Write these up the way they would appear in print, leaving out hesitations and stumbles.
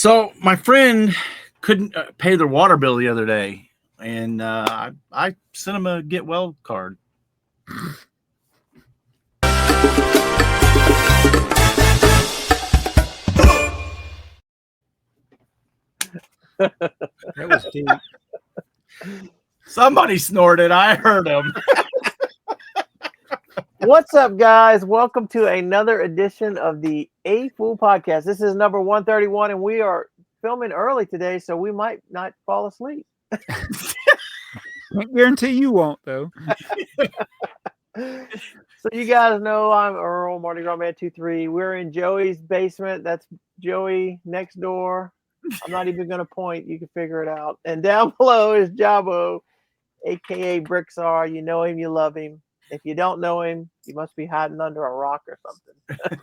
So my friend couldn't pay their water bill the other day, and I sent him a get well card. That was deep. Somebody snorted. I heard him. What's up, guys? Welcome to another edition of the AFoOL podcast. This is number 131, and we are filming early today, so we might not fall asleep. Can't guarantee you won't, though. So you guys know I'm Earl, Mardi Gras Man 23. We're in Joey's basement. That's Joey next door. I'm not even going to point. You can figure it out. And down below is Jabo, a.k.a. BrickTsar. You know him. You love him. If you don't know him, you must be hiding under a rock or something.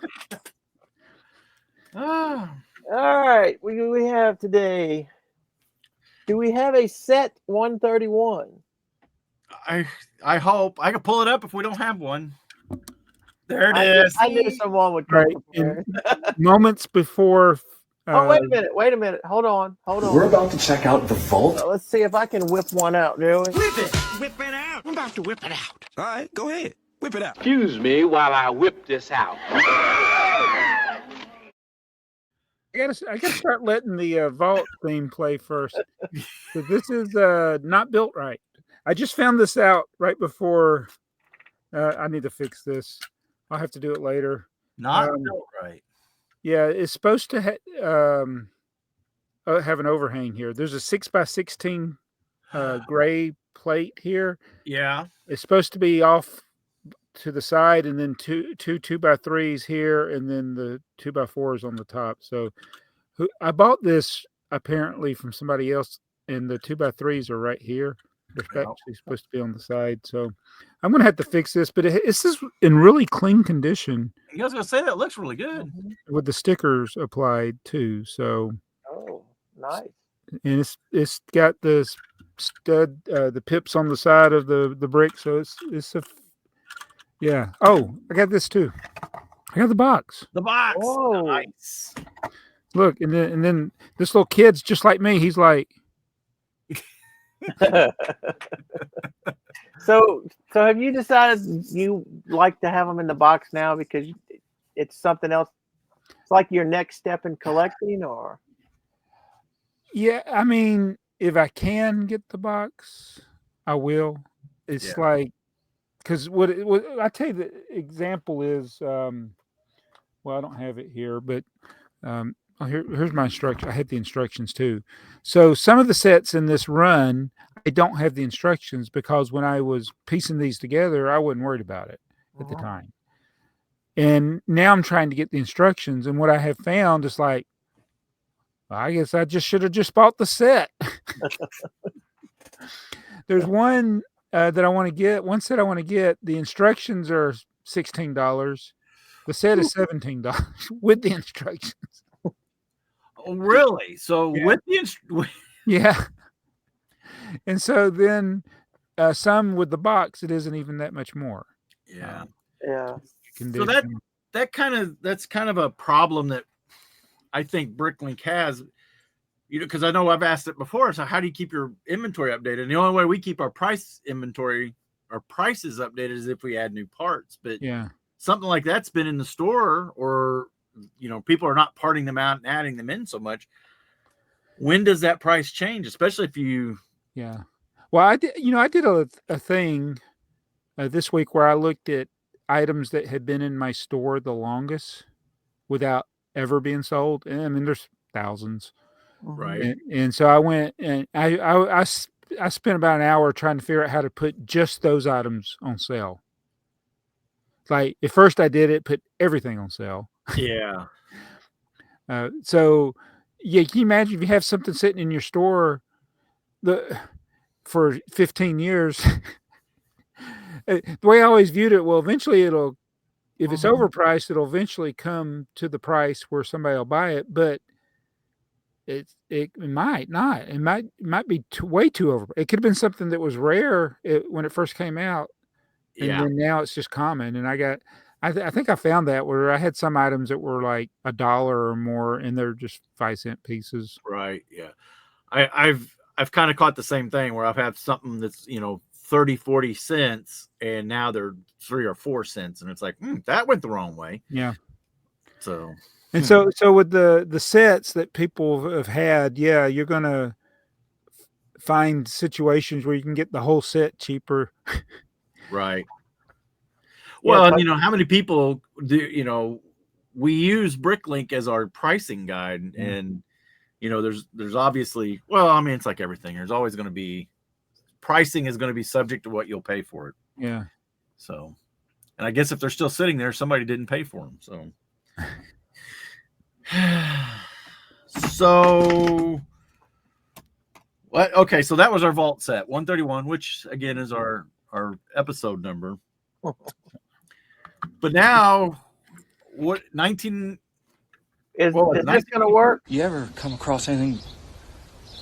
All right. We have today. Do we have a set 131? I hope. I can pull it up if we don't have one. There it is. I knew someone would come prepared. Moments before. Oh, wait a minute. Hold on. We're about to check out the vault. Let's see if I can whip one out, Joey. Whip it out. I'm about to whip it out. All right, go ahead. Whip it out. Excuse me while I whip this out. I gotta start letting the vault theme play first. Because this is not built right. I just found this out right before. I need to fix this. I'll have to do it later. Not built right. Yeah, it's supposed to have an overhang here. There's a 6x16 gray plate here. Yeah. It's supposed to be off to the side, and then two 2x3s here, and then the 2x4s on the top. So I bought this apparently from somebody else, and the 2x3s are right here. They're actually supposed to be on the side. So I'm going to have to fix this, but it's just in really clean condition. I was going to say that looks really good. With the stickers applied too. So. Oh, nice. And it's got the stud, the pips on the side of the brick. So it's a, yeah. Oh, I got this too. I got the box. The box. Oh, nice. Look, and then this little kid's just like me. He's like. So have you decided you like to have them in the box now because it's something else? It's like your next step in collecting, or? Yeah, I mean, if I can get the box, I will. It's like, because what I tell you, the example is, well, I don't have it here, but here's my instruction. I have the instructions too. So some of the sets in this run, I don't have the instructions because when I was piecing these together, I wasn't worried about it at the time. And now I'm trying to get the instructions, and what I have found is like, I guess I just should have just bought the set. There's one that I want to get. One set I want to get. The instructions are $16. The set is $17 with the instructions. Oh, really? So with the yeah. And so then some with the box, it isn't even that much more. Yeah. Yeah. So that's kind of a problem that I think BrickLink has, because I know I've asked it before. So how do you keep your inventory updated? And the only way we keep our prices updated is if we add new parts. But something like that's been in the store, or people are not parting them out and adding them in so much. When does that price change? Especially if you. Yeah. Well, I did a thing this week where I looked at items that had been in my store the longest without ever being sold. And I mean, there's thousands. Right. And so I went and I spent about an hour trying to figure out how to put just those items on sale. Like at first I did it, put everything on sale. Yeah. So yeah, can you imagine if you have something sitting in your store for 15 years? The way I always viewed it, well, eventually if it's overpriced, it'll eventually come to the price where somebody will buy it, but it might not. It might be way too over. It could have been something that was rare when it first came out, and then now it's just common. And I I think I found that where I had some items that were like $1 or more, and they're just 5-cent pieces. Right. Yeah. I've kind of caught the same thing where I've had something that's 30, 40 cents, and now they're 3 or 4 cents, and it's like that went the wrong way. Yeah. So And so with the sets that people have had, yeah, you're gonna find situations where you can get the whole set cheaper. right. Yeah, Well, but- and how many people do we use BrickLink as our pricing guide, and there's obviously, well, I mean, it's like everything. There's always going to be pricing is going to be subject to what you'll pay for it. Yeah. So, and I guess if they're still sitting there, somebody didn't pay for them. So, what? Okay, so that was our vault set 131, which again is our episode number. But now, what 19? Is this going to work? You ever come across anything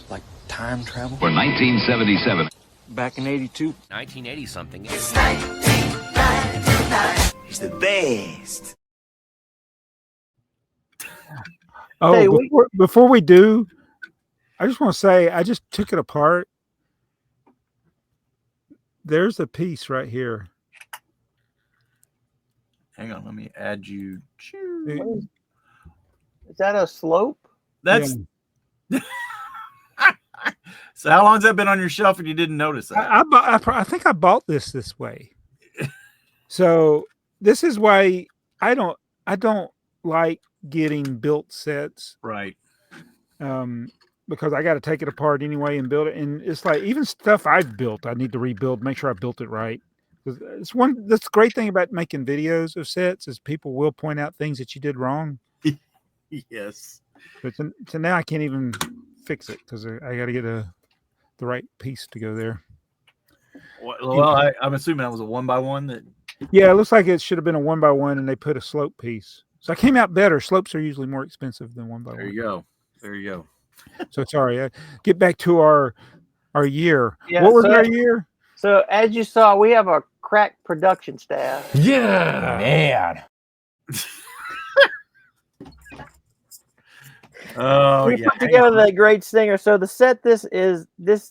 like time travel? For 1977. Back in 82? 1980 something. It's 1999. He's the best. Oh, Hey, before we do, I just want to say I just took it apart. There's a piece right here. Hang on, let me add you. Is that a slope? That's so. How long has that been on your shelf and you didn't notice that? I think I bought this way. So this is why I don't like getting built sets, Right. because I got to take it apart anyway and build it. And it's like even stuff I've built, I need to rebuild, make sure I built it right. That's the great thing about making videos of sets is people will point out things that you did wrong. Yes. But so now I can't even fix it because I got to get the right piece to go there. Well, I'm assuming that was a 1x1 that. Yeah, it looks like it should have been a 1x1 and they put a slope piece. So I came out better. Slopes are usually more expensive than 1x1. There you go. There you go. So sorry. Get back to our year. Yeah, What was so- our year? So as you saw, we have a crack production staff. Yeah, man. Oh We yeah. put together that great stinger. So the set this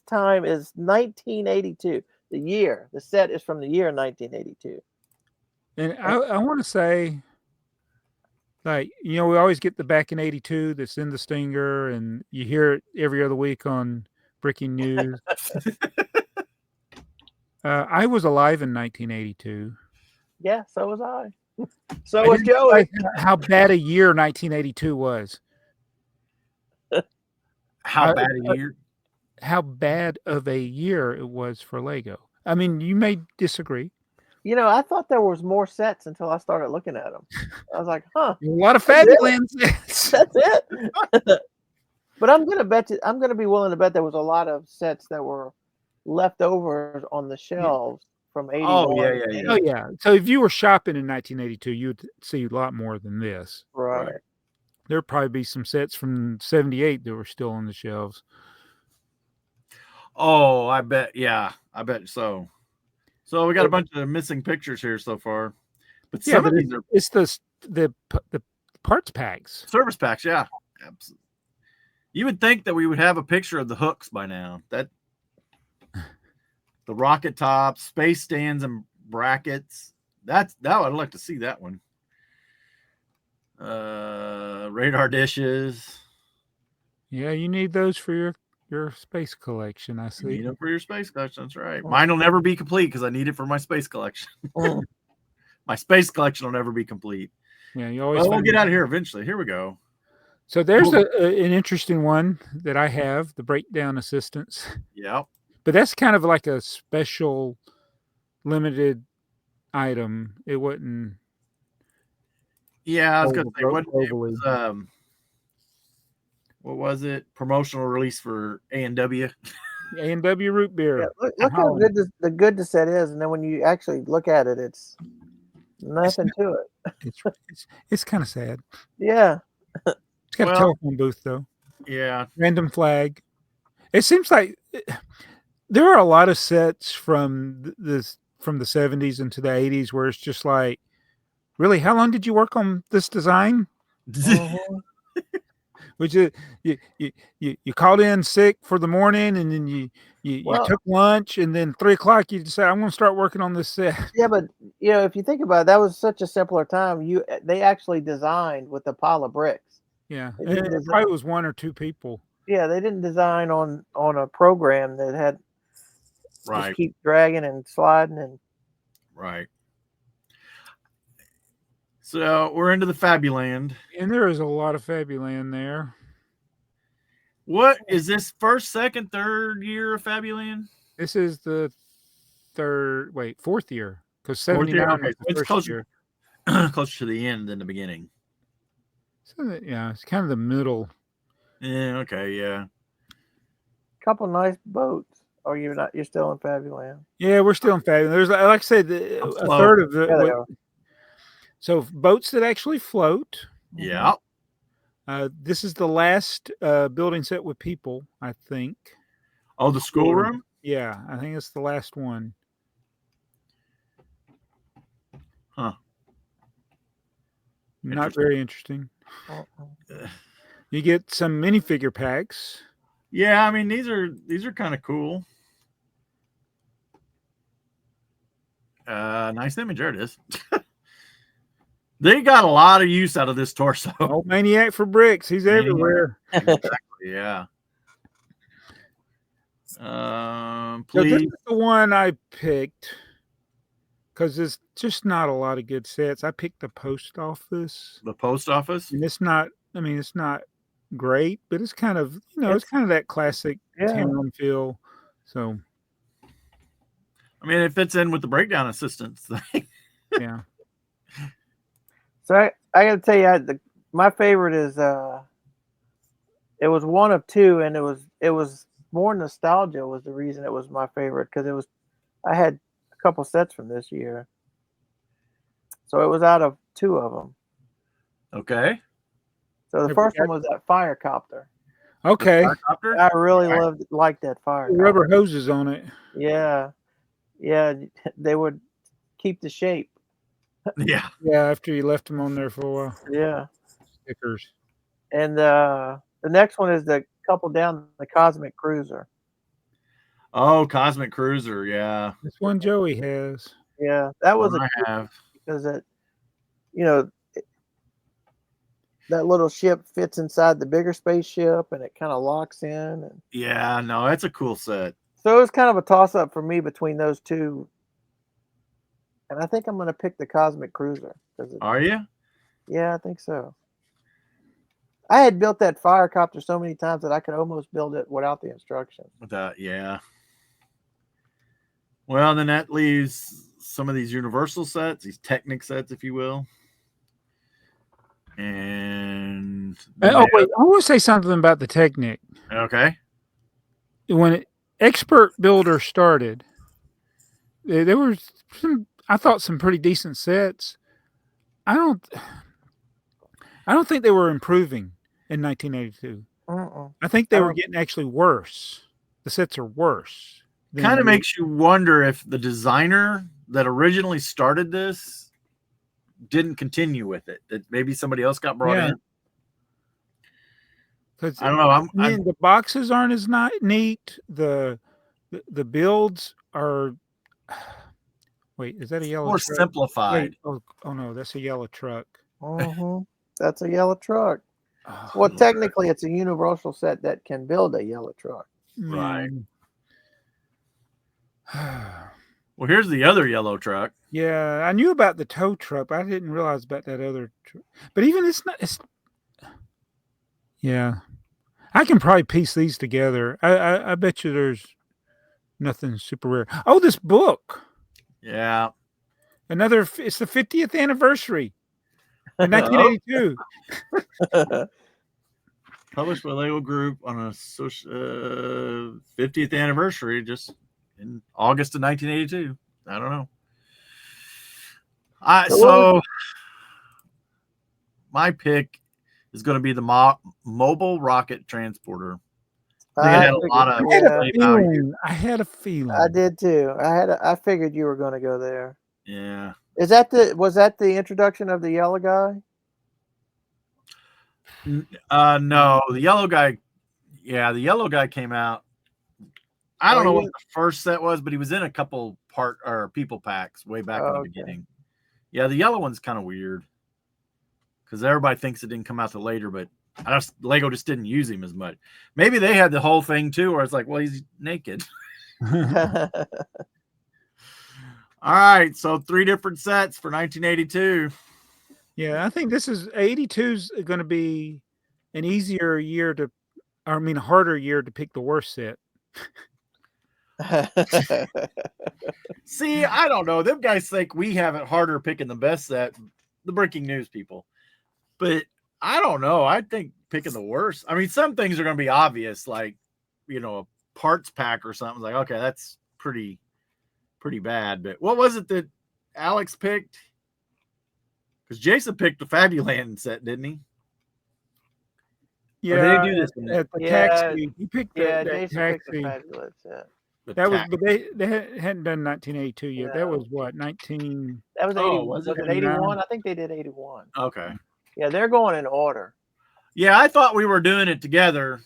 time is 1982. The set is from the year 1982. And I want to say, like, we always get the back in 82 that's in the stinger, and you hear it every other week on Breaking News. I was alive in 1982. Yeah, so was I. So was Joey. realize how bad a year 1982 was. How bad a year? How bad of a year it was for Lego. I mean, you may disagree. I thought there was more sets until I started looking at them. I was like, huh, A lot of That's it. Fabulous sets. that's it. But I'm gonna be willing to bet there was a lot of sets that were left over on the shelves from 81. Oh yeah. Oh yeah. So if you were shopping in 1982, you would see a lot more than this. Right. There'd probably be some sets from 78 that were still on the shelves. Oh, I bet. Yeah, I bet so. So we got a bunch of missing pictures here so far, but some of these are It's the parts packs. service packs. Yeah, absolutely. You would think that we would have a picture of the hooks by now. That the rocket tops, space stands, and brackets. That I'd like to see that one. Radar dishes. Yeah, you need those for your space collection. I You see. need them for your space collection. That's right. Mine will never be complete because I need it for my space collection. My space collection will never be complete. Yeah, you always. Well, we'll find get out of here eventually. Here we go. So there's an interesting one that I have, the breakdown assistance. Yeah. But that's kind of like a special limited item. It wasn't. Yeah, I was gonna say what it Globally. was, what was it? Promotional release for A&W. A&W root beer. Yeah, look how good the set is, and then when you actually look at it, it's nothing to it. It's kind of sad. Yeah. It's got a Well- telephone booth though. Yeah. Random flag. It seems like there are a lot of sets from the 70s into the 80s where it's just like Really? How long did you work on this design? Which is you called in sick for the morning, and then you Well, took lunch, and then 3 o'clock you decided I'm going to start working on this set. yeah, but if you think about it, that was such a simpler time. They actually designed with a pile of bricks. Yeah, They and didn't it probably was 1 or 2 people. Yeah, they didn't design on a program that had Right. just keep dragging and sliding and Right. So we're into the Fabuland. And there is a lot of Fabuland there. What is this first, second, third year of Fabuland? This is the fourth year, because Fourth year? 79 Okay, was so the it's first closer, year. closer to the end than the beginning. So yeah, it's kind of the middle. Yeah. Okay. Yeah. couple nice boats. Or you're not? You're still in Fabuland. Yeah, we're still in Fabuland. There's, like I said, a slow. third of the. Yeah, they are. So boats that actually float. Yeah. This is the last building set with people, I think. Oh, the schoolroom? Yeah, I think it's the last one. Huh. Not very interesting. Uh-uh. You get some minifigure packs. Yeah, I mean these are kind of cool. Nice image. There it is. They got a lot of use out of this torso. Oh, Maniac for bricks. He's everywhere. Exactly, yeah. So this Please. is the one I picked because there's just not a lot of good sets. I picked the post office. The post office. And it's not, I mean, it's not great, but it's kind of, it's kind of that classic town feel. So, I mean, it fits in with the breakdown assistance thing. Yeah. So I got to tell you, my favorite is it was one of two, and it was more nostalgia was the reason it was my favorite, because I had a couple sets from this year, so it was out of two of them. Okay. So the first one was that Firecopter. Okay. Firecopter? I really liked that Firecopter. Rubber hoses on it. Yeah, they would keep the shape. Yeah. Yeah, after you left them on there for a while. Yeah. Stickers. And the next one is the couple down, the Cosmic Cruiser. Oh, Cosmic Cruiser, yeah. This one Joey has. Yeah, that was I have. because that little ship fits inside the bigger spaceship, and it kind of locks in. And Yeah, no, that's a cool set. so it was kind of a toss up for me between those two. And I think I'm going to pick the Cosmic Cruiser. Are you? Yeah, I think so. I had built that Firecopter so many times that I could almost build it without the instructions. Yeah. Well, then that leaves some of these Universal sets, these Technic sets, if you will. And wait, I want to say something about the Technic. Okay. When Expert Builder started, there were I thought some pretty decent sets. I don't think they were improving in 1982. I think they were getting actually worse. The sets are worse. Kind of makes you wonder if the designer that originally started this didn't continue with it. That maybe somebody else got brought in. I don't know. The boxes aren't as neat. The builds are. Wait, is that a yellow? More truck? simplified. Wait, oh no, that's a yellow truck. That's a yellow truck. Oh, well, technically, it's a Universal set that can build a yellow truck. Right. Well, here's the other yellow truck. Yeah, I knew about the tow truck, but I didn't realize about that other truck. But even it's not. Yeah, I can probably piece these together. I bet you there's nothing super rare. Oh, this book. Yeah. It's the 50th anniversary in 1982. Published by Lego Group on a 50th anniversary, just in August of 1982. I don't know. So my pick is going to be the mobile rocket transporter. I had a feeling. I did too. I figured you were going to go there. Yeah. Was that the introduction of the yellow guy? No, the yellow guy. Yeah, the yellow guy came out. I don't know what the first set was, but he was in a couple people packs way back in the beginning. Yeah, the yellow one's kind of weird because everybody thinks it didn't come out till later, but Lego just didn't use him as much. Maybe they had the whole thing too, where it's like, well, he's naked. All right, so 3 different sets for 1982. Yeah, I think this is 82 is going to be an easier year a harder year to pick the worst set. See, I don't know. Them guys think we have it harder picking the best set, the breaking news people. But I don't know. I think picking the worst. I mean, some things are going to be obvious, like, a parts pack or something. Like, okay, that's pretty bad. But what was it that Alex picked? Because Jason picked the Fabuland set, didn't he? Yeah, they do this at the taxi. He picked that Jason taxi. picked the Fabulous set. That was, but they hadn't done 1982 yet. No. That was what 19. That was 80. Was it 89? 81? I think they did 81. Okay. Yeah, they're going in order. Yeah, I thought we were doing it together.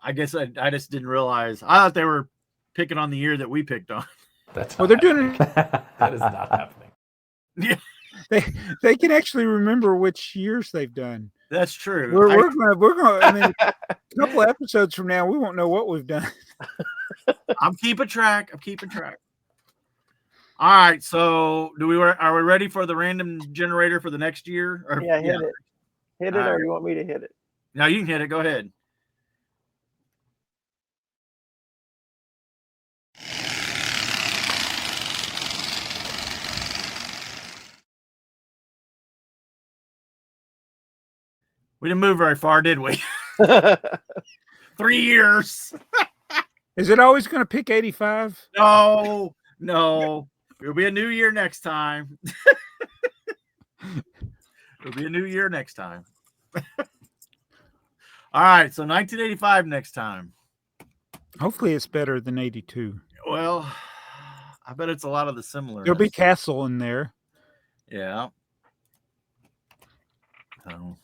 I guess I just didn't realize. I thought they were picking on the year that we picked on. That's Well, they're doing it. that is not happening. Yeah, They can actually remember which years they've done. that's true. We're going. I mean, a couple of episodes from now, we won't know what we've done. I'm keeping track. All right, so are we ready for the random generator for the next year? Or, Yeah, hit it. Hit it, All or right. you want me to hit it? No, you can hit it. Go ahead. We didn't move very far, did we? 3 years. Is it always going to pick 85? No. It'll be a new year next time. It'll be a new year next time. All right, so 1985 next time. Hopefully, it's better than 82. Well, I bet it's a lot of the similar. There'll be Castle in there. Yeah. So,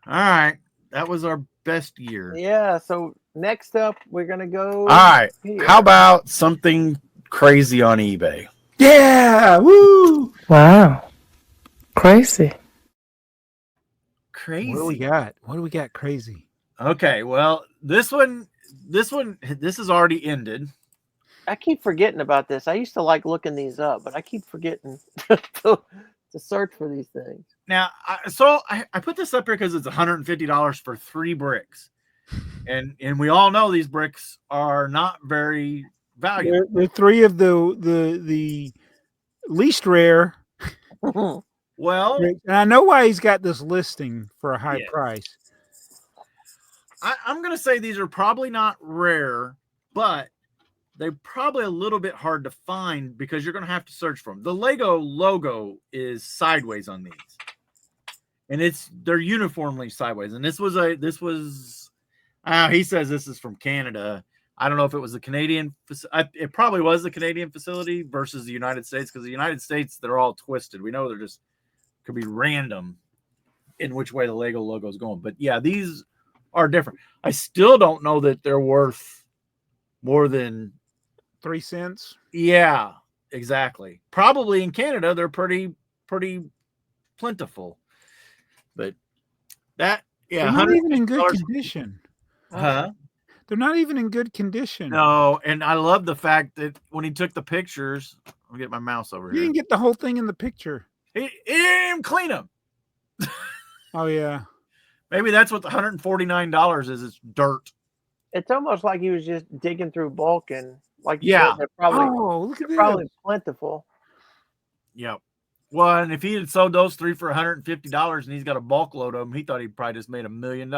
all right, that was our best year. Yeah, so next up, we're going to go. All right, here. how about something crazy on eBay? Yeah! Woo! Wow. Crazy. Crazy. What do we got crazy? Okay, well, this has already ended. I keep forgetting about this. I used to like looking these up, but I keep forgetting to search for these things. Now, I put this up here because it's $150 for 3 bricks, and we all know these bricks are not very valuable. They're 3 of the least rare. Well, And I know why he's got this listing for a high price. I'm going to say these are probably not rare, but they're probably a little bit hard to find because you're going to have to search for them. The Lego logo is sideways on these, and they're uniformly sideways. And he says this is from Canada. I don't know if it was the Canadian. It probably was the Canadian facility versus the United States, because the United States, they're all twisted. We know they're just could be random in which way the Lego logo is going. But yeah, these are different. I still don't know that they're worth more than 3 cents. Yeah, exactly. Probably in Canada, they're pretty plentiful. But they're not even in good condition. Huh? They're not even in good condition. No, and I love the fact that when he took the pictures, I'll get my mouse over You here. didn't get the whole thing in the picture. He didn't even clean them. Oh yeah. Maybe that's what the $149 is. It's dirt. It's almost like he was just digging through bulk, and like Yeah. they're probably Look at this. probably plentiful. Yep. Well, and if he had sold those 3 for $150 and he's got a bulk load of them, he thought he probably just made $1 million.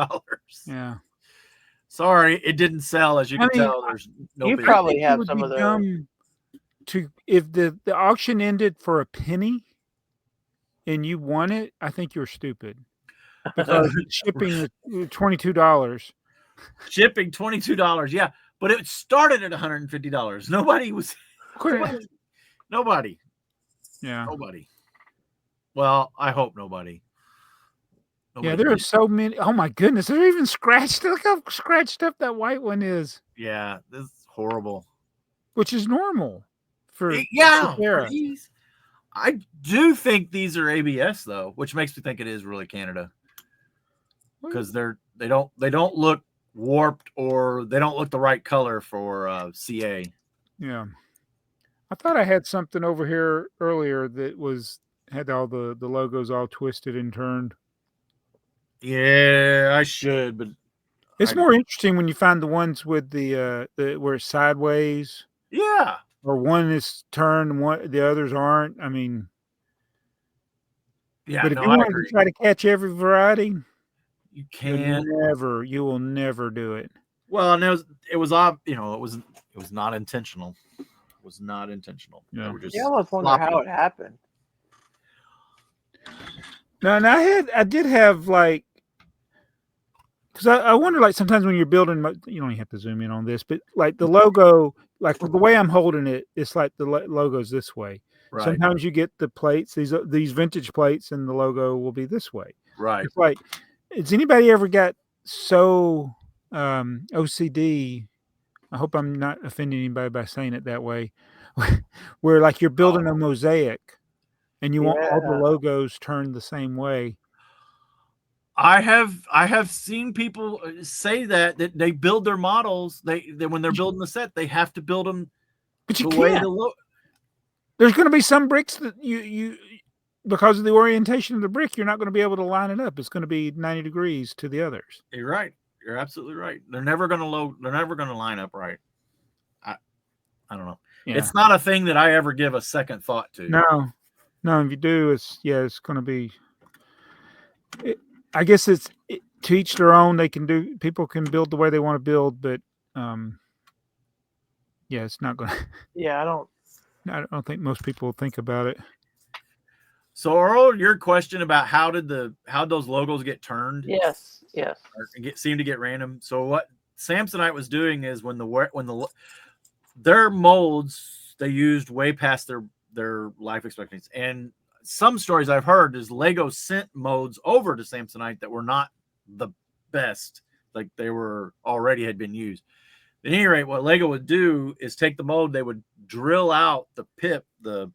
Yeah. Sorry, it didn't sell. As you can tell, there's no. You big- probably I think it have would some be of those. dumb if the auction ended for a penny and you won it, I think you're stupid. Because shipping is $22. Shipping $22. Yeah, but it started at $150. Nobody. Yeah. Nobody. Well, I hope nobody. Yeah, there are so many. Oh my goodness, they're even scratched. Look how scratched up that white one is. Yeah, this is horrible. Which is normal for for these. I do think these are ABS though, which makes me think it is really Canada. Because they don't look warped or they don't look the right color for CA. Yeah. I thought I had something over here earlier that had all the logos all twisted and turned. Yeah, I should, but it's more interesting when you find the ones with the where it's sideways. Yeah. Or one is turned, the others aren't. I mean, yeah. But if you want to try to catch every variety, you can't. You will never do it. Well, and it was not intentional. It was not intentional. Yeah. You almost wonder how it happened. No, and I did have like, because I wonder, like, sometimes when you're building, you don't even have to zoom in on this, but like the logo, like the way I'm holding it, it's like the logo's this way. Right. Sometimes you get the plates, these vintage plates, and the logo will be this way. Right. It's like, has anybody ever got so OCD? I hope I'm not offending anybody by saying it that way, where like you're building a mosaic, and you want all the logos turned the same way. I have seen people say that they build their models. They when they're building the set, they have to build them. But you can't. There's going to be some bricks that you because of the orientation of the brick, you're not going to be able to line it up. It's going to be 90 degrees to the others. You're right. You're absolutely right. They're never going to They're never going to line up right. I don't know. Yeah. It's not a thing that I ever give a second thought to. No. If you do, it's going to be. I guess it's to each their own. People can build the way they want to build, but it's not going to. Yeah, I don't think most people think about it. So, Earl, your question about how those logos get turned? Yes. Or seem to get random. So what Samsonite was doing is when their molds, they used way past their life expectancy, and some stories I've heard is Lego sent molds over to Samsonite that were not the best, like they had been used. At any rate, what Lego would do is take the mold, they would drill out the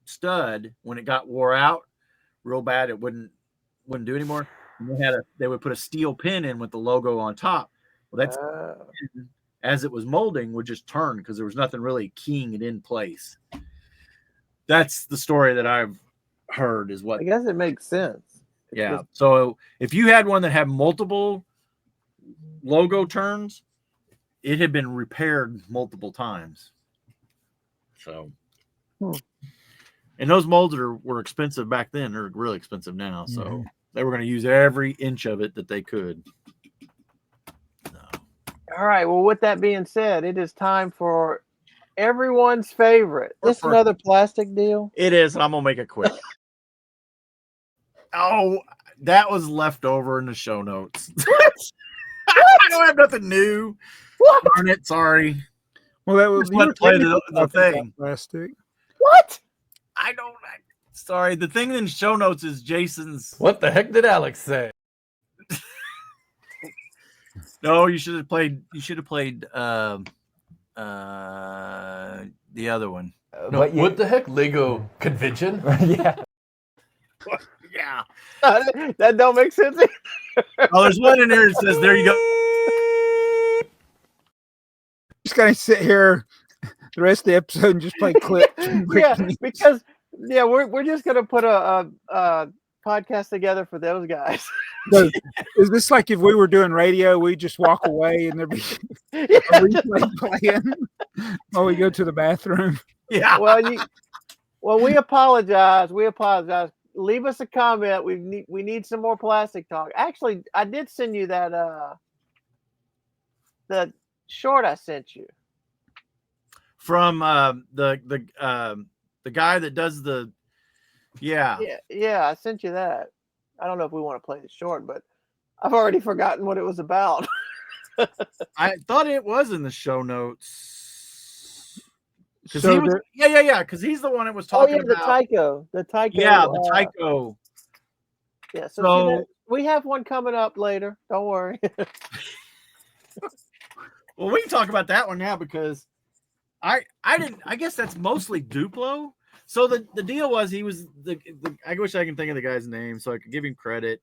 stud when it got wore out real bad, it wouldn't do anymore. And they would put a steel pin in with the logo on top. Well, that's as it was molding would just turn because there was nothing really keying it in place. That's the story that I've heard is what I guess it makes sense. Yeah. So if you had one that had multiple logo turns, it had been repaired multiple times. So, and those molds were expensive back then. They're really expensive now. So they were going to use every inch of it that they could. All right. Well, with that being said, it is time for everyone's favorite. This another plastic deal? It is. And I'm going to make it quick. Oh, that was left over in the show notes. What? I don't have nothing new. What? Darn it, sorry. Well, that was play the thing. Plastic. What? Sorry. The thing in the show notes is Jason's. What the heck did Alex say? No, you should have played. You should have played the other one. No, what the heck? Lego convention? Yeah. Yeah. That don't make sense. Oh, there's one in there that says, there you go. Just gotta sit here the rest of the episode and just play clips. Yeah, because we're just gonna put a podcast together for those guys. So, is this like if we were doing radio, we just walk away and there'd be a replay playing while we go to the bathroom? Yeah. Well, we apologize. Leave us a comment. We need some more plastic talk. Actually, I did send you that the short I sent you from the guy that does the yeah I sent you that. I don't know if we want to play the short, but I've already forgotten what it was about. I thought it was in the show notes. Because So he was, there, yeah. Because he's the one that was Oh talking yeah, the about. Tyco. The Tyco. Yeah, the Tyco. Yeah. So, So- see that, we have one coming up later. Don't worry. Well, we can talk about that one now because I guess that's mostly Duplo. So the deal was he was the I wish I can think of the guy's name so I could give him credit.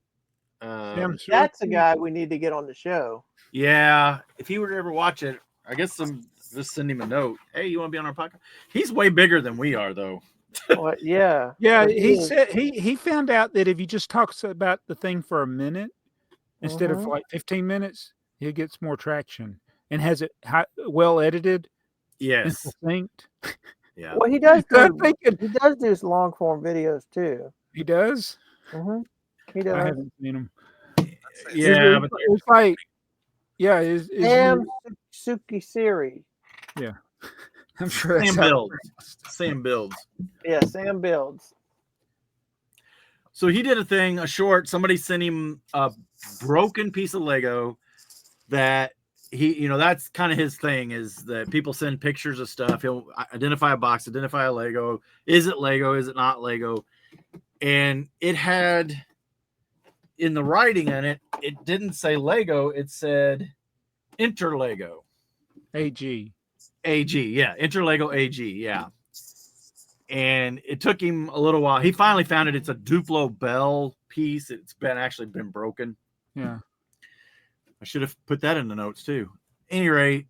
That's the guy we need to get on the show. Yeah, if he were to ever watch it, I guess just send him a note. Hey, you want to be on our podcast? He's way bigger than we are, though. Well, yeah. yeah, But he said he found out that if he just talks about the thing for a minute instead of like 15 minutes, he gets more traction and has it well edited and Yes. succinct. Yeah. Well, he does I'm do thinking he does do long form videos too. he does. He does. I haven't seen him. Yeah, but It's like, yeah, is Sam Sukisiri. yeah. I'm sure that's Sam how- Builds. Sam Builds. Yeah, Sam Builds. So he did a short. Somebody sent him a broken piece of Lego that he, that's kind of his thing is that people send pictures of stuff. He'll identify a box, identify a Lego. Is it Lego? Is it not Lego? And it had in the writing in it, it didn't say Lego. It said Interlego. AG. AG. Yeah. Interlego AG. Yeah. And it took him a little while. He finally found it. It's a Duplo Bell piece. It's actually been broken. Yeah. I should have put that in the notes too. At any rate,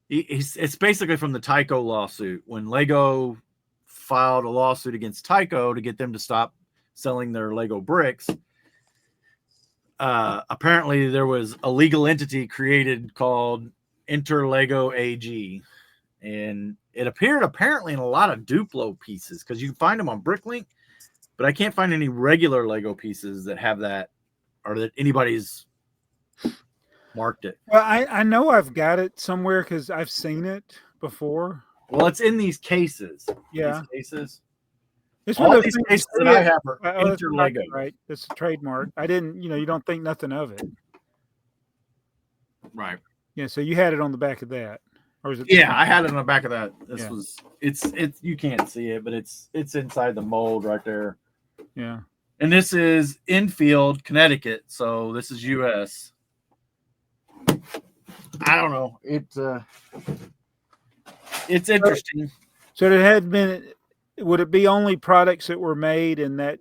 it's basically from the Tyco lawsuit when Lego filed a lawsuit against Tyco to get them to stop selling their Lego bricks. Apparently there was a legal entity created called Interlego AG, and it appeared apparently in a lot of Duplo pieces because you can find them on BrickLink, but I can't find any regular Lego pieces that have that or that anybody's marked it. Well, I know I've got it somewhere because I've seen it before. Well, it's in these cases. Yeah. These cases. It's All one of these those cases things that I have are that's Interlego. right. It's a trademark. I didn't, you don't think nothing of it. Right. Yeah. So you had it on the back of that, or was it? Yeah, I had it on the back of that. This Yeah. was it's you can't see it, but it's inside the mold right there. Yeah. And this is Enfield, Connecticut. So this is US. I don't know. It's interesting. So it had been. Would it be only products that were made in that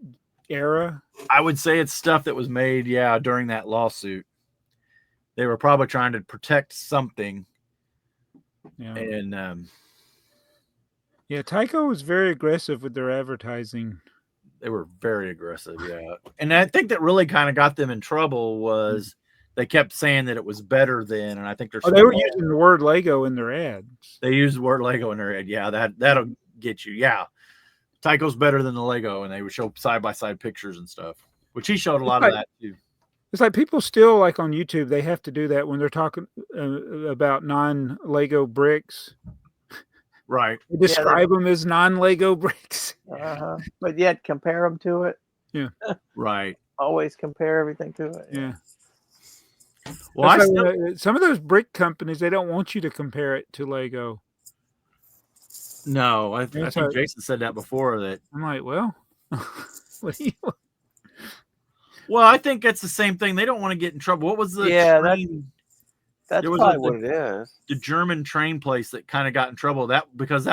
era? I would say it's stuff that was made, during that lawsuit. They were probably trying to protect something. Yeah. And yeah, Tyco was very aggressive with their advertising. they were very aggressive, yeah. And I think that really kind of got them in trouble was they kept saying that it was better than, and I think they were using the word Lego in their ads. They used the word Lego in their ad. Yeah, that'll get you. Yeah. Tyco's better than the Lego, and they would show side-by-side pictures and stuff, which he showed a lot of that too. It's like people still like on YouTube, they have to do that when they're talking about non-Lego bricks. Right. They describe them as non-Lego bricks. But yet compare them to it. Yeah. Right. Always compare everything to it. Yeah. Well, some of those brick companies, they don't want you to compare it to Lego. No, I think Jason said that before. That I'm like, well, what do you? Well, I think it's the same thing. They don't want to get in trouble. What was the train? That's probably what it is. The German train place that kind of got in trouble because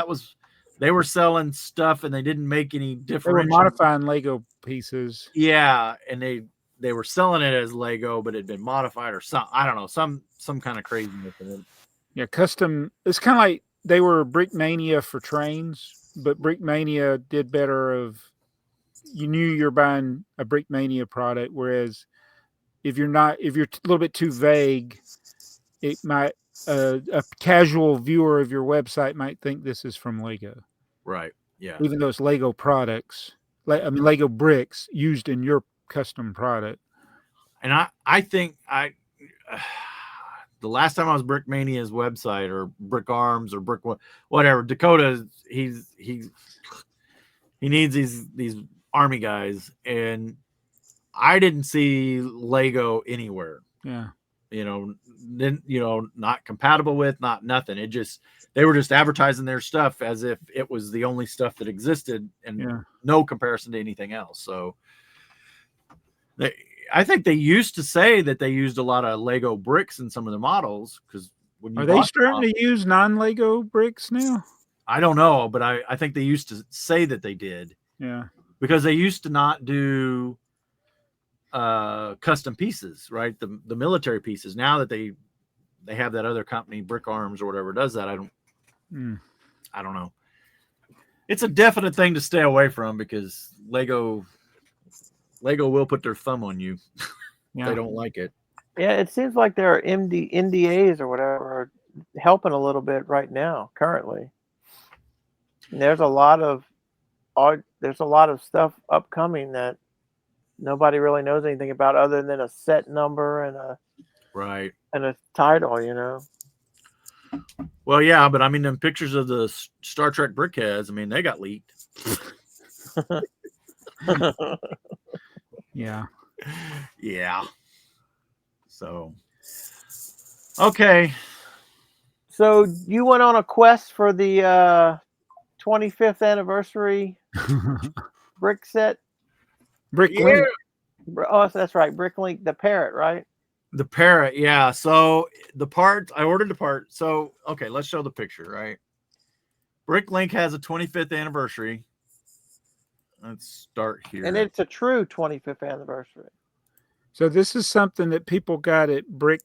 they were selling stuff and they didn't make any difference. They were modifying Lego pieces. Yeah, and they were selling it as Lego, but it had been modified or some I don't know some kind of craziness in it. Yeah, custom. It's kind of like they were Brickmania for trains, but Brickmania did better of you knew you're buying a Brickmania product, whereas if you're a little bit too vague, it might a casual viewer of your website might think this is from Lego. Right. Yeah. Even though it's Lego products, Lego bricks used in your custom product. And I think the last time I was Brickmania's website or Brick Arms or Brick whatever, Dakota, he needs these army guys, and I didn't see Lego anywhere. Yeah. not compatible with, not nothing. They were just advertising their stuff as if it was the only stuff that existed and no comparison to anything else. So I think they used to say that they used a lot of Lego bricks in some of the models, because are they starting to use non-Lego bricks now? I don't know, but I think they used to say that they did. Yeah, because they used to not do custom pieces, right? The military pieces. Now that they have that other company, Brick Arms or whatever, does that. I don't know. It's a definite thing to stay away from, because Lego will put their thumb on you. If they don't like it. Yeah, it seems like there are NDAs or whatever are helping a little bit right now, currently. And there's a lot of stuff upcoming that nobody really knows anything about, other than a set number and a title, Well, yeah, but I mean, them pictures of the Star Trek brickheads, I mean, they got leaked. Yeah. So, okay. So you went on a quest for the 25th anniversary Brickset? BrickLink. Oh, that's right. BrickLink, the Parrot, right? The Parrot, yeah. So I ordered the part. So, okay, let's show the picture, right? BrickLink has a 25th anniversary. Let's start here. And it's a true 25th anniversary. So this is something that people got at Brick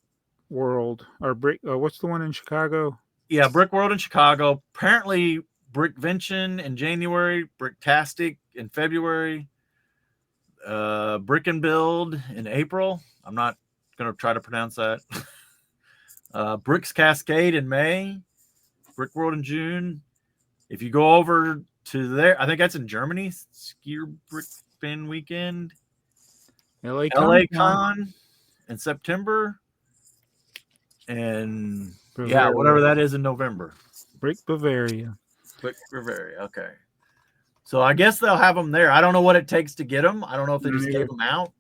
World or what's the one in Chicago? Yeah, Brick World in Chicago. Apparently, Brickvention in January, Bricktastic in February, Brick and Build in April. I'm not going to try to pronounce that. Bricks Cascade in May, Brick World in June. If you go over to there, I think that's in Germany, Skier Brick Fan Weekend. LA Con in September. And Bavaria. Whatever that is in November. Brick Bavaria. Brick Bavaria, okay. So I guess they'll have them there. I don't know what it takes to get them. I don't know if they just gave them out,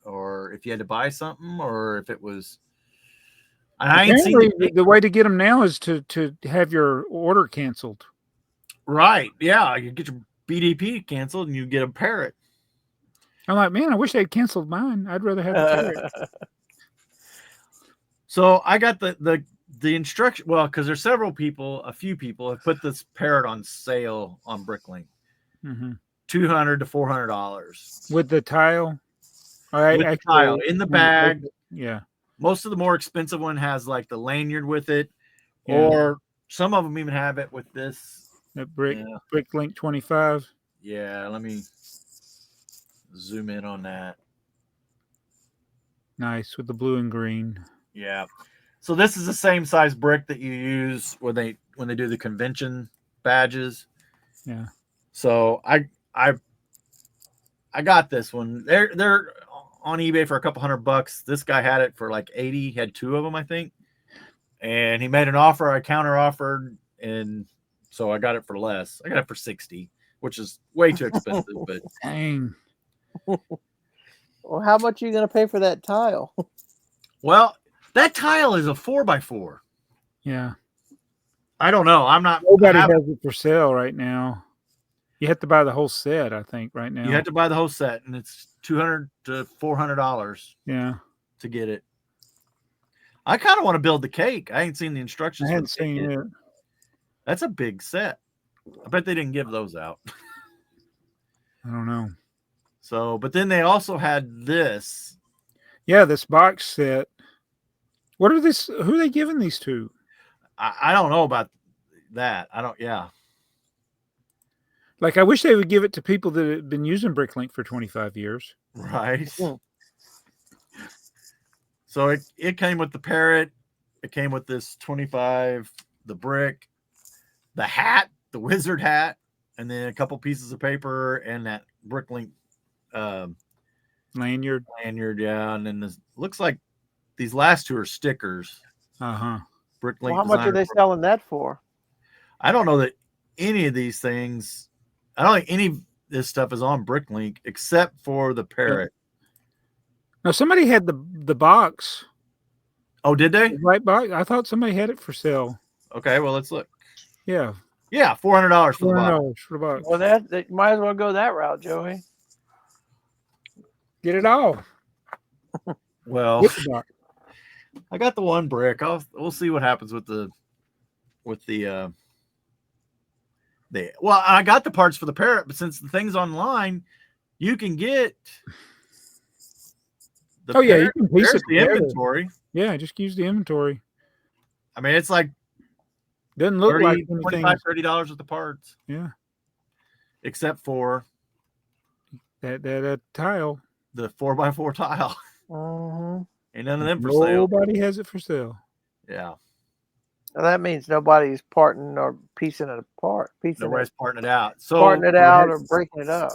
or if you had to buy something, or if it was. I ain't seen the way to get them now is to have your order canceled. Right. Yeah. You get your BDP canceled and you get a Parrot. I'm like, man, I wish they'd canceled mine. I'd rather have the Parrot. So I got the instruction. Well, because there's a few people have put this Parrot on sale on BrickLink. $200 to $400 with the tile. All right, with the tile in the bag. Yeah. Most of the more expensive one has like the lanyard with it, or some of them even have it with this. BrickLink 25. Yeah, let me zoom in on that. Nice with the blue and green. Yeah. So this is the same size brick that you use when they do the convention badges. Yeah. So I got this one. They're on eBay for a couple $100. This guy had it for like 80. He had two of them, I think. And he made an offer. I counter offered, and so I got it for less. I got it for 60, which is way too expensive. But dang. Well, how much are you going to pay for that tile? Well, that tile is a 4x4. Yeah. I don't know. Nobody has it for sale right now. You have to buy the whole set, I think, right now. You have to buy the whole set, and it's $200 to $400. Yeah. To get it. I kind of want to build the cake. I ain't seen the instructions. I hadn't seen it. That's a big set. I bet they didn't give those out. I don't know. So, but then they also had this. Yeah, this box set. What are this? Who are they giving these to? I don't know about that. Yeah. Like, I wish they would give it to people that have been using BrickLink for 25 years. Right. So it came with the Parrot. It came with this 25, the brick, the hat, the wizard hat, and then a couple pieces of paper and that BrickLink lanyard. Yeah. And then this looks like these last two are stickers. BrickLink. Well, how much are they selling that for? I don't know that any of these things. I don't think any of this stuff is on BrickLink except for the Parrot. Now, somebody had the box. Oh, did they? The white box. I thought somebody had it for sale. Okay, well, let's look. Yeah. Yeah, $400 for the box. $400 for the box. Well, that might as well go that route, Joey. Get it all. Well, With the box. I got the one brick. We'll see what happens with the well, I got the parts for the Parrot, but since the thing's online, you can get the yeah, you Parrot. can piece There's it the together. inventory. Yeah, just use the inventory. I mean, it's like doesn't look like $25, anything. $30 with the parts. Yeah. Except for that tile. the 4x4 tile. Ain't none of them for sale. Nobody has it for sale. Yeah. Now that means nobody's parting or piecing it apart. Nobody's parting it out. So parting it out or breaking it up.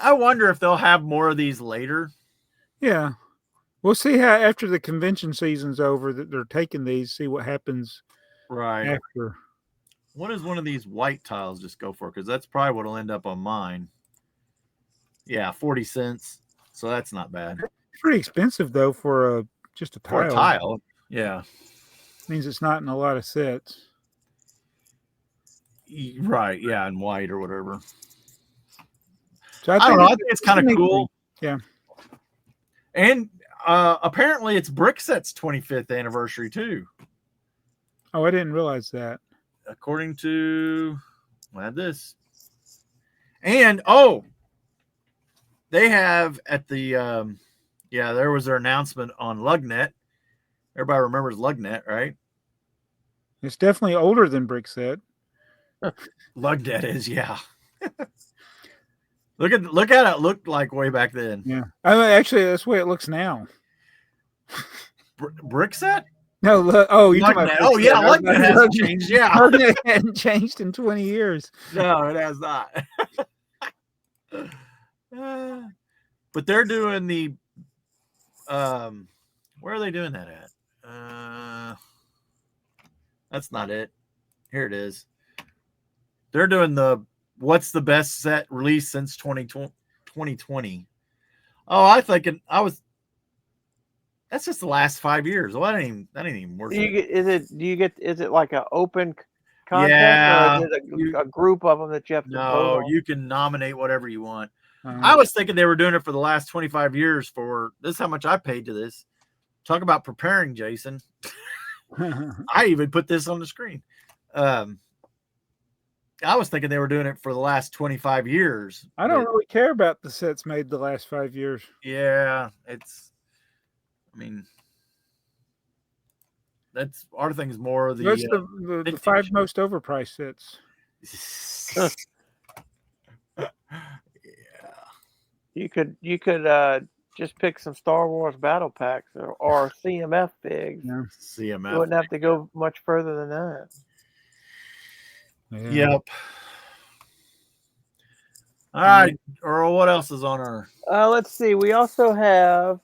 I wonder if they'll have more of these later. Yeah. We'll see how after the convention season's over that they're taking these, see what happens right after. What does one of these white tiles just go for? Because that's probably what'll end up on mine. Yeah, 40 cents. So that's not bad. Pretty expensive though for just a tile. For a tile. Yeah. Means it's not in a lot of sets. Right, yeah, and white or whatever. So I don't know. I think it's kind of cool. Yeah. And apparently it's Brickset's 25th anniversary too. Oh, I didn't realize that. According to this. And they have at the there was their announcement on Lugnet. Everybody remembers Lugnet, right? It's definitely older than Brickset. Lugnet is, yeah. Look at it looked like way back then. Yeah. Actually, that's the way it looks now. Brickset? No, look. Oh, you talking about Oh, yeah, Lugnet hasn't changed. Yeah. Lugnet hasn't changed in 20 years. No, it has not. But they're doing the where are they doing that at? That's not it. Here it is. They're doing the what's the best set released since 2020. Oh, that's just the last 5 years. Well, that ain't even worth it. Is it like an open contest, yeah, or is it a group of them that you have to vote on? You can nominate whatever you want. I was thinking they were doing it for the last 25 years for this is how much I paid to this. Talk about preparing, Jason. I even put this on the screen. I was thinking they were doing it for the last 25 years. I don't really care about the sets made the last 5 years. Yeah, that's our thing is more the What's the 5 most overpriced sets? You could just pick some Star Wars battle packs or CMF figs. Yeah. CMF. You wouldn't have to go much further than that. Yeah. Yep. All right, Earl, what else is on our let's see. We also have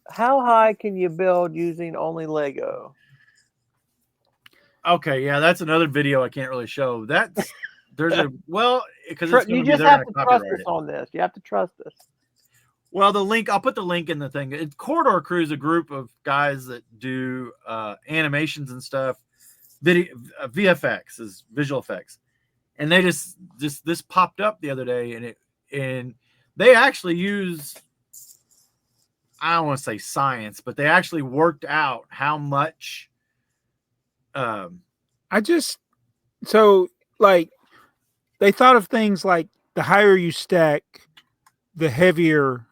how high can you build using only Lego? Okay, yeah, that's another video I can't really show. Because You just have to trust us on this. You have to trust us. Well, the link, I'll put the link in the thing. Corridor Crew is a group of guys that do animations and stuff. VFX is visual effects. And they just this popped up the other day and they actually use, I don't want to say science, but they actually worked out how much they thought of things like the higher you stack, the heavier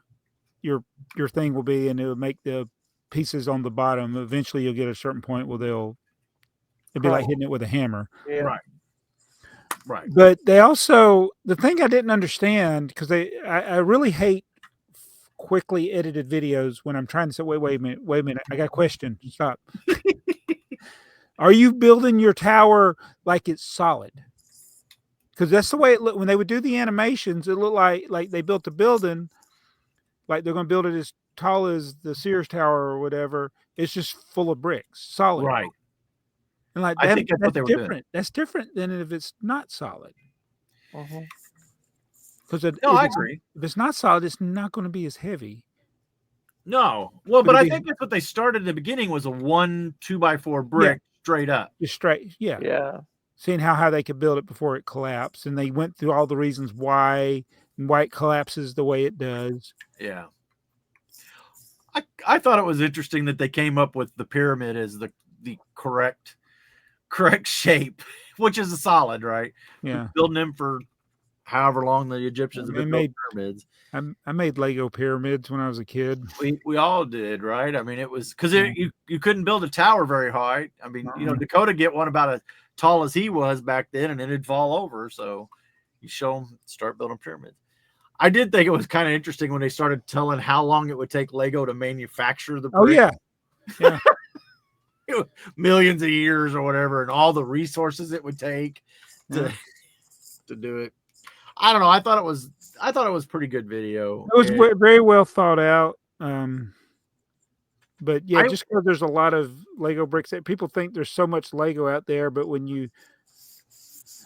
your thing will be, and it will make the pieces on the bottom. Eventually you'll get a certain point where it'll be like hitting it with a hammer. Yeah. Right. But they also, the thing I didn't understand, because I really hate quickly edited videos when I'm trying to say, wait a minute, I got a question. Stop. Are you building your tower like it's solid? Because that's the way it looked when they would do the animations. It looked like they built a building, like they're going to build it as tall as the Sears Tower or whatever. It's just full of bricks, solid. Right. And like I think that's what they were different. doing. That's different than if it's not solid. Because I agree. If it's not solid, it's not going to be as heavy. No. Well, but Could it I be- think that's what they started in the beginning was a 1 2x4 brick straight up. Just straight, Yeah. seeing how they could build it before it collapsed, and they went through all the reasons why it collapses the way it does. Yeah. I thought it was interesting that they came up with the pyramid as the correct shape, which is a solid, right? Yeah. Building them for however long the Egyptians have been building pyramids. I made Lego pyramids when I was a kid. We all did, right? I mean, it was because you couldn't build a tower very high. I mean, Dakota get one about as tall as he was back then, and it'd fall over. So you show them start building pyramids. I did think it was kind of interesting when they started telling how long it would take Lego to manufacture the brick. Oh yeah. Millions of years or whatever, and all the resources it would take to do it. I don't know. I thought it was pretty good video. It was very well thought out. But yeah, just because there's a lot of Lego bricks, people think there's so much Lego out there, but when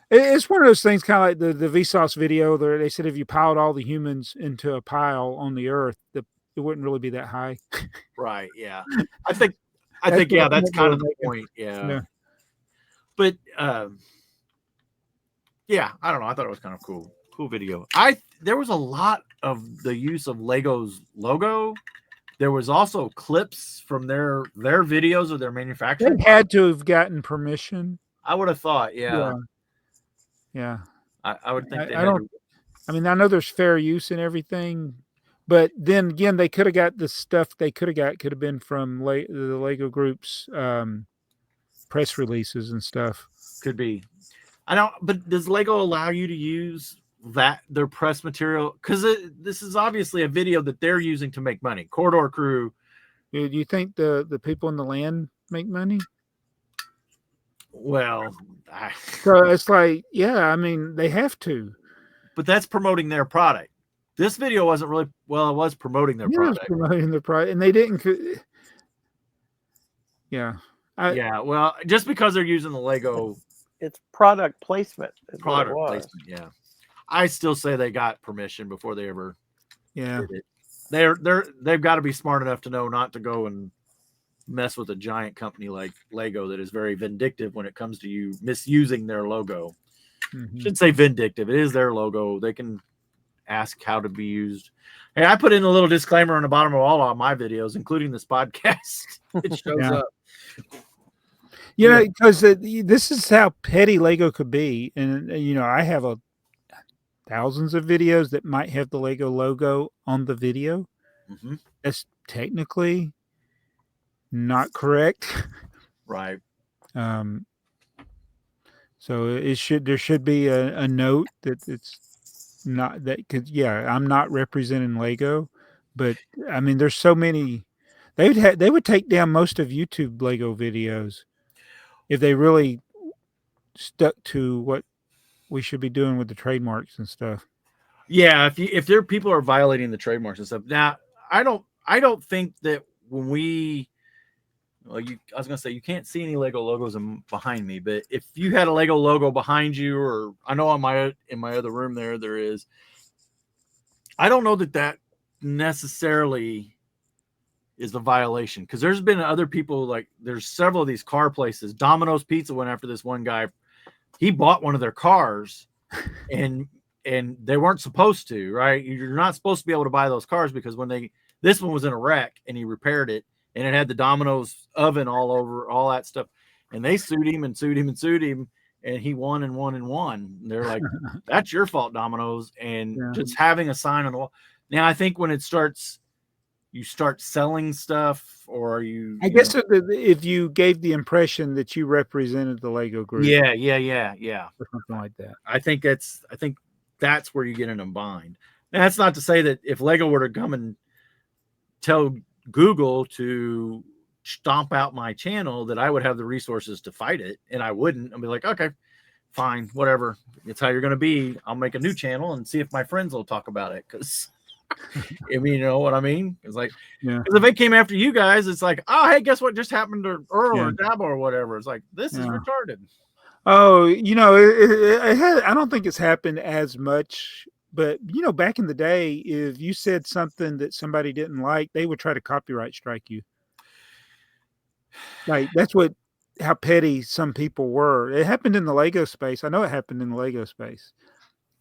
it's one of those things, kind of like the Vsauce video. They said if you piled all the humans into a pile on the Earth, it wouldn't really be that high. Right. Yeah. I think yeah, that's kind of the point. Yeah. But yeah, I don't know. I thought it was kind of cool video. There was a lot of the use of Lego's logo. There was also clips from their videos of their manufacturing. They had to have gotten permission. I would have thought, yeah. I would think I mean, I know there's fair use and everything, but then again, they could have got the stuff they could have been from the Lego Group's press releases and stuff. Could be. I don't. But does Lego allow you to use their press material? Because this is obviously a video that they're using to make money. Corridor Crew. Do you think the people in the land make money? Well, so it's like, yeah, I mean, they have to. But that's promoting their product. This video wasn't really, well, it was promoting their product. It was promoting their product, and they didn't. Yeah. Well, just because they're using the Lego. It's product placement. Product placement, yeah. I still say they got permission before they ever did it. They've got to be smart enough to know not to go and mess with a giant company like Lego that is very vindictive when it comes to you misusing their logo. Mm-hmm. Shouldn't say vindictive. It is their logo. They can ask how to be used. Hey, I put in a little disclaimer on the bottom of all of my videos, including this podcast. It shows up. Because this is how petty Lego could be. And, I have thousands of videos that might have the Lego logo on the video. Mm-hmm. That's technically not correct. Right. So there should be a note that it's not that, because I'm not representing Lego, but I mean, there's so many. They would take down most of YouTube Lego videos if they really stuck to what we should be doing with the trademarks and stuff. Yeah, if there people are violating the trademarks and stuff. Now, I don't think that when I was gonna say you can't see any Lego logos behind me, but if you had a Lego logo behind you, or I know in my other room there is, I don't know that necessarily is a violation, because there's been other people, like there's several of these car places. Domino's Pizza went after this one guy. He bought one of their cars and they weren't supposed to, right? You're not supposed to be able to buy those cars, because this one was in a wreck and he repaired it, and it had the Domino's oven all over, all that stuff. And they sued him, and he won and won and won. And they're like, that's your fault, Domino's. And just having a sign on the wall. Now, I think when you start selling stuff, or I guess if you gave the impression that you represented the Lego Group. Yeah. Or something like that. I think that's where you get in a bind. And that's not to say that if Lego were to come and tell Google to stomp out my channel, that I would have the resources to fight it, and I wouldn't. I'd be like, okay, fine, whatever. It's how you're going to be. I'll make a new channel and see if my friends will talk about it, because I mean, you know what I mean? It's like, because if they came after you guys, it's like, oh, hey, guess what just happened to Earl or Dabo or whatever. It's like, this is retarded. Oh, it has, I don't think it's happened as much But back in the day, if you said something that somebody didn't like, they would try to copyright strike you. Like that's how petty some people were. It happened in the Lego space. I know it happened in the Lego space.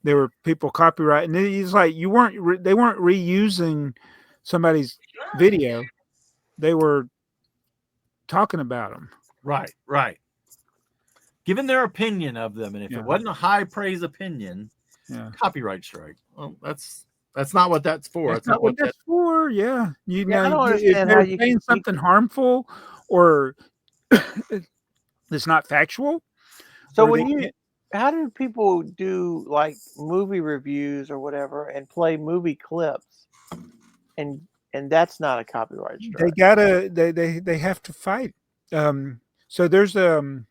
There were people copyrighting. It's like they weren't reusing somebody's video. They were talking about them. Right. Giving their opinion of them, and if it wasn't a high praise opinion, copyright strike. Well, that's not what that's for. That's not what that's for. Yeah, I don't understand how you saying something harmful or it's not factual. So how do people do like movie reviews or whatever and play movie clips, and that's not a copyright strike? They have to fight. So there's a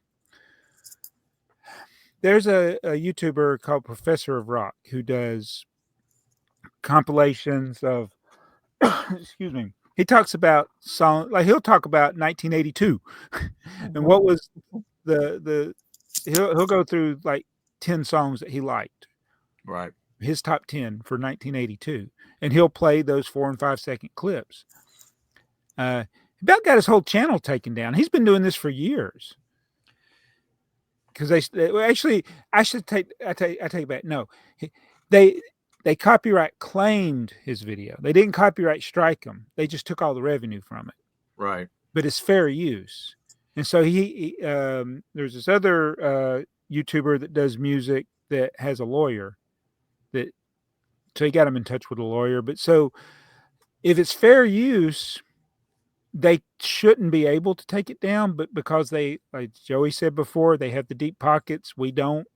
YouTuber called Professor of Rock who does compilations of excuse me. He talks about he'll talk about 1982 and what was he'll go through like 10 songs that he liked. Right. His top 10 for 1982. And he'll play those 4 and 5 second clips. About got his whole channel taken down. He's been doing this for years. Because I take back. No, they copyright claimed his video. They didn't copyright strike him. They just took all the revenue from it. Right. But it's fair use. And so there's this other YouTuber that does music that has a lawyer. So he got him in touch with a lawyer. But so if it's fair use, they shouldn't be able to take it down. But because they, like Joey said before, they have the deep pockets. We don't.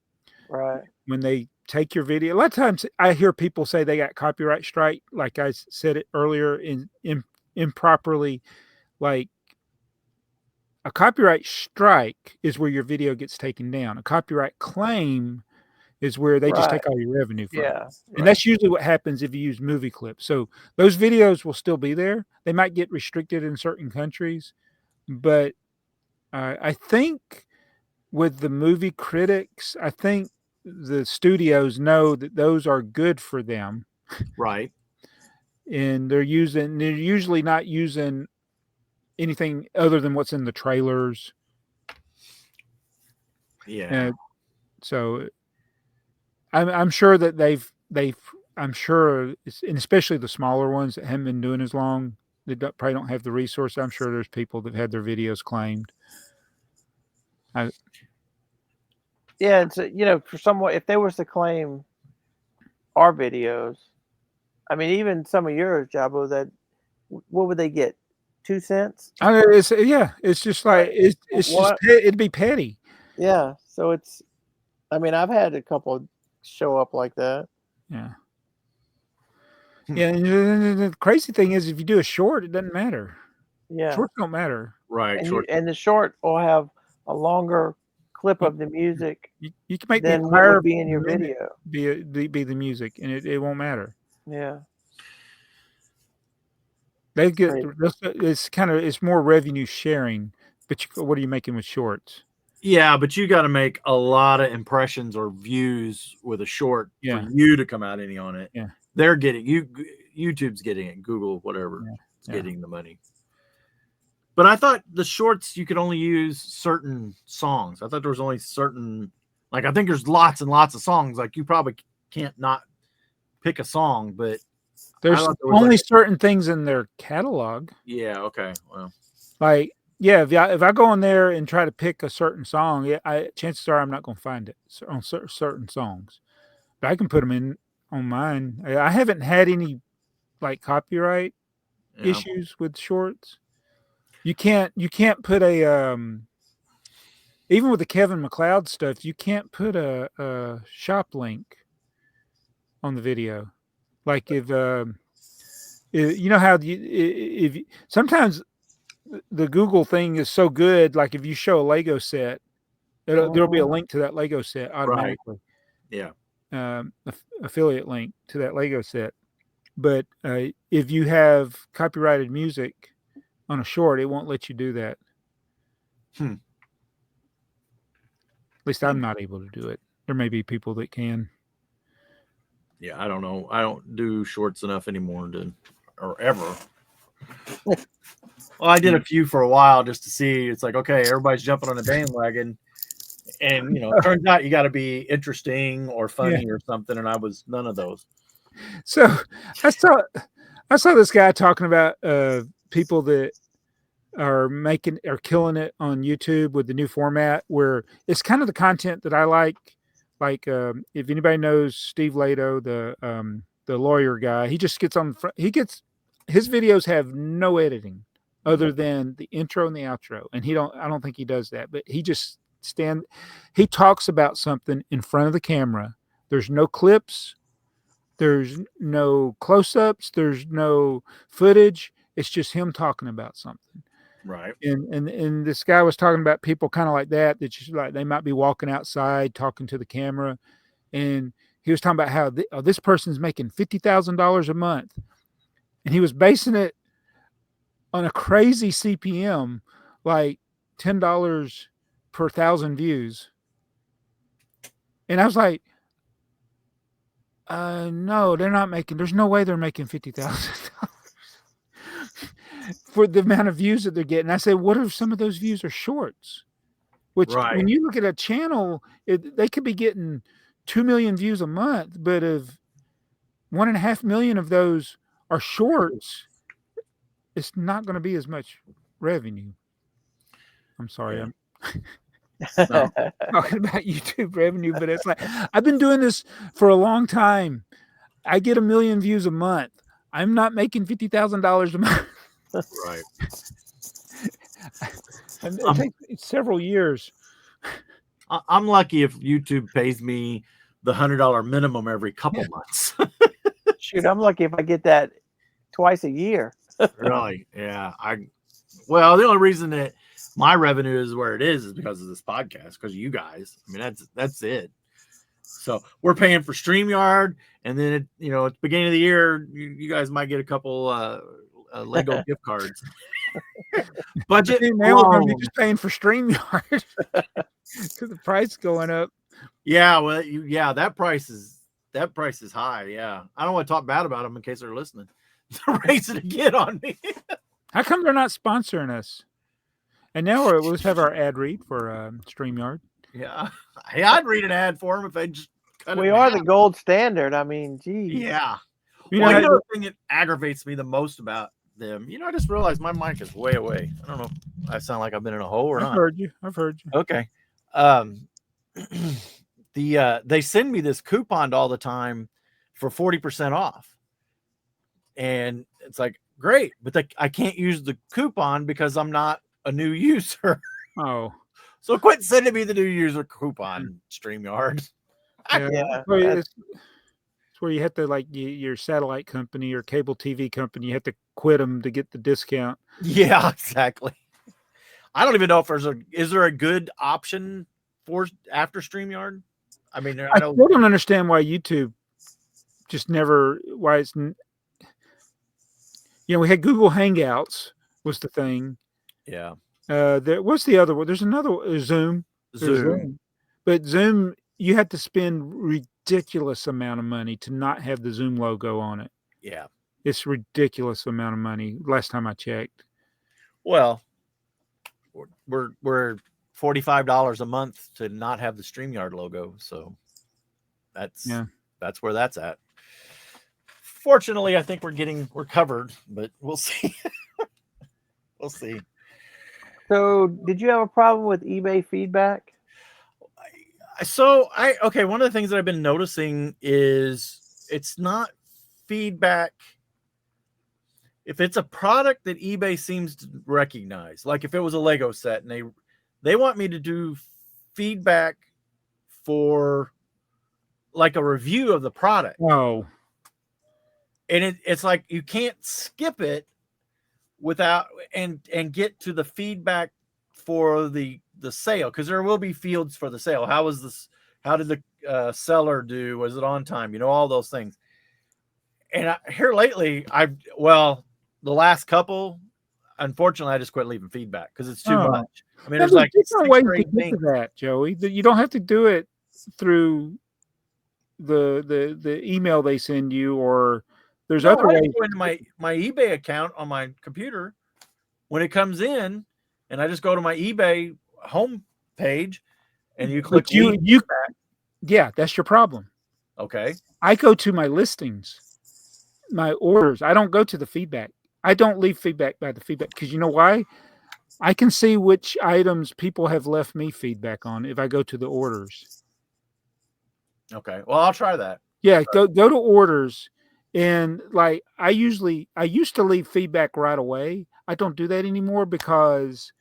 Right. When they take your video, a lot of times I hear people say they got copyright strike. Like I said it earlier, improperly. Like a copyright strike is where your video gets taken down. A copyright claim is where they just take all your revenue from. Yeah. And that's usually what happens if you use movie clips. So those videos will still be there. They might get restricted in certain countries, but I think with the movie critics, I think the studios know that those are good for them. Right. And they're usually not using anything other than what's in the trailers. Yeah. So I'm sure that I'm sure, and especially the smaller ones that haven't been doing as long, they probably don't have the resource. I'm sure there's people that had their videos claimed. Yeah, it's for someone, if they was to claim our videos, I mean, even some of yours, Jabo, that what would they get? 2 cents? It's just like it'd be petty. Yeah, so I mean, I've had a couple show up like that. Yeah. Yeah, and the crazy thing is, if you do a short, it doesn't matter. Yeah, shorts don't matter. Right. And the short will have a longer clip of the music. You can make then the what would be in your video be the music, and it won't matter. Yeah. They get it's more revenue sharing, but what are you making with shorts? Yeah, but you got to make a lot of impressions or views with a short for you to come out any on it. Yeah, they're getting YouTube's getting it, Google, whatever, is getting the money. But I thought the shorts you could only use certain songs. I thought there was only certain, like I think there's lots and lots of songs. Like you probably can't not pick a song, but there's only certain things in their catalog. Yeah. Okay. Well, like. Yeah, if I go in there and try to pick a certain song, chances are I'm not going to find it on certain songs. But I can put them in on mine. I haven't had any like copyright issues with shorts. You can't put a even with the Kevin MacLeod stuff, you can't put a shop link on the video. Like if you know how if sometimes the Google thing is so good. Like if you show a Lego set, there'll be a link to that Lego set automatically. Right. Yeah. Affiliate link to that Lego set. But if you have copyrighted music on a short, it won't let you do that. At least I'm not able to do it. There may be people that can. Yeah, I don't know. I don't do shorts enough anymore or ever. Well, I did a few for a while just to see. It's like, okay, everybody's jumping on the bandwagon, and it turns out you got to be interesting or funny or something, and I was none of those. So I saw this guy talking about people that are killing it on YouTube with the new format, where it's kind of the content that I like. Like if anybody knows Steve Lato, the lawyer guy, he just gets on front. His videos have no editing other than the intro and the outro, and I don't think he does that, but he just he talks about something in front of the camera. There's no clips, there's no close-ups, there's no footage. It's just him talking about something. Right. And this guy was talking about people kind of like that just like they might be walking outside talking to the camera, and he was talking about how this person's making $50,000 a month, and he was basing it on a crazy CPM, like $10 per 1,000 views. And I was like, no, they're not making. There's no way they're making $50,000 for the amount of views that they're getting. I said, what if some of those views are shorts? Which, when you look at a channel, they could be getting 2 million views a month, but if 1.5 million of those are shorts, it's not going to be as much revenue. I'm sorry, I'm talking about YouTube revenue, but it's like I've been doing this for a long time. I get 1 million views a month. I'm not making $50,000 a month. Right. It takes several years. I'm lucky if YouTube pays me the $100 minimum every couple months. Shoot, I'm lucky if I get that twice a year. Really? Yeah. Well, the only reason that my revenue is where it is because of this podcast, because of you guys. I mean, that's it. So we're paying for StreamYard, and then at the beginning of the year, you guys might get a couple Lego gift cards. Budget now we're going to be just paying for StreamYard because the price is going up. Yeah, well, that price is high. Yeah, I don't want to talk bad about them in case they're listening. They're racing to get on me. How come they're not sponsoring us? And now we'll just have our ad read for StreamYard. Yeah, hey, I'd read an ad for them if they just cut it. We are the gold standard. I mean, geez. Yeah. The thing that aggravates me the most about them, I just realized my mic is way away. I don't know if I sound like I've been in a hole or not. I've heard you. Okay. They send me this coupon all the time for 40% off. And it's like, great, but I can't use the coupon because I'm not a new user. Oh. So quit sending me the new user coupon, StreamYard. Yeah. It's where you have to, like, your satellite company or cable TV company, you have to quit them to get the discount. Yeah, exactly. I don't even know if is there a good option for after StreamYard? I mean, I still don't understand why YouTube just never, why it's, we had Google Hangouts was the thing. Yeah. What's the other one? There's another one, Zoom. Zoom. But Zoom, you had to spend ridiculous amount of money to not have the Zoom logo on it. Yeah. It's ridiculous amount of money last time I checked. Well, we're $45 a month to not have the StreamYard logo, so that's where that's at. Fortunately, I think we're covered, but we'll see. We'll see. So, did you have a problem with eBay feedback? One of the things that I've been noticing is it's not feedback. If it's a product that eBay seems to recognize, like if it was a Lego set and they want me to do feedback for like a review of the product. Oh. And it's like you can't skip it without and get to the feedback for the sale, because there will be fields for the sale. How did the seller do? Was it on time? All those things. And here lately, the last couple, unfortunately, I just quit leaving feedback because it's too much. I mean, there's like different ways to get to that, Joey. You don't have to do it through the email they send you, or there's No, other I ways. just go into my eBay account on my computer when it comes in, and I just go to my eBay home page, and you click But you feedback. yeah, that's your problem. Okay. I go to my listings, my orders. I don't go to the feedback. I don't leave feedback by the feedback because you know why? I can see which items people have left me feedback on if I go to the orders. Okay. Well, I'll try that. Yeah, go to orders, and like I used to leave feedback right away. I don't do that anymore because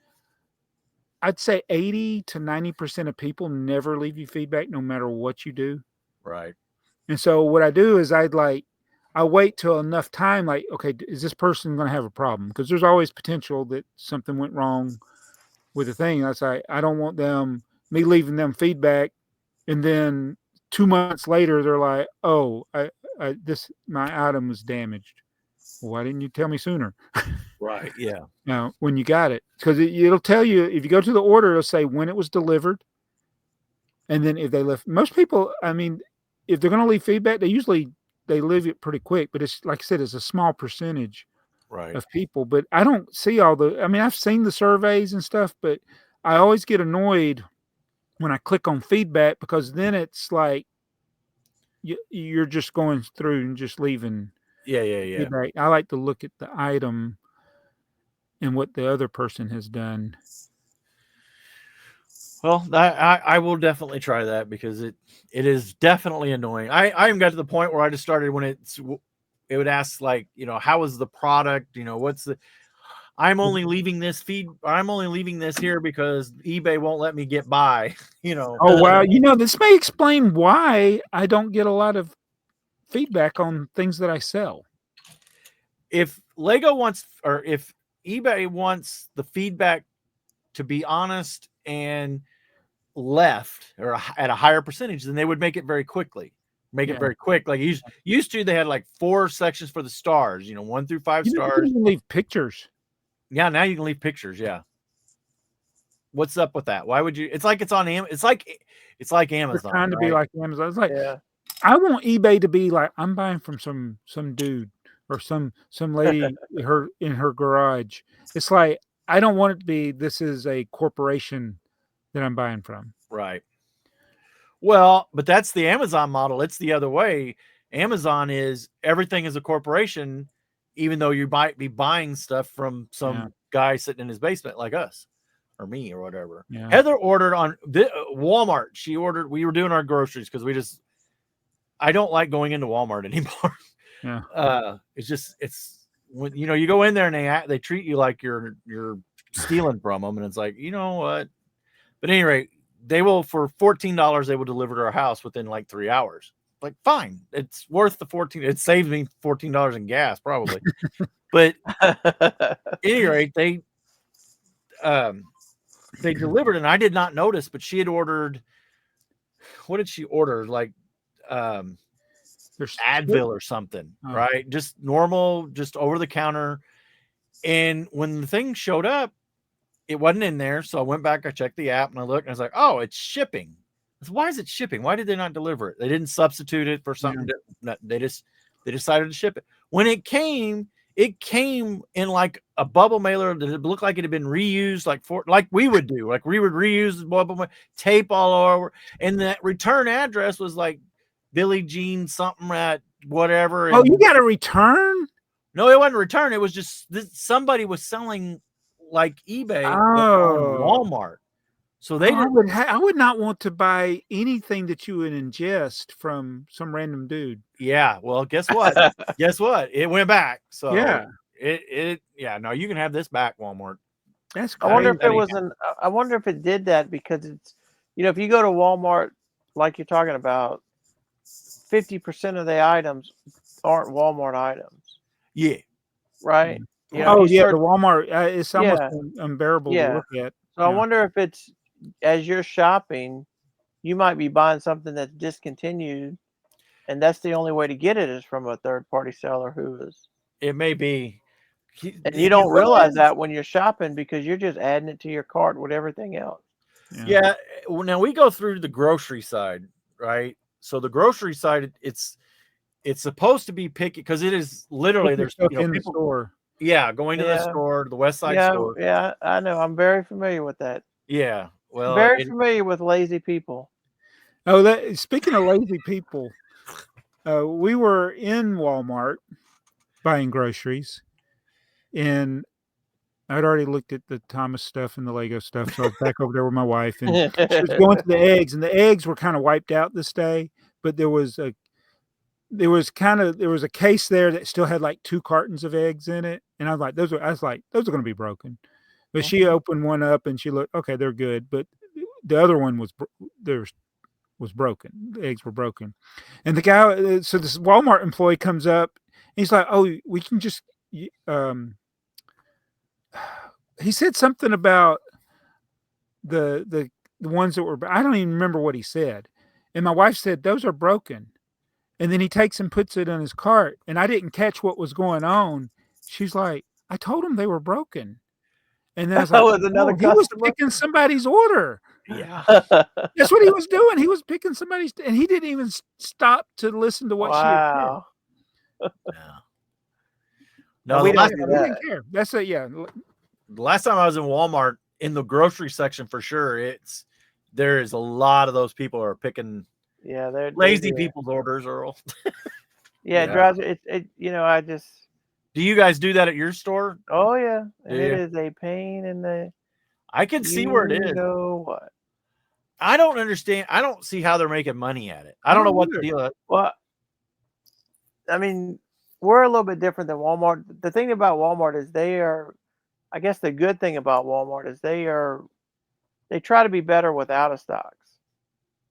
I'd say 80 to 90% of people never leave you feedback no matter what you do. Right. And so what I do is I wait till enough time, like, okay, is this person going to have a problem? Because there's always potential that something went wrong with the thing. I say, I don't want me leaving them feedback. And then 2 months later, they're like, oh, my item was damaged. Well, why didn't you tell me sooner? Right. Yeah. Now, when you got it, because it'll tell you, if you go to the order, it'll say when it was delivered. And then if they left, most people, I mean, if they're going to leave feedback, they leave it pretty quick, but it's like I said, it's a small percentage of people. But I don't see I've seen the surveys and stuff, but I always get annoyed when I click on feedback because then it's like you're just going through and just leaving. Yeah. Feedback. I like to look at the item and what the other person has done. Well, I will definitely try that because it is definitely annoying. I even got to the point where I just started when it would ask like, how is the product? I'm only leaving this here because eBay won't let me get by, Oh, wow. This may explain why I don't get a lot of feedback on things that I sell. If if eBay wants the feedback to be honest and left or at a higher percentage, then they would make it very quickly. It very quick. Like used to, they had like 4 sections for the stars, 1 through 5 stars. You can leave pictures. Yeah, now you can leave pictures. Yeah. What's up with that? Why would you? It's like it's on Amazon. It's like Amazon. They're trying to be like Amazon. It's like, Yeah. I want eBay to be like, I'm buying from some dude or some lady in her garage. It's like, I don't want it to be, this is a corporation that I'm buying from. Right. Well, but that's the Amazon model. It's the other way. Amazon is everything is a corporation, even though you might be buying stuff from some guy sitting in his basement like us or me or whatever. Yeah. Heather ordered on Walmart. We were doing our groceries because I don't like going into Walmart anymore. Yeah. It's when you go in there and they treat you like you're stealing from them, and it's like, you know what? But at any rate, they will, for $14, they will deliver to our house within like 3 hours. Like, fine, it's worth the $14. It saves me $14 in gas probably. But at any rate, they delivered, and I did not notice, but she had ordered. What did she order? Like there's Advil or something, right? Just normal, just over the counter. And when the thing showed up, it wasn't in there. So I went back, I checked the app, and I looked, and I was like, oh, it's shipping. Why is it shipping? Why did they not deliver it? They didn't substitute it for something different. They decided to ship it. When it came in like a bubble mailer that it looked like it had been reused, like we would do. Like we would reuse the bubble tape all over. And that return address was like Billie Jean something at whatever. Oh, you got a return? No, it wasn't a return. It was just somebody was selling like eBay on Walmart. So they I would not want to buy anything that you would ingest from some random dude. Yeah. Well, guess what? Guess what? It went back. So yeah, no, you can have this back, Walmart. That's crazy. I wonder if it did that because it's, if you go to Walmart, like you're talking about, 50% of the items aren't Walmart items. Yeah. Right. The Walmart, it's almost unbearable to look at. So I wonder if it's, as you're shopping, you might be buying something that's discontinued, and that's the only way to get it is from a third-party seller who is. It may be. And you don't realize that when you're shopping because you're just adding it to your cart with everything else. Yeah. Now we go through the grocery side, right? So the grocery side, it's supposed to be picky because it is literally there's stuff you know, in the people, store. yeah, going to the Yeah. store, the West Side Yeah, store. yeah, I know. I'm very familiar with that. Yeah, well, Very familiar with lazy people. Oh, speaking of lazy people, we were in Walmart buying groceries, and I'd already looked at the Thomas stuff and the Lego stuff, so I was back over there with my wife, and she was going to the eggs, and the eggs were kind of wiped out this day, but there was a case there that still had like 2 cartons of eggs in it, and I was like, those are going to be broken. But she opened one up and she looked, okay, they're good, but the other one was broken. The eggs were broken, and the guy, so this Walmart employee comes up, and he's like, "Oh, we can just," he said something about the ones that were. I don't even remember what he said, and my wife said those are broken. And then he takes and puts it in his cart, and I didn't catch what was going on. She's like, "I told him they were broken." And then I was like, was another he was customer? picking somebody's order. yeah, That's what he was doing. He was picking somebody's, and he didn't even stop to listen to what she had said. Wow. no, we the don't last, do He that. didn't care. That's it. Yeah. the last time I was in Walmart in the grocery section for sure, there is a lot of those people are picking Yeah, they're lazy do that. people's orders, Earl. Yeah, it Yeah. drives it. You know, I just. Do you guys do that at your store? Oh yeah, and Do it you? is a pain in the. I can see where it You is. know what? I don't understand. I don't see how they're making money at it. I don't know what the deal is. Well, I mean, we're a little bit different than Walmart. The thing about Walmart is they are. I guess the good thing about Walmart is they try to be better with out of stocks.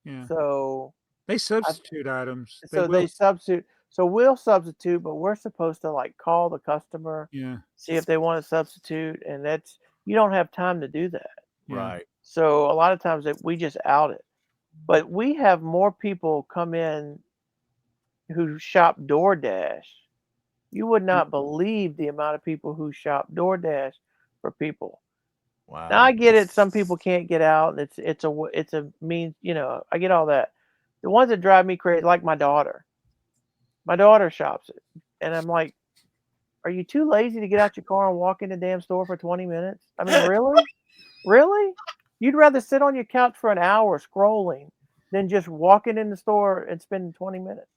Yeah. So They substitute items. they substitute. So we'll substitute, but we're supposed to like call the customer, Yeah. see if they want to substitute, and you don't have time to do that. Yeah. Right. So a lot of times we just out it. But we have more people come in who shop DoorDash. You would not believe the amount of people who shop DoorDash for people. Wow. Now I get it. Some people can't get out, and it's a means. You know, I get all that. The ones that drive me crazy, like my daughter. My daughter shops it, and I'm like, "Are you too lazy to get out your car and walk in the damn store for 20 minutes? I mean, really, really? You'd rather sit on your couch for an hour scrolling than just walking in the store and spending 20 minutes."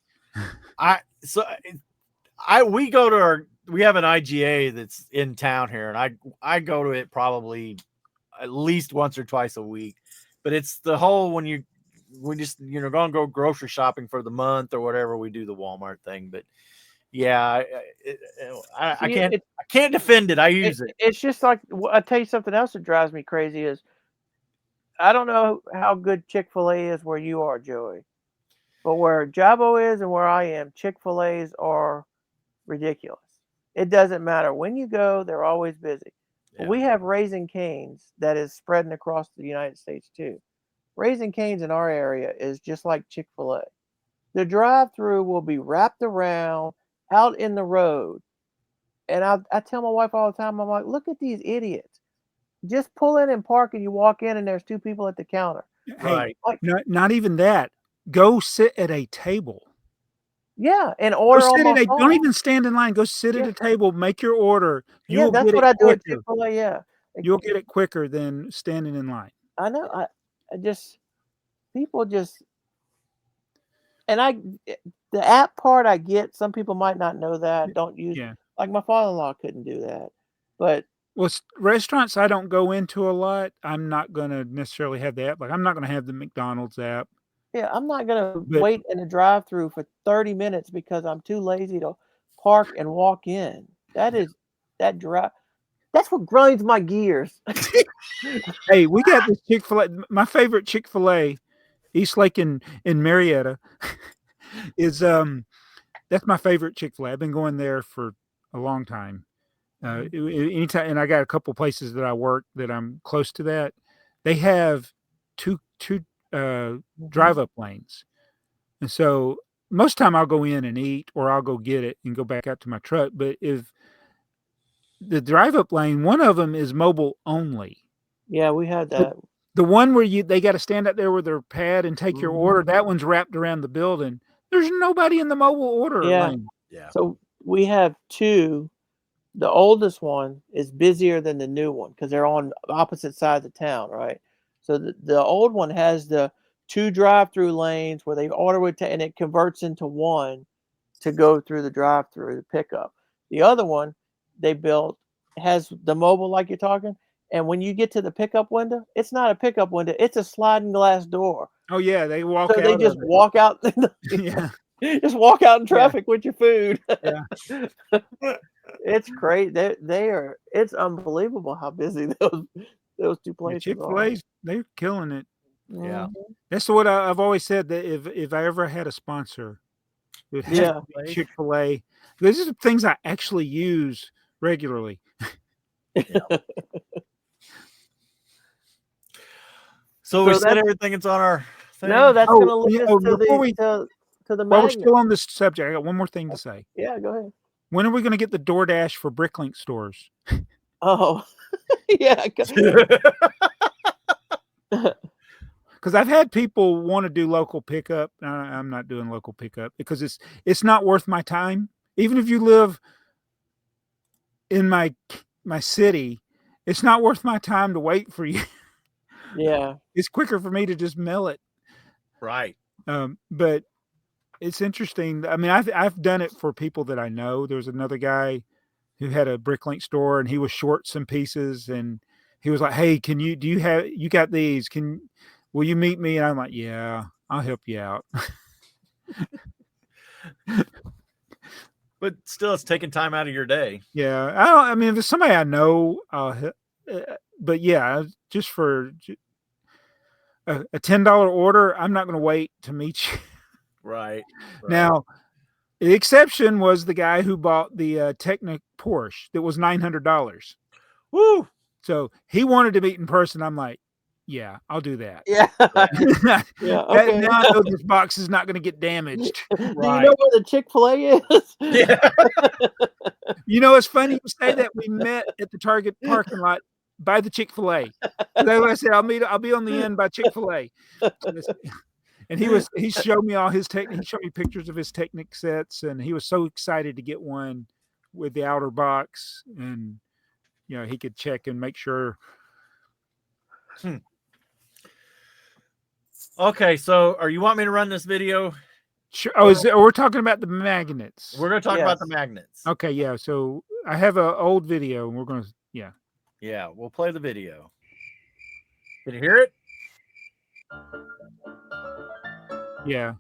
We have an IGA that's in town here, and I go to it probably at least once or twice a week. But it's the whole we just gonna go grocery shopping for the month or whatever, we do the Walmart thing. But yeah, I can't defend it. I use it. It's just like, I'll tell you something else that drives me crazy is, I don't know how good Chick-fil-A is where you are, Joey, but where Jabo is and where I am, Chick-fil-A's are ridiculous. It doesn't matter when you go; they're always busy. Yeah. We have Raising Cane's that is spreading across the United States too. Raising Cane's in our area is just like Chick-fil-A. The drive-through will be wrapped around out in the road. And I tell my wife all the time, I'm like, look at these idiots. Just pull in and park, and you walk in and there's 2 people at the counter. Hey, not even that. Go sit at a table. Yeah, and order on my phone. Don't even stand in line. Go sit at a table, make your order. Yeah, that's what I do at Chick-fil-A, yeah. You'll get it quicker than standing in line. I know. I just, people just, and the app part I get. Some people might not know that. Don't use, like my father-in-law couldn't do that. But restaurants I don't go into a lot, I'm not going to necessarily have the app. Like I'm not going to have the McDonald's app. Yeah, I'm not going to wait in a drive-through for 30 minutes because I'm too lazy to park and walk in. That's what grinds my gears. Hey, we got this Chick-fil-A. My favorite Chick-fil-A, Eastlake in Marietta, is that's my favorite Chick-fil-A. I've been going there for a long time. Anytime, and I got a couple places that I work that I'm close to that. They have two drive-up lanes, and so most time I'll go in and eat, or I'll go get it and go back out to my truck. But if the drive-up lane, one of them is mobile only. Yeah, we had that. The one where they got to stand up there with their pad and take your order, that one's wrapped around the building. There's nobody in the mobile order lane. Yeah. So we have two. The oldest one is busier than the new one because they're on opposite sides of town, right? So the old one has the 2 drive-through lanes where they order with and it converts into one to go through the drive-through, the pickup. The other one they built has the mobile like you're talking, and when you get to the pickup window, it's not a pickup window; it's a sliding glass door. Oh yeah, they walk So out. they just walk out. Yeah, just walk out in traffic with your food. yeah. It's great. They are. It's unbelievable how busy those two places Chick-fil-A's, they're killing it. Yeah. That's what I've always said, that if I ever had a sponsor, it would have to be Chick-fil-A. These are things I actually use regularly. So we said everything that's on our thing. No, that's going to lead us to the While we're magnet. still on this subject, I got one more thing to say. Yeah, go ahead. When are we going to get the DoorDash for BrickLink stores? Oh, yeah. Because I've had people want to do local pickup. I'm not doing local pickup because it's not worth my time. Even if you live in my city, it's not worth my time to wait for you. Yeah, it's quicker for me to just mail it. Right. But it's interesting. I mean, I've done it for people that I know. There was another guy who had a BrickLink store, and he was short some pieces, and he was like, "Hey, you got these? Will you meet me?" And I'm like, "Yeah, I'll help you out." But still, it's taking time out of your day. Yeah, I mean, if it's somebody I know, but yeah, just for a $10 order, I'm not going to wait to meet you. Right. Now, the exception was the guy who bought the Technic Porsche that was $900. Woo! So he wanted to meet in person. I'm like, yeah, I'll do that. Yeah. Yeah. Okay. Now I know this box is not going to get damaged. Do you know where the Chick-fil-A is? Yeah. You know, it's funny you say that. We met at the Target parking lot by the Chick-fil-A. I said, I'll be on the end by Chick-fil-A. And he showed me all his he showed me pictures of his Technic sets, and he was so excited to get one with the outer box, and he could check and make sure. Okay, so you want me to run this video? Sure. Oh, we're talking about the magnets. We're going to talk about the magnets. Okay, yeah. So I have an old video, and we're going to, Yeah, we'll play the video. Can you hear it? Yeah.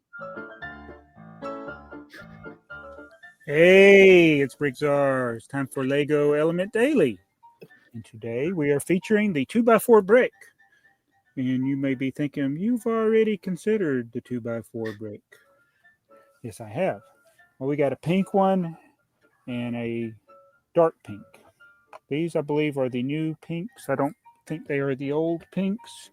Hey, it's BrickTsar. It's time for Lego Element Daily. And today we are featuring the 2x4 brick. And you may be thinking, you've already considered the 2x4 brick. Yes, I have. Well, we got a pink one and a dark pink. These, I believe, are the new pinks. I don't think they are the old pinks.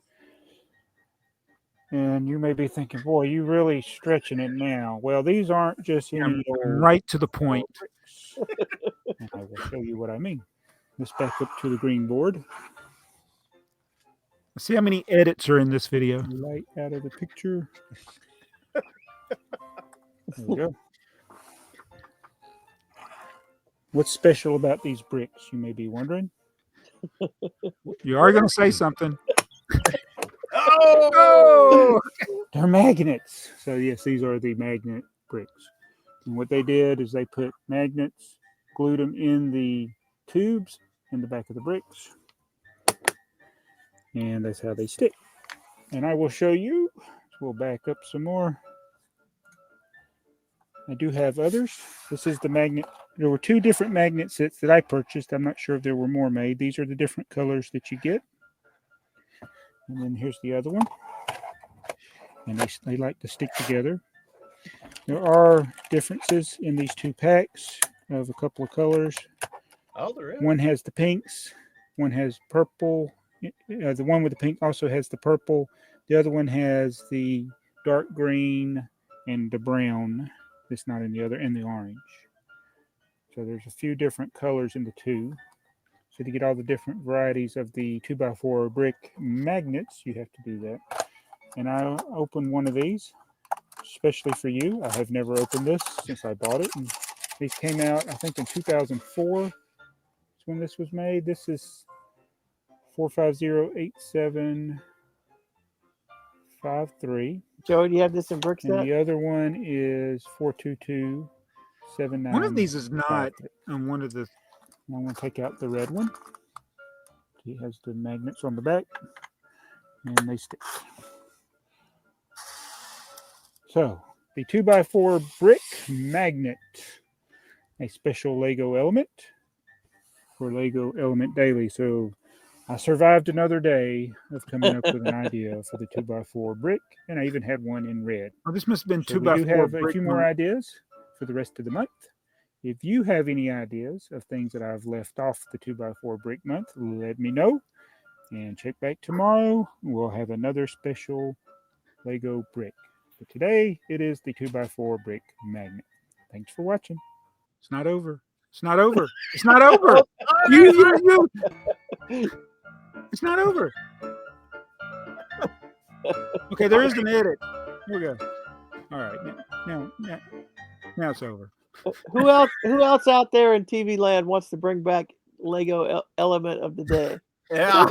And you may be thinking, boy, you really stretching it now. Well, these aren't just any old, right to the point. And I will show you what I mean. Let's back up to the green board. Let's see how many edits are in this video. Light out of the picture. There we go. What's special about these bricks, you may be wondering? You are going to say something. Oh! They're magnets. So yes, these are the magnet bricks. And what they did is they put magnets, glued them in the tubes in the back of the bricks. And that's how they stick. And I will show you. We'll back up some more. I do have others. This is the magnet. There were 2 different magnet sets that I purchased. I'm not sure if there were more made. These are the different colors that you get. And then here's the other one. And they like to stick together. There are differences in these 2 packs of a couple of colors. Oh, there is. One has the pinks. One has purple. The one with the pink also has the purple. The other one has the dark green and the brown. It's not in the other, and the orange. So there's a few different colors in the 2. So to get all the different varieties of the 2x4 brick magnets, you have to do that. And I opened one of these, especially for you. I have never opened this since I bought it. And these came out, I think, in 2004. That's when this was made. This is 4508753. Joey, do you have this in And Brickset? the other one is 42279. One of these is not. And one of the, I'm going to take out the red one. It has the magnets on the back, and they stick. So, the 2x4 brick magnet, a special Lego element for Lego Element Daily. So, I survived another day of coming up with an idea for the 2x4 brick, and I even had one in red. Oh, this must have been So 2x4 we do have a brick few more month. ideas for the rest of the month. If you have any ideas of things that I've left off the 2x4 brick month, let me know. And check back tomorrow. We'll have another special Lego brick. But today, it is the 2x4 brick magnet. Thanks for watching. It's not over. It's not over. It's not over. You. It's not over. Okay, there is an edit. Here we go. All right, now it's over. Who else out there in TV land wants to bring back Lego element of the day? Yeah.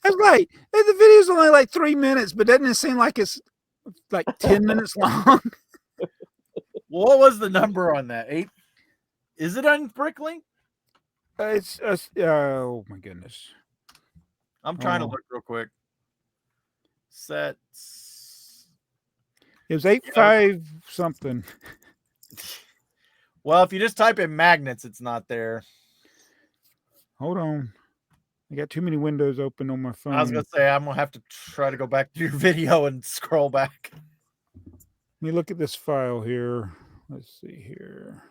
That's right. The video's only like 3 minutes, but doesn't it seem like it's like 10 minutes long? What was the number on that? 8? Is it on BrickLink? It's oh my goodness. I'm trying to look real quick. Sets. It was 8.5 something. Well, if you just type in magnets, it's not there. Hold on. I got too many windows open on my phone. I was going to say, I'm going to have to try to go back to your video and scroll back. Let me look at this file here. Let's see here.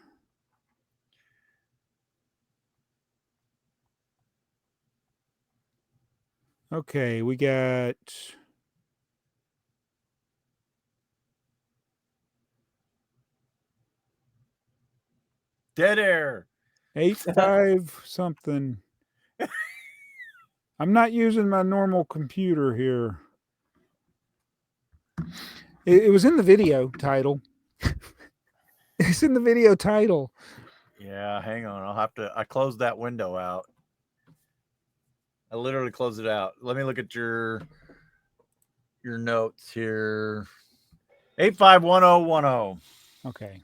Okay, we got Dead air. 8.5 something. I'm not using my normal computer here. It was in the video title. It's in the video title. Yeah, hang on. I closed that window out. I literally closed it out. Let me look at your notes here. 851010. Okay.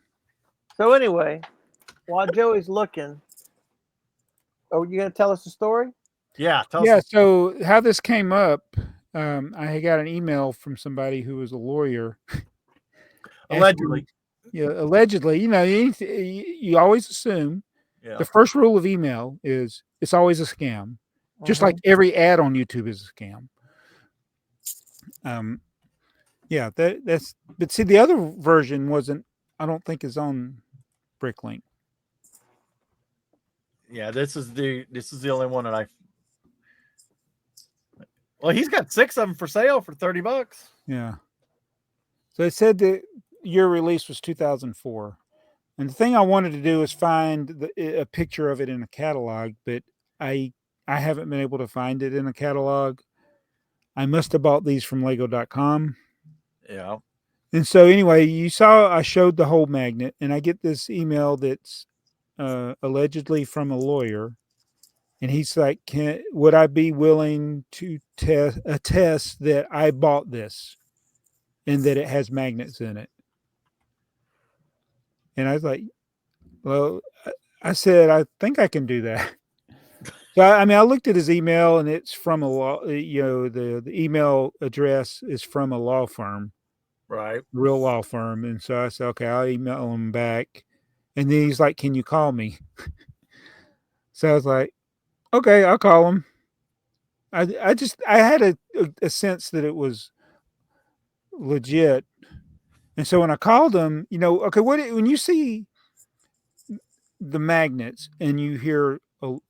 So anyway, while Joey's looking, are you going to tell us the story? Yeah. So how this came up, I got an email from somebody who was a lawyer. Allegedly. Allegedly. You always assume the first rule of email is it's always a scam. Just like every ad on YouTube is a scam. That's. But see, the other version wasn't. I don't think is on BrickLink. Yeah, this is the only one that Well, he's got 6 of them for sale for $30. Yeah. So it said that your release was 2004, and the thing I wanted to do is find a picture of it in a catalog, but I haven't been able to find it in a catalog. I must have bought these from Lego.com. Yeah. And so anyway, you saw I showed the whole magnet, and I get this email that's allegedly from a lawyer, and he's like, would I be willing to attest that I bought this and that it has magnets in it? And I was like, well, I said, I think I can do that. So, I mean, I looked at his email, and it's from a law, the email address is from a law firm. Right. Real law firm. And so I said, okay, I'll email him back. And then he's like, can you call me? So I was like, okay, I'll call him. I had a sense that it was legit. And so when I called him, okay, when you see the magnets and you hear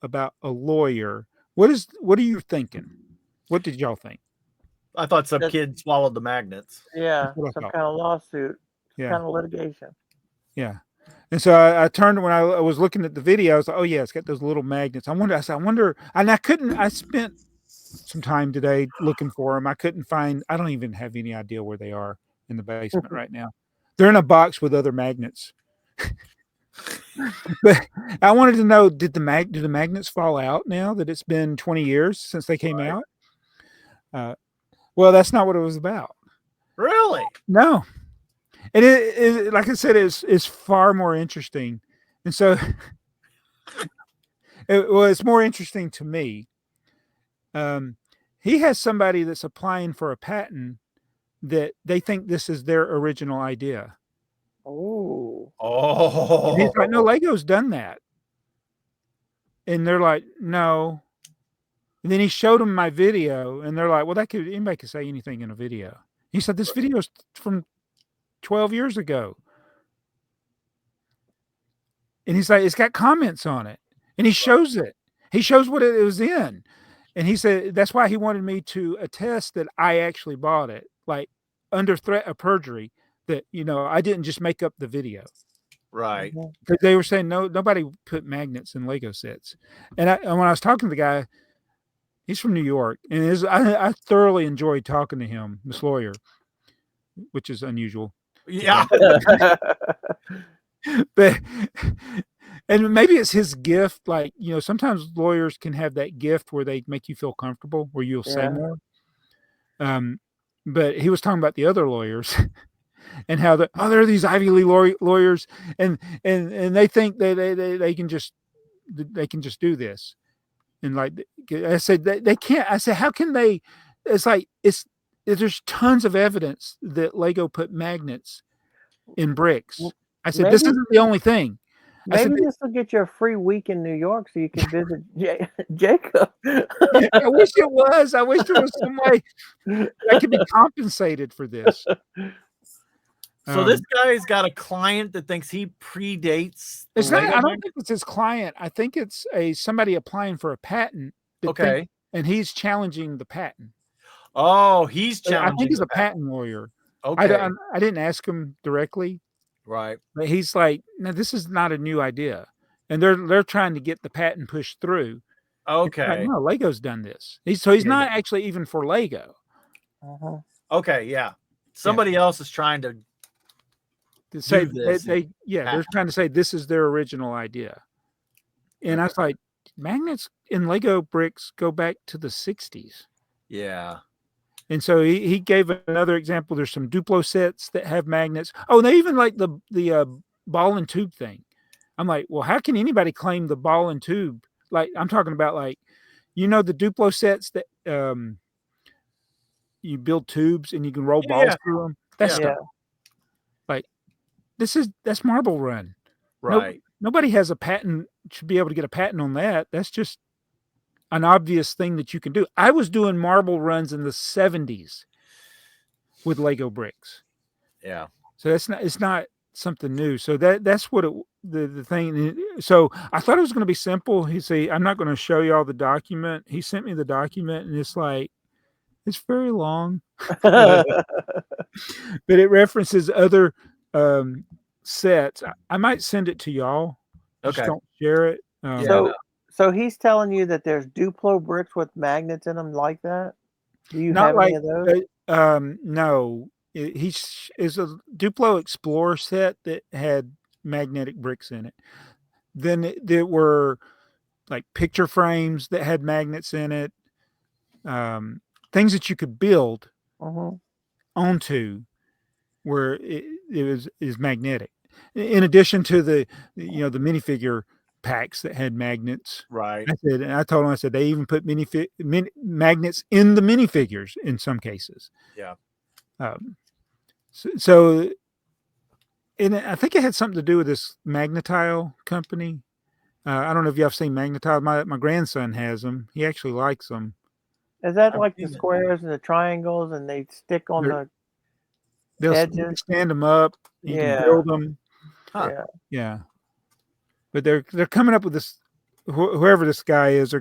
about a lawyer, what are you thinking? What did y'all think? I thought some kid swallowed the magnets. Yeah, some kind of lawsuit, kind of litigation. Yeah. And so I turned when I was looking at the video. I was like, "Oh yeah, it's got those little magnets." I wonder, and I couldn't. I spent some time today looking for them. I couldn't find. I don't even have any idea where they are in the basement right now. They're in a box with other magnets. But I wanted to know: do the magnets fall out now that it's been 20 years since they came out? Well, that's not what it was about. Really? No. And it like I said, is far more interesting. And so it's more interesting to me. He has somebody that's applying for a patent that they think this is their original idea. Oh. And he's like, no, Lego's done that. And they're like, no. And then he showed them my video, and they're like, well, anybody could say anything in a video. He said, this video is from 12 years ago. And he's like, it's got comments on it. And he shows it. He shows what it was in. And he said, that's why he wanted me to attest that I actually bought it, like under threat of perjury, that, I didn't just make up the video. Right. Because they were saying, nobody put magnets in Lego sets. And when I was talking to the guy, he's from New York. And I thoroughly enjoyed talking to him, this lawyer, which is unusual. Yeah. But and maybe it's his gift. Like, sometimes lawyers can have that gift where they make you feel comfortable, where you'll say more. But he was talking about the other lawyers and how there are these Ivy League lawyers, and they think they can just do this. And like I said, they can't. I said, how can they? It's like there's tons of evidence that Lego put magnets in bricks. I said, this isn't the only thing. Maybe this will get you a free week in New York so you can visit Jacob. I wish it was. I wish there was some way I could be compensated for this. So this guy's got a client that thinks he predates. It's not. I don't think it's his client. I think it's somebody applying for a patent. Okay. And he's challenging the patent. Oh, he's challenging. I think he's a patent lawyer. Okay. I didn't ask him directly. Right. But he's like, no, this is not a new idea. And they're trying to get the patent pushed through. Okay. Like, no, Lego's done this. He's not actually even for Lego. Okay, yeah. Somebody else is trying to say they're trying to say this is their original idea. And I was like, magnets in Lego bricks go back to the 60s. Yeah. And so he gave another example. There's some Duplo sets that have magnets. Oh, and they even like the ball and tube thing. I'm like, well, how can anybody claim the ball and tube? Like, I'm talking about the Duplo sets that you build tubes and you can roll balls through them. That's stuff. Like, that's Marble Run. Right. Nobody has a patent, should be able to get a patent on that. That's just an obvious thing that you can do. I was doing marble runs in the 70s with Lego bricks. Yeah. So it's not something new. So that's what the thing. So I thought it was going to be simple. He said, I'm not going to show you all the document. He sent me the document and it's very long, but it references other sets. I might send it to y'all. Okay. Just don't share it. So he's telling you that there's Duplo bricks with magnets in them like that? Do you Not have any of those? No. Is a Duplo Explorer set that had magnetic bricks in it. Then there were like picture frames that had magnets in it. Things that you could build onto where it is magnetic. In addition to the minifigure packs that had magnets. Right. I told him, they even put magnets in the minifigures in some cases. Yeah. So and I think it had something to do with this Magnetile company. I don't know if you have seen Magnetile. My grandson has them. He actually likes them. Is that like the squares and the triangles and they stick on they'll edges? Stand them up. You can build them. Huh. Yeah. But they're coming up with this, whoever this guy is,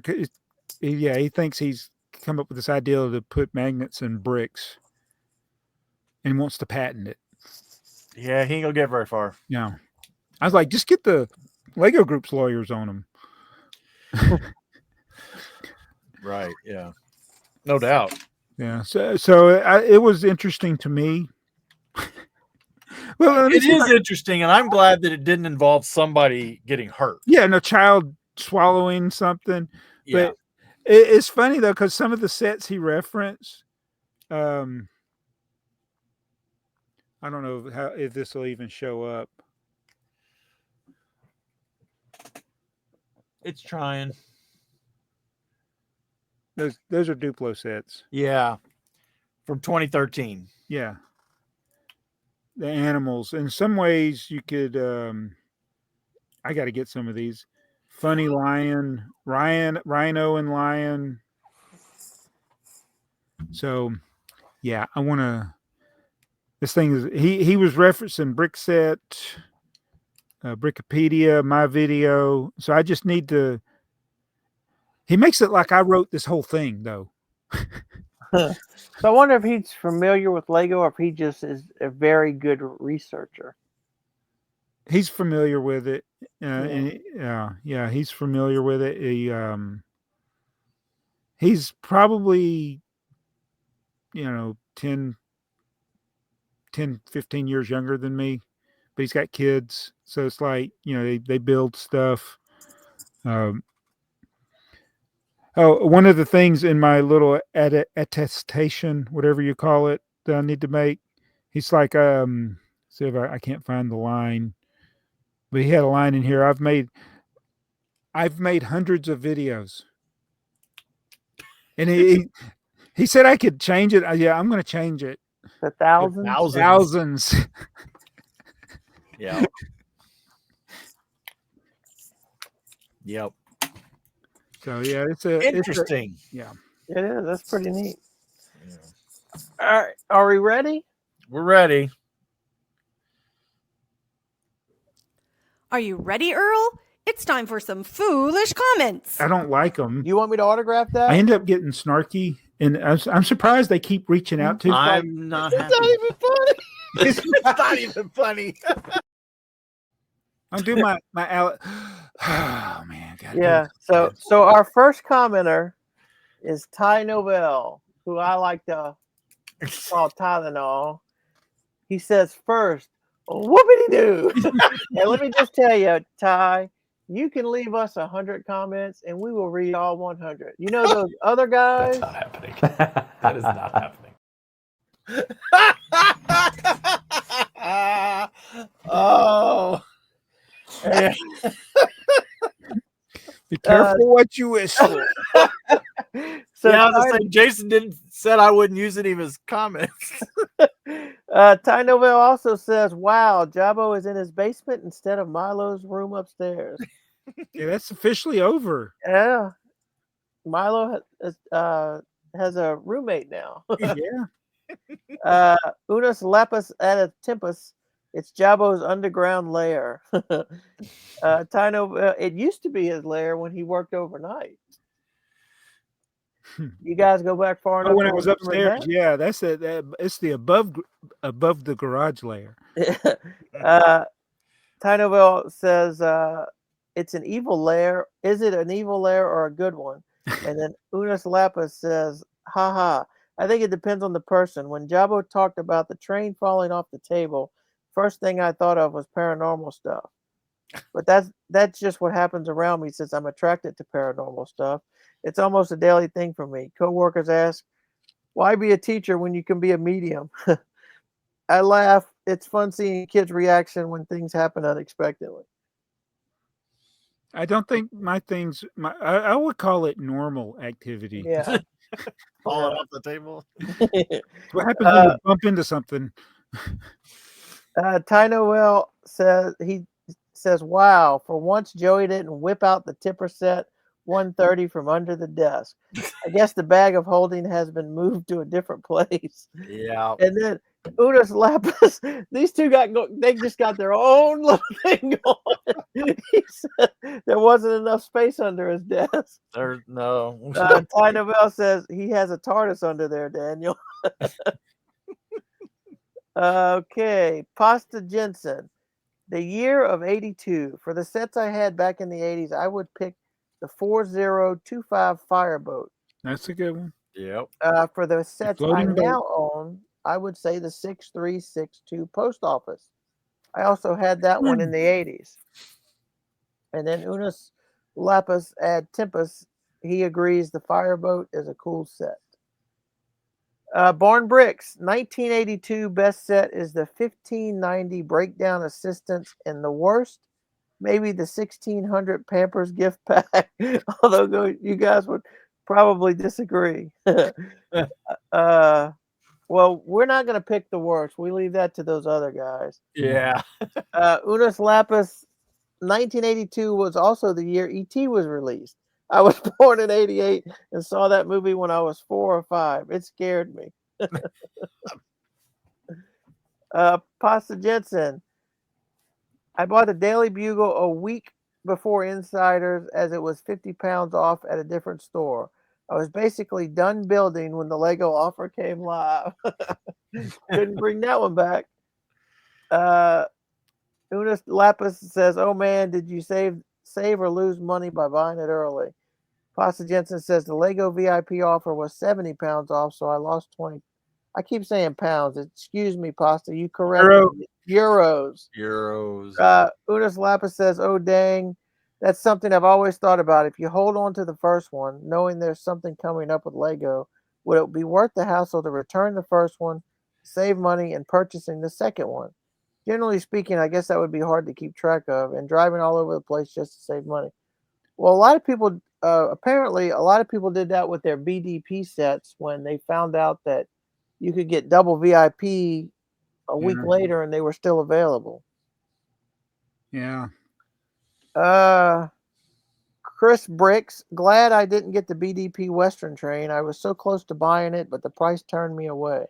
he thinks he's come up with this idea to put magnets in bricks and wants to patent it. Yeah, he ain't gonna get very far. No. I was like, just get the Lego Group's lawyers on them. Right. Yeah. No doubt. Yeah. So it was interesting to me. Well, it is interesting, and I'm glad that it didn't involve somebody getting hurt. Yeah, no child swallowing something. Yeah. But it's funny though, because some of the sets he referenced, I don't know if this will even show up. It's trying. Those are Duplo sets. Yeah. From 2013. Yeah. The animals. In some ways you could I got to get some of these. Funny lion, rhino and lion. So yeah, I want to, this thing is, he was referencing Brickset, Brickopedia, my video. So I just need to, he makes it like I wrote this whole thing though. So I wonder if he's familiar with Lego or if he just is a very good researcher. He's familiar with it. And yeah, he's familiar with it. He's probably, 10, 15 years younger than me, but he's got kids. So it's like, they build stuff. One of the things in my little attestation, whatever you call it, that I need to make, he's like, see if I can't find the line, but he had a line in here. I've made hundreds of videos, and he said I could change it. Yeah, I'm going to change it. The thousands. Thousands. Yeah. Yep. So yeah, it's interesting. Yeah, it is. That's pretty neat. Yeah. All right, are we ready? We're ready. Are you ready, Earl? It's time for some foolish comments. I don't like them. You want me to autograph that? I end up getting snarky, and I'm surprised they keep reaching out to. I'm not happy. It's not even funny. It's not even funny. I'm doing my oh man, God. Yeah. So our first commenter is Ty Novell, who I like to call Tylenol. He says, first, whoopity doo. And let me just tell you, Ty, you can leave us 100 comments and we will read all 100. You know those other guys? That's not happening. That is not happening. Oh. Yeah. Be careful what you wish for. So yeah, I was saying, Jason said I wouldn't use any of his comments. Ty Novell also says, wow, Jabo is in his basement instead of Milo's room upstairs. Yeah, that's officially over. Yeah. Milo has a roommate now. Yeah. Unus lapis at tempus. It's Jabo's underground lair. Tino, it used to be his lair when he worked overnight. You guys go back far enough. When I was upstairs, yeah, that's it. It's the above the garage layer. Tinoville says it's an evil lair. Is it an evil lair or a good one? And then Unus Lapis says, haha, I think it depends on the person. When Jabo talked about the train falling off the table, first thing I thought of was paranormal stuff. But that's just what happens around me since I'm attracted to paranormal stuff. It's almost a daily thing for me. Coworkers ask, why be a teacher when you can be a medium? I laugh. It's fun seeing kids' reaction when things happen unexpectedly. I don't think I would call it normal activity. Yeah. Falling off the table. What happens when you bump into something? Ty Noel says, wow, for once Joey didn't whip out the tipper set 130 from under the desk. I guess the bag of holding has been moved to a different place. Yeah. And then Unus Lapis, these two they just got their own little thing going. He said there wasn't enough space under his desk. No. Ty Novell says he has a TARDIS under there, Daniel. Okay, Pasta Jensen. The year of 82. For the sets I had back in the 80s, I would pick the 4025 Fireboat. That's a good one. Yep. For the sets I floating boat. now own, I would say the 6362 Post Office. I also had that one in the 80s. And then Unus Lapis ad Tempus, he agrees the Fireboat is a cool set. Barn Bricks, 1982 best set is the 1590 Breakdown Assistance, and the worst, maybe the 1600 Pampers gift pack. Although you guys would probably disagree. Well, we're not going to pick the worst. We leave that to those other guys. Yeah. Unus Lapis, 1982 was also the year E.T. was released. I was born in 88 and saw that movie when I was 4 or 5. It scared me. Pasta Jensen. I bought the Daily Bugle a week before Insiders as it was 50 pounds off at a different store. I was basically done building when the Lego offer came live. Couldn't bring that one back. Unus Lapis says, "Oh man, did you save or lose money by buying it early?" Pasta Jensen says the Lego VIP offer was 70 pounds off, so I lost 20. I keep saying pounds. Excuse me, Pasta. You corrected me. Euros. Unus Lapis says, "Oh dang, that's something I've always thought about. If you hold on to the first one, knowing there's something coming up with Lego, would it be worth the hassle to return the first one, save money, and purchasing the second one? Generally speaking, I guess that would be hard to keep track of, and driving all over the place just to save money." Well, a lot of people, apparently, a lot of people did that with their BDP sets when they found out that you could get double VIP a week later and they were still available. Yeah. Chris Bricks, glad I didn't get the BDP Western Train. I was so close to buying it, but the price turned me away.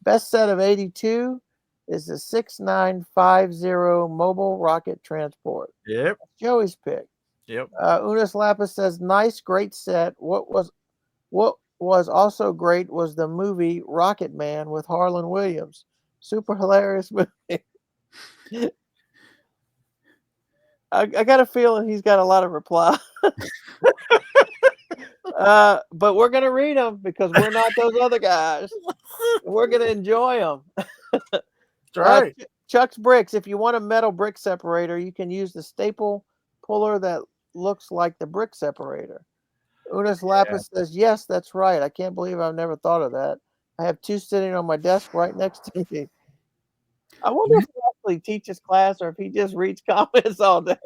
Best set of 82 is the 6950 Mobile Rocket Transport. Yep. That's Joey's pick. Yep. Unus Lapis says, "Nice, great set. What was also great was the movie Rocket Man with Harlan Williams. Super hilarious movie." I got a feeling he's got a lot of reply. But we're going to read them because we're not those other guys. We're going to enjoy them. That's right. Chuck's Bricks, if you want a metal brick separator, you can use the staple puller that looks like the brick separator. Unus Lapis says, "Yes, that's right. I can't believe I've never thought of that. I have 2 sitting on my desk right next to me." I wonder if he actually teaches class or if he just reads comments all day.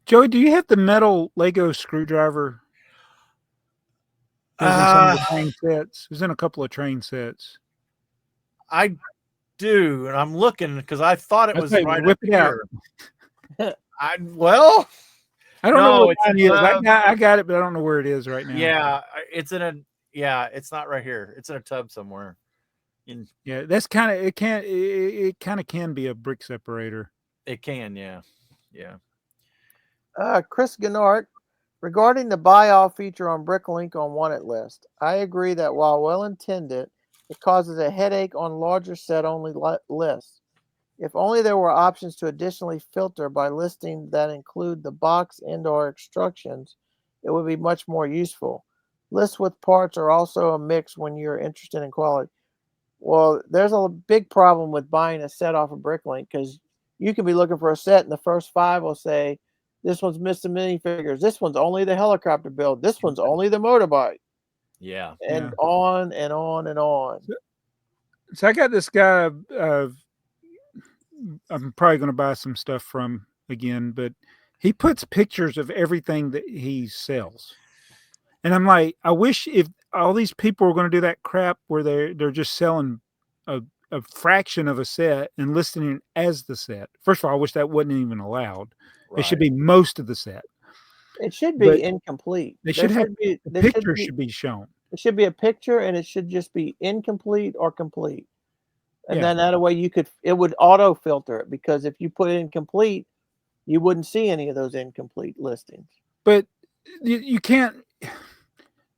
Joey, do you have the metal Lego screwdriver? It was in some of the train sets. It was in a couple of train sets. I do, and I'm looking because I thought it was right up here. I don't know what it is. I got it, but I don't know where it is right now. Yeah, it's not right here. It's in a tub somewhere. Yeah, that's kind of it. It kind of can be a brick separator. It can, yeah. Chris Gennard, regarding the buy-all feature on BrickLink on Want It list, I agree that while well-intended, it causes a headache on larger set-only lists. If only there were options to additionally filter by listing that include the box and/or instructions, it would be much more useful. Lists with parts are also a mix when you're interested in quality. Well, there's a big problem with buying a set off of BrickLink because you can be looking for a set and the first 5 will say, this one's missing minifigures. This one's only the helicopter build. This one's only the motorbike. Yeah. And on and on and on. So I got this guy I'm probably going to buy some stuff from again, but he puts pictures of everything that he sells. And I'm like, I wish if all these people were going to do that crap where they're just selling a fraction of a set and listing it as the set. First of all, I wish that wasn't even allowed. Right. It should be most of the set. It should be incomplete. The picture should be shown. It should be a picture, and it should just be incomplete or complete. And then that way it would auto filter it, because if you put it incomplete, you wouldn't see any of those incomplete listings. But you can't.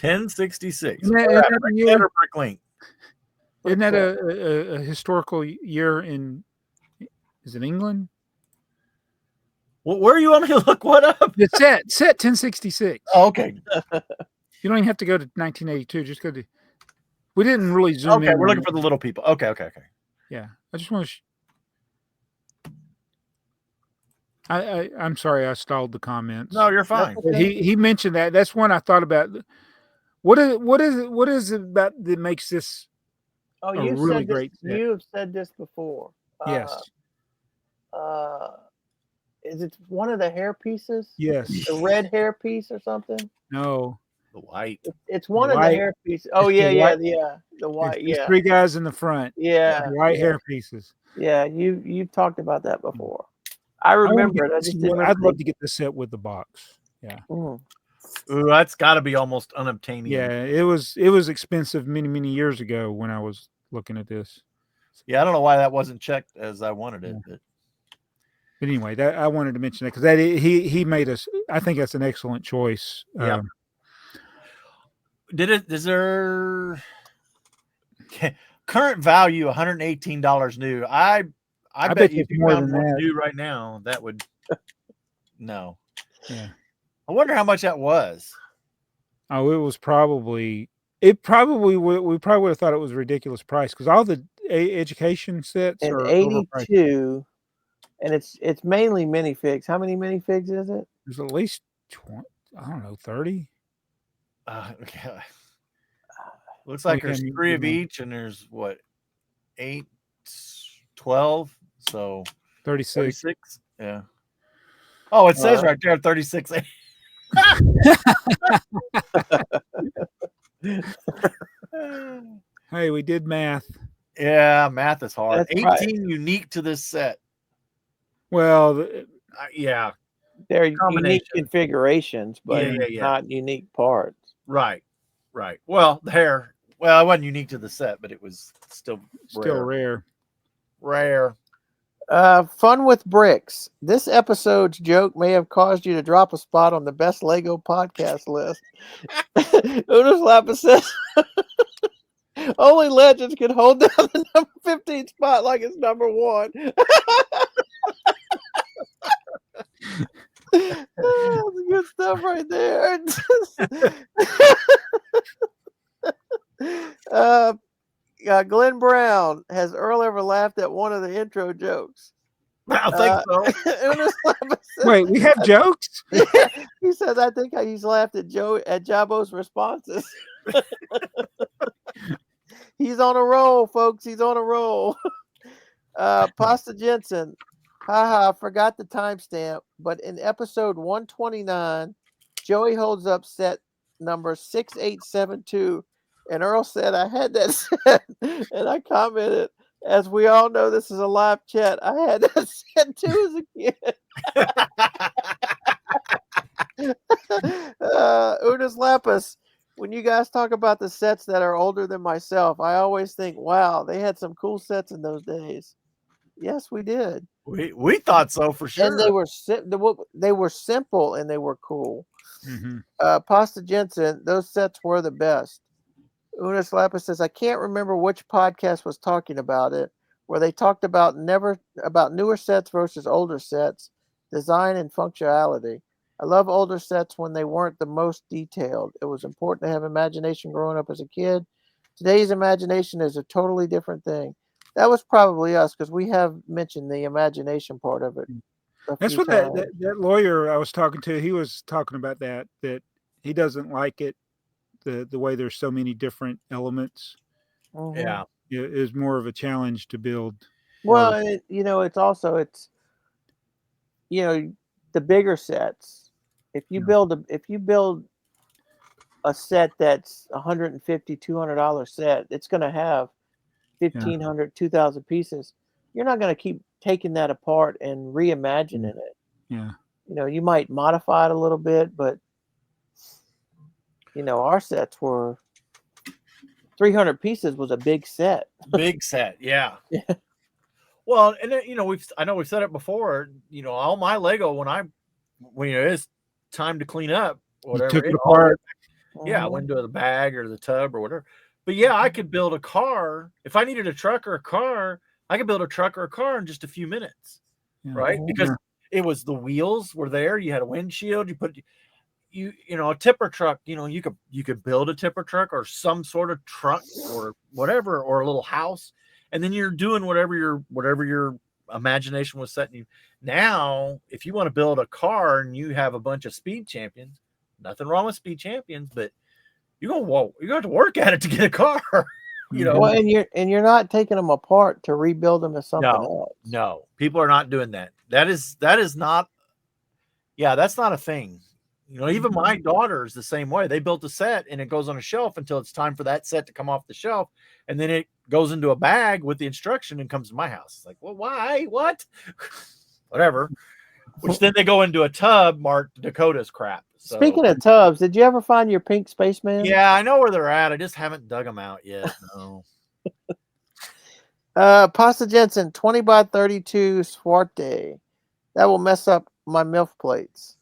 1066. Isn't that a year? Better BrickLink. Isn't that a historical year in? Is it England? Well, where you want me to look what up? The set 1066. Oh, okay. You don't even have to go to 1982. Just go to. We didn't really zoom in. Okay, we're looking for the little people. Okay. Yeah, I just want to. I'm sorry, I stalled the comments. No, you're fine. He mentioned that. That's one I thought about. What is it about that makes this? Oh, a you really said great this. set? You have said this before. Yes. Is it one of the hair pieces? Yes. The red hair piece or something? No. The white. It's one The of white. the hair pieces. Oh It's the yeah, white. the white. There's Yeah, 3 guys in the front. yeah. White hair pieces. Yeah, you've talked about that before. I remember it. I just didn't. I'd love to get the set with the box. Yeah. Mm. Ooh, that's got to be almost unobtainium. Yeah, it was expensive many years ago when I was looking at this. Yeah, I don't know why that wasn't checked as I wanted it. But anyway, that I wanted to mention that because that he made us. I think that's an excellent choice. Yeah. Is there current value $118 new? I bet you if you found one new right now, that would no. Yeah. I wonder how much that was. Oh, it was probably. We probably would have thought it was a ridiculous price because all the education sets And are 82, and it's mainly minifigs. How many minifigs is it? There's at least 20, I don't know, 30. Okay. Looks like there's 3 of each, and there's what 8, 12, so 36. Yeah. Oh, it says right there 36. Hey, we did math. Yeah, math is hard. That's 18 right. unique to this set. Well, yeah. They're unique configurations, but not unique parts. Right. Well, the hair. Well, it wasn't unique to the set, but it was still rare. Rare. Fun with bricks. This episode's joke may have caused you to drop a spot on the best Lego podcast list. Unos Lapis says only legends can hold down the number 15 spot like it's number 1. That's good stuff right there. Glenn Brown, has Earl ever laughed at one of the intro jokes? I think so. Wait, we have jokes? He said, I think he's laughed at Jabo's responses. He's on a roll, folks. He's on a roll. Pasta Jensen. Haha, forgot the timestamp, but in episode 129, Joey holds up set number 6872, and Earl said, I had that set, and I commented, as we all know, this is a live chat. I had that set too as a kid. Unas Lapis, when you guys talk about the sets that are older than myself, I always think, wow, they had some cool sets in those days. Yes, we did. We thought so for sure. And they were simple and they were cool. Mm-hmm. Pasta Jensen, those sets were the best. Unas Lapis says, I can't remember which podcast was talking about it, where they talked about newer sets versus older sets, design and functionality. I love older sets when they weren't the most detailed. It was important to have imagination growing up as a kid. Today's imagination is a totally different thing. That was probably us because we have mentioned the imagination part of it. That's what that lawyer I was talking to, he was talking about that he doesn't like it, the way there's so many different elements. Mm-hmm. Yeah. It is more of a challenge to build. Well, it's also the bigger sets. If you build a set that's $150, $200 set, it's going to have 1,500, 2,000 pieces. You're not going to keep taking that apart and reimagining it. Yeah. You might modify it a little bit, but our sets were 300 pieces was a big set. Big set, yeah. Well, and I know we've said it before. All my Lego when it's time to clean up, whatever, you took it apart. Yeah, I went into the bag or the tub or whatever. But yeah, I could build a car. If I needed a truck or a car, I could build a truck or a car in just a few minutes. Right? Because it was the wheels were there, you had a windshield, you know, a tipper truck, you know, you could build a tipper truck or some sort of truck or whatever, or a little house, and then you're doing whatever your imagination was setting you. Now, if you want to build a car and you have a bunch of speed champions, nothing wrong with speed champions, but you're gonna have to work at it to get a car. You know, well, and you're not taking them apart to rebuild them as something else. No, people are not doing that. That is not. Yeah, that's not a thing. You know, even my daughter is the same way. They built a set and it goes on a shelf until it's time for that set to come off the shelf, and then it goes into a bag with the instruction and comes to my house. It's like, well, why? What? Whatever. Which then they go into a tub marked Dakota's crap. So, speaking of tubs, did you ever find your pink spaceman? Yeah, I know where they're at. I just haven't dug them out yet. No. Pasta Jensen, 20 by 32 Swarte. That will mess up my MILF plates.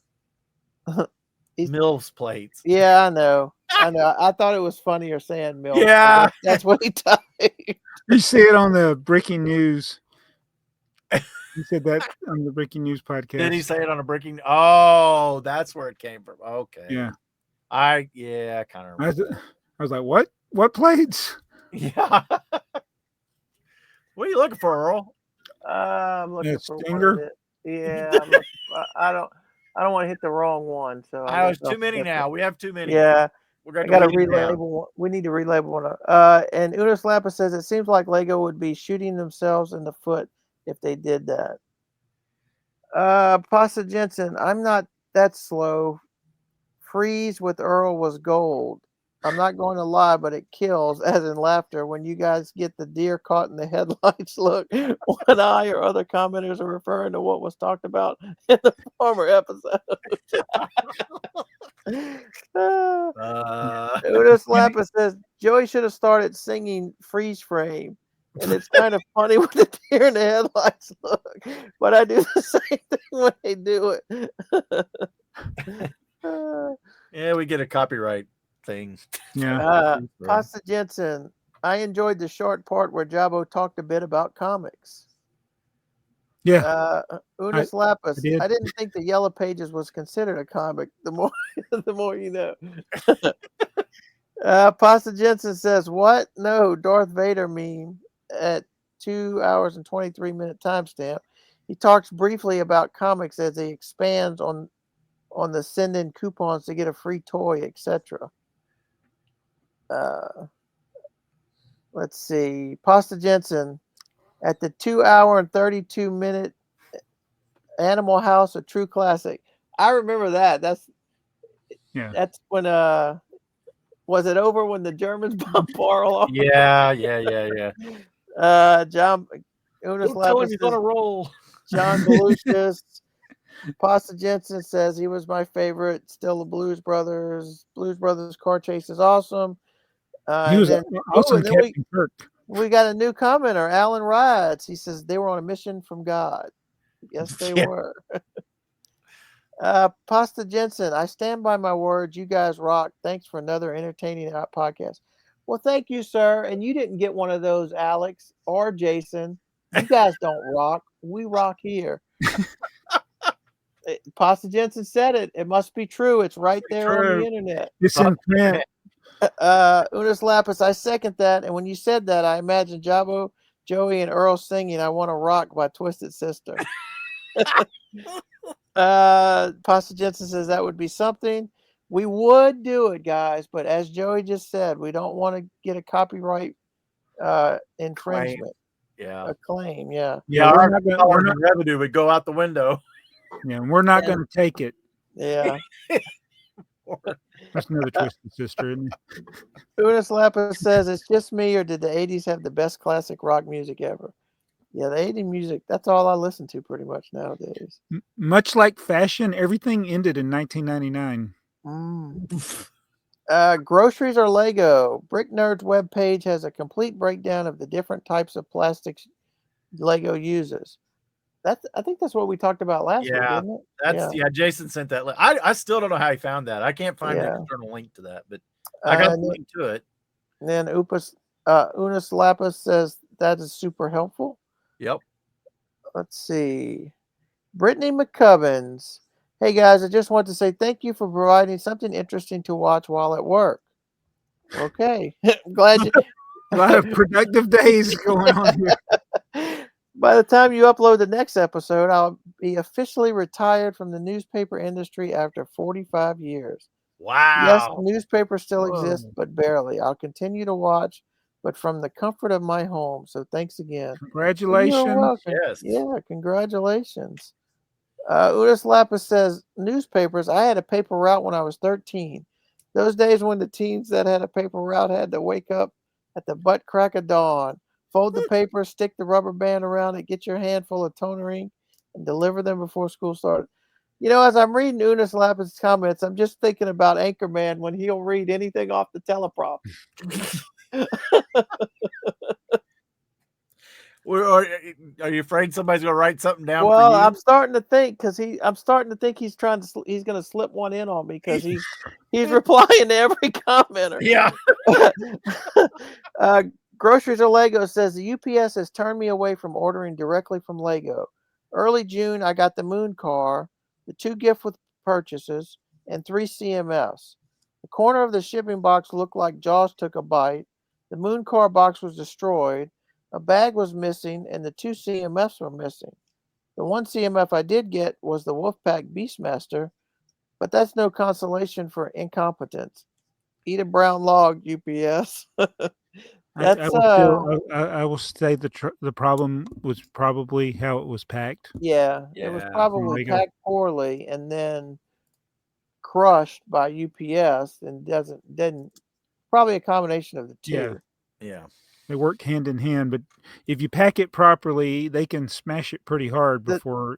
MILF's plates. Yeah, I know. I thought it was funnier saying MILF. Yeah. That's what he typed. You see it on the breaking news. He said that on the breaking news podcast. Did he say it on a breaking? Oh, that's where it came from. Okay. Yeah. I kind of remember. I was like, what? What plates? Yeah. What are you looking for, Earl? I'm looking for Stinger? one. Yeah, I don't want to hit the wrong one. So There's too many now. We have too many. Yeah. We're going I got to to relabel one. We need to relabel one. And Unis Lapis says it seems like Lego would be shooting themselves in the foot if they did that. Pasta Jensen, I'm not that slow. Freeze with Earl was gold. I'm not going to lie, but it kills, as in laughter, when you guys get the deer caught in the headlights look. When I or other commenters are referring to what was talked about in the former episode. Unis Lapis says Joey should have started singing Freeze Frame. And it's kind of funny with the deer in the headlights look. But I do the same thing when they do it. Yeah, we get a copyright thing. Yeah. Pasta Jensen, I enjoyed the short part where Jabo talked a bit about comics. Yeah. Unis Lapis, I didn't think the Yellow Pages was considered a comic. The more you know. Pasta Jensen says, what? No, Darth Vader meme at 2 hours and 23-minute timestamp. He talks briefly about comics as he expands on the send in coupons to get a free toy, etc. Let's see. Pasta Jensen, at the 2 hour and 32-minute Animal House, a true classic. I remember that. That's when was it over when the Germans bombed Parrot? Yeah. John Unis Lapis he's on a roll. John Belushis. Pasta Jensen says he was my favorite. Still the Blues Brothers. Blues Brothers car chase is awesome. He was awesome, Captain Kirk. We got a new commenter, Alan Riots. He says they were on a mission from God. Yes, they were. Pasta Jensen, I stand by my words. You guys rock. Thanks for another entertaining podcast. Well, thank you, sir. And you didn't get one of those, Alex or Jason. You guys don't rock. We rock here. Pasta Jensen said it. It must be true. It's right there on the internet. It's in print. Unis Lapis, I second that. And when you said that, I imagined Jabo, Joey, and Earl singing I Want to Rock by Twisted Sister. Pasta Jensen says that would be something. We would do it, guys, but as Joey just said, we don't want to get a copyright infringement. A claim, yeah. Our revenue would go out the window. Yeah, and we're not going to take it. Yeah. That's another Twisted Sister, isn't it? Unis Lapis says, it's just me, or did the 80s have the best classic rock music ever? Yeah, the 80s music, that's all I listen to pretty much nowadays. Much like fashion, everything ended in 1999. Groceries or Lego? Brick Nerd's webpage has a complete breakdown of the different types of plastics Lego uses. I think that's what we talked about last week, Yeah, didn't it? that's Jason sent that. I still don't know how he found that. I can't find an Yeah. external link to that, but I got the And link to it. then Unis Lapis says that is super helpful. Yep. Let's see. Brittany McCubbins. Hey guys, I just want to say thank you for providing something interesting to watch while at work. Okay. Glad you A lot of productive days going on here. By the time you upload the next episode, I'll be officially retired from the newspaper industry after 45 years. Yes, Wow. newspapers still Whoa. exist, but barely. I'll continue to watch, but from the comfort of my home. So thanks again. Congratulations. You're welcome. Yes. Yeah, congratulations. Udis Lapis says, newspapers, I had a paper route when I was 13. Those days when the teens that had a paper route had to wake up at the butt crack of dawn, fold the paper, stick the rubber band around it, get your handful of toner ink, and deliver them before school started. You know, as I'm reading Unis Lapis' comments, I'm just thinking about Anchorman when he'll read anything off the teleprompt. Are you afraid somebody's gonna write something down Well, for you? I'm starting to think he's trying to he's going to slip one in on me because he's replying to every commenter. Yeah. Groceries or Lego says the UPS has turned me away from ordering directly from Lego. Early June, I got the Moon car, the 2 gift with purchases, and 3 CMFs. The corner of the shipping box looked like Jaws took a bite. The Moon car box was destroyed. A bag was missing, and the 2 CMFs were missing. The 1 CMF I did get was the Wolfpack Beastmaster, but that's no consolation for incompetence. Eat a brown log, UPS. I will say the problem was probably how it was packed. Yeah, it was probably packed poorly and then crushed by UPS and didn't probably a combination of the two. Yeah. They work hand in hand, but if you pack it properly, they can smash it pretty hard before.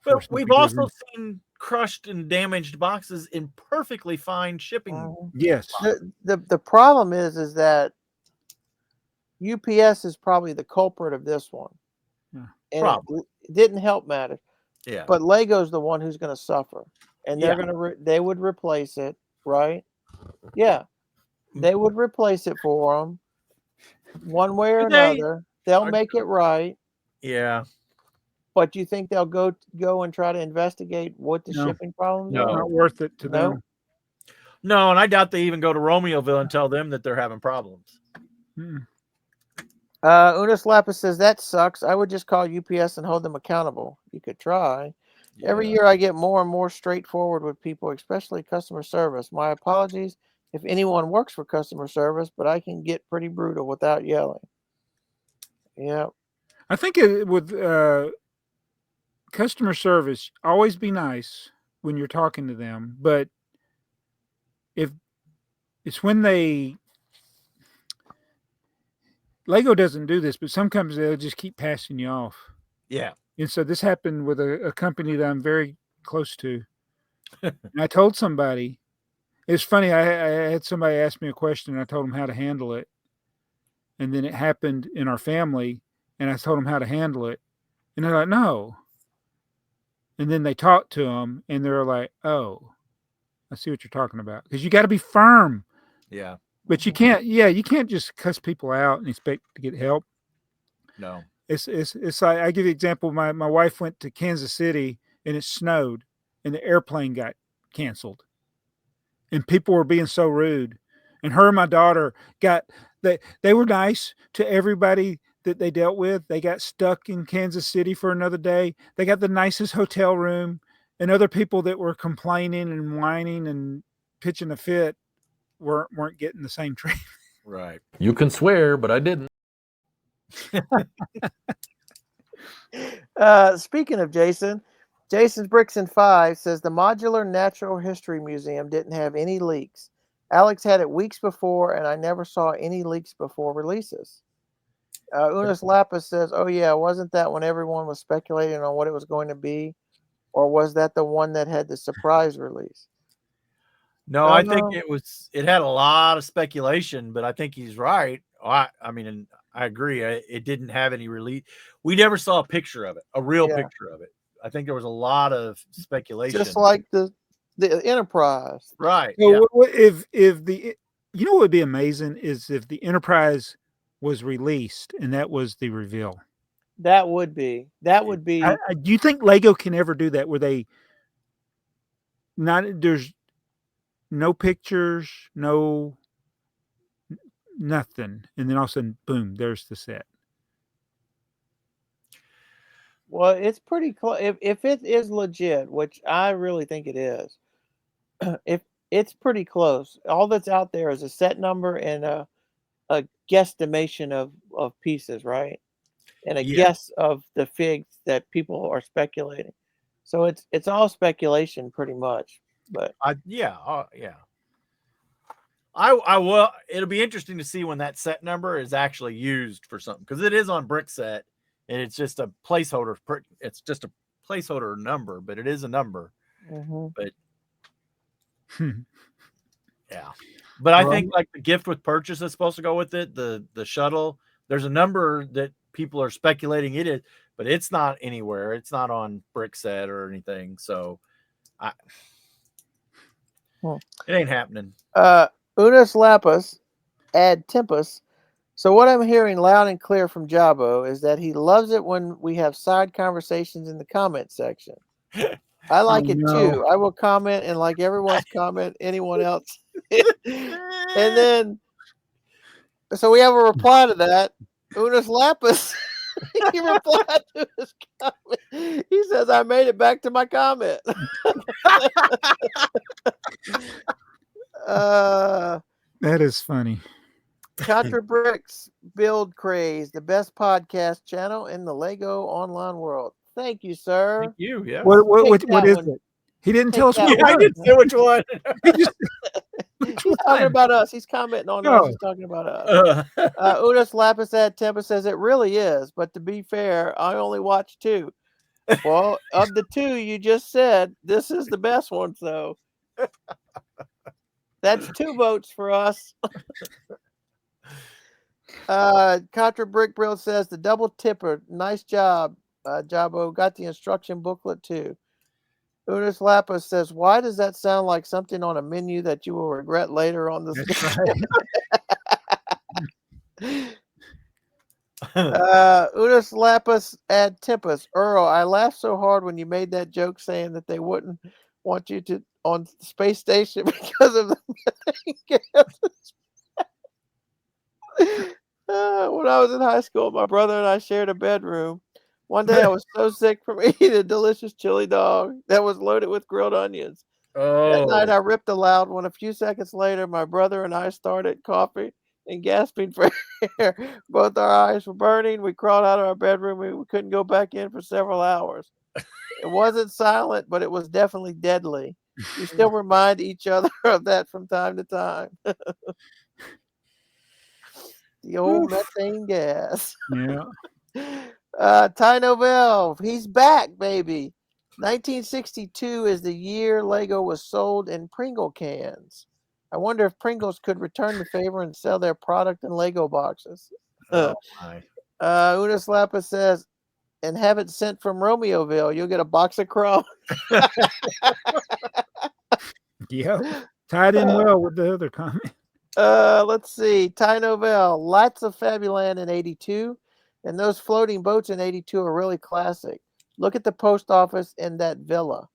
But we've also seen crushed and damaged boxes in perfectly fine shipping. Yes. The problem is that UPS is probably the culprit of this one. Yeah. And it didn't help matter. Yeah. But Lego's the one who's going to suffer. And they're they would replace it, right? Yeah. They would replace it for them one way or another. They'll make it right. Yeah. But you think they'll go and try to investigate what the shipping problems are? Not worth it to them. No, and I doubt they even go to Romeoville and tell them that they're having problems. Unis Lapis says, that sucks. I would just call UPS and hold them accountable. You could try. Yeah. Every year I get more and more straightforward with people, especially customer service. My apologies if anyone works for customer service, but I can get pretty brutal without yelling. Yeah. I think with customer service, always be nice when you're talking to them, but if it's when Lego doesn't do this, but some companies, they'll just keep passing you off. Yeah. And so this happened with a company that I'm very close to. And I told somebody, it's funny, I had somebody ask me a question, and I told them how to handle it. And then it happened in our family, and I told them how to handle it. And they're like, no. And then they talked to them, and they're like, oh, I see what you're talking about. Because you got to be firm. Yeah. But you can't just cuss people out and expect to get help. No. It's like, I give you an example. My wife went to Kansas City and it snowed and the airplane got canceled. And people were being so rude. And her and my daughter they were nice to everybody that they dealt with. They got stuck in Kansas City for another day. They got the nicest hotel room, and other people that were complaining and whining and pitching a fit weren't getting the same treatment. Right. You can swear, but I didn't. Speaking of Jason's Bricks and 5 says the Modular Natural History Museum didn't have any leaks. Alex had it weeks before, and I never saw any leaks before releases. Unis Lapis says, oh yeah, wasn't that when everyone was speculating on what it was going to be? Or was that the one that had the surprise release? No, I think it had a lot of speculation, but I think he's right. I mean, I agree. It didn't have any release. We never saw a picture of it, a real picture of it. I think there was a lot of speculation. Just like the Enterprise. Right. So Yeah. if the what would be amazing is if the Enterprise was released and that was the reveal. That would be. Do you think Lego can ever do that? Where they there's no pictures, no nothing, and then all of a sudden, boom, there's the set. Well, it's pretty close. If it is legit, which I really think it is, if it's pretty close. All that's out there is a set number and a guesstimation of pieces, right? And a guess of the figs that people are speculating. So it's all speculation pretty much. But I will. It'll be interesting to see when that set number is actually used for something, because it is on Brickset and it's just a placeholder. It's just a placeholder number, but it is a number. But yeah, but I think like the gift with purchase that's supposed to go with it, the shuttle. There's a number that people are speculating it is, but it's not anywhere. It's not on Brickset or anything. So it ain't happening. Unus Lapis ad tempus. So what I'm hearing loud and clear from Jabo is that he loves it when we have side conversations in the comment section. I like it too. I will comment and like everyone's comment, anyone else. And then, so we have a reply to that. Unus Lapis, he replied to his comment. He says, I made it back to my comment. That is funny. Contra Bricks Build Craze, the best podcast channel in the Lego online world. Thank you, sir. Thank you. Yeah. What is it? He didn't tell us what I didn't say which one. He's talking about us. He's commenting on us. He's talking about us. Unus Lapis ad Tempest says it really is, but to be fair, I only watched 2. Well, of the 2 you just said, this is the best one, so that's 2 votes for us. Contra Brick Brill says the double tipper. Nice job, Jabo. Got the instruction booklet too. Unus Lapis says, why does that sound like something on a menu that you will regret later on the Unus Lapis ad Tempus. Earl, I laughed so hard when you made that joke saying that they wouldn't want you to on the space station because of the methane gases. When I was in high school, my brother and I shared a bedroom. One day I was so sick from eating a delicious chili dog that was loaded with grilled onions. That night I ripped a loud one. A few seconds later, my brother and I started coughing and gasping for air. Both our eyes were burning. We crawled out of our bedroom and we couldn't go back in for several hours. It wasn't silent, but it was definitely deadly. We still remind each other of that from time to time. The old methane gas. Yeah. Ty Novell, he's back, baby. 1962 is the year Lego was sold in Pringle cans. I wonder if Pringles could return the favor and sell their product in Lego boxes. Unus Lapis says, and have it sent from Romeoville. You'll get a box of crumbs. Yeah. Tied in well with the other comment. Let's see. Ty Novell, lots of Fabuland in 82. And those floating boats in 82 are really classic. Look at the post office in that villa.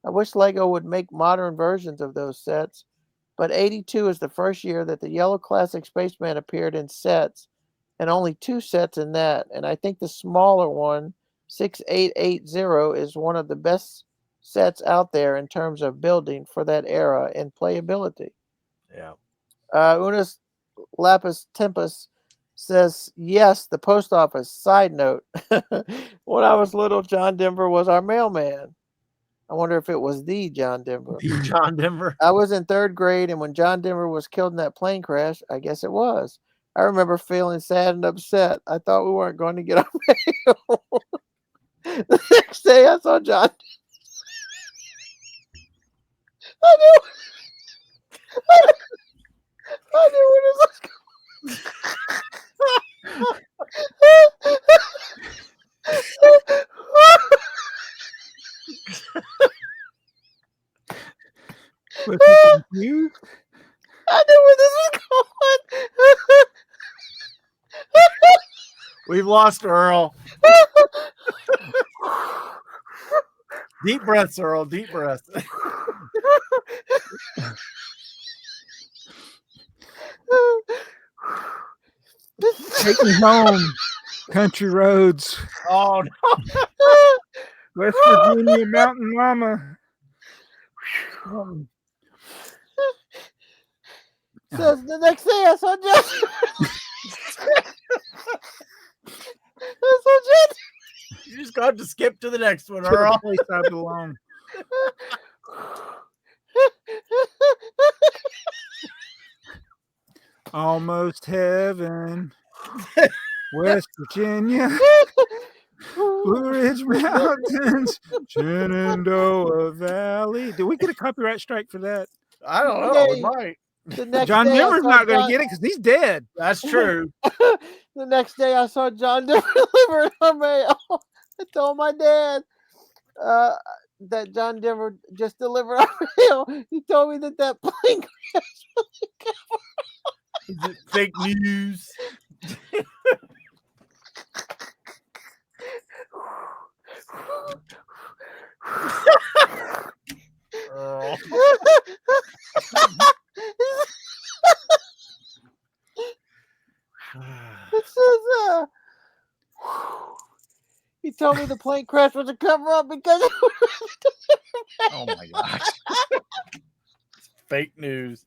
I wish Lego would make modern versions of those sets. But 82 is the first year that the yellow classic spaceman appeared in sets. And only 2 sets in that. And I think the smaller one, 6880, is one of the best sets out there in terms of building for that era and playability. Yeah. Unus Lapis Tempus says, yes, the post office. Side note, when I was little, John Denver was our mailman. I wonder if it was the John Denver. The John Denver. I was in 3rd grade, and when John Denver was killed in that plane crash, I guess it was. I remember feeling sad and upset. I thought we weren't going to get our mail. The next day, I saw John. I knew when it was We've lost Earl. Deep breaths, Earl. Deep breaths. Take me home. Country roads. Oh no. West Virginia Mountain Mama. Says the next day I saw Justin. I saw Justin. You just got to skip to the next one, To the Earl. place I belong. Almost heaven. West Virginia. Blue Ridge Mountains. Shenandoah Valley. Did we get a copyright strike for that? I don't know. We might. The next John day I Denver's saw not going John- to get it because he's dead. That's true. The next day I saw John Denver delivering our mail. I told my dad that John Denver just delivered our mail. He told me that plane crash was a cover. Is it fake news? Earl. It says, he told me the plane crash was a cover up because Oh my gosh. Fake news.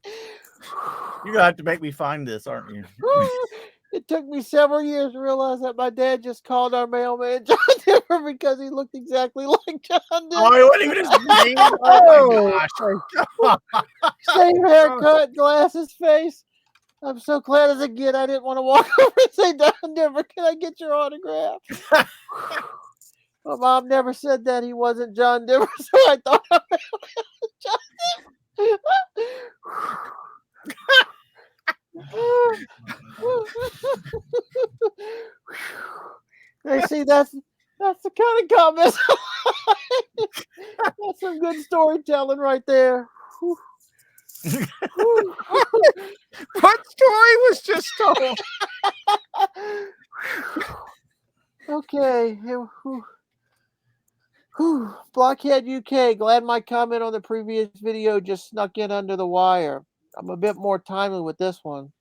You're gonna have to make me find this, aren't you? it took me several years to realize that my dad just called our mailman John Denver because he looked exactly like John Denver. Oh, he wasn't even his name. Oh my gosh. Same haircut, glasses, face. I'm so glad as a kid I didn't want to walk over and say, John Denver, can I get your autograph? My mom never said that he wasn't John Denver, so I thought I was John Denver. Hey, see, that's the kind of comments. That's some good storytelling right there. What story was just told? Okay. Blockhead UK. Glad my comment on the previous video just snuck in under the wire. I'm a bit more timely with this one.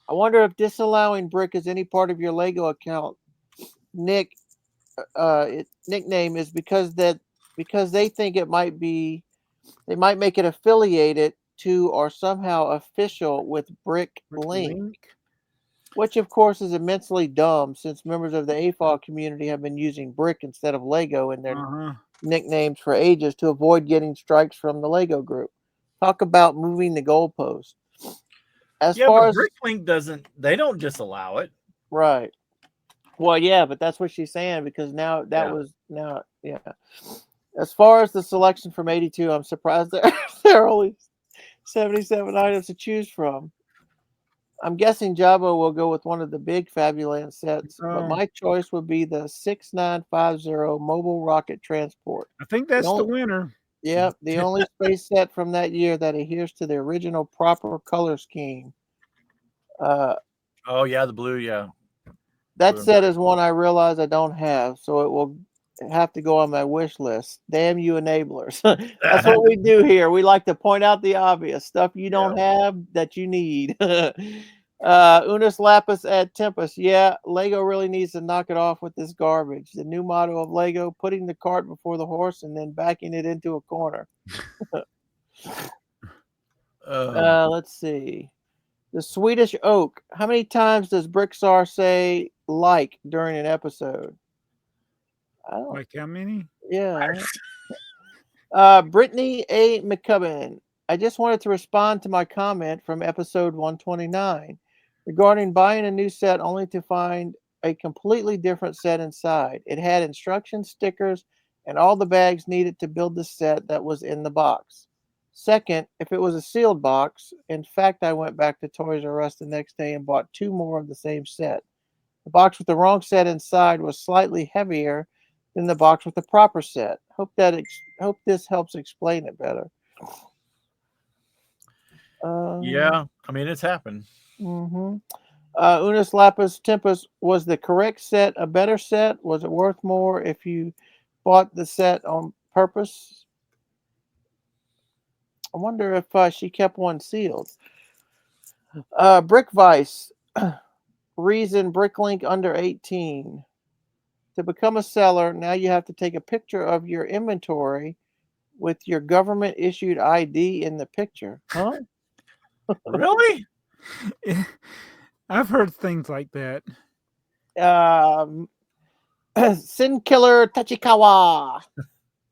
I wonder if disallowing Brick as any part of your Lego account nickname is because they think it might be, they might make it affiliated to or somehow official with BrickLink, which of course is immensely dumb since members of the AFoOL community have been using Brick instead of Lego in their nicknames for ages to avoid getting strikes from the Lego group. Talk about moving the goalpost. As far as BrickLink doesn't, they don't disallow it. Right. Well, yeah, but that's what she's saying because now yeah. As far as the selection from 82, I'm surprised there are only 77 items to choose from. I'm guessing Jabba will go with one of the big Fabuland sets, but my choice would be the 6950 Mobile Rocket Transport. I think that's the winner. Yep, the only space set from that year that adheres to the original proper color scheme. Oh yeah, the blue, yeah. That set is one I realize I don't have, so it will have to go on my wish list. Damn you enablers. That's what we do here. We like to point out the obvious stuff you don't have that you need. Unus Lapis ad Tempest. Yeah, Lego really needs to knock it off with this garbage. The new motto of Lego, putting the cart before the horse and then backing it into a corner. Let's see. The Swedish Oak. How many times does BrickTsar say like during an episode? I don't, like how many? Yeah. Brittany A. McCubbin. I just wanted to respond to my comment from episode 129 regarding buying a new set only to find a completely different set inside. It had instructions, stickers, and all the bags needed to build the set that was in the box. Second, if it was a sealed box, in fact, I went back to Toys R Us the next day and bought 2 more of the same set. The box with the wrong set inside was slightly heavier than the box with the proper set. Hope this helps explain it better. Yeah, I mean, it's happened. Unus Lapis Tempus, was the correct set a better set? Was it worth more if you bought the set on purpose? I wonder if she kept one sealed. Brick Vice, reason BrickLink under 18. To become a seller, now you have to take a picture of your inventory with your government issued ID in the picture. Huh? Really? I've heard things like that. Sin Killer Tachikawa.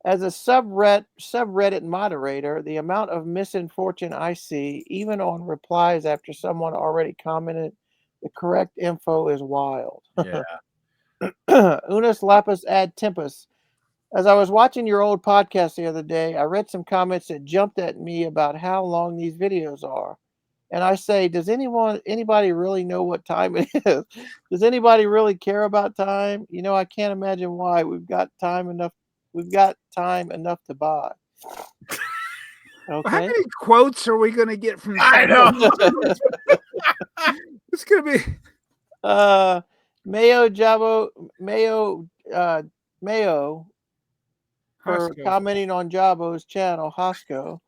As a subreddit moderator, the amount of misfortune I see, even on replies after someone already commented the correct info, is wild. Yeah. Unus Lapis ad Tempus. As I was watching your old podcast the other day, I read some comments that jumped at me about how long these videos are. And I say, does anybody really know what time it is? Does anybody really care about time? You know, I can't imagine why. We've got time enough to buy. How Okay. many quotes are we going to get from? I know. It's going to be. Mayo for Hosco. commenting on Jabo's channel, Hosco.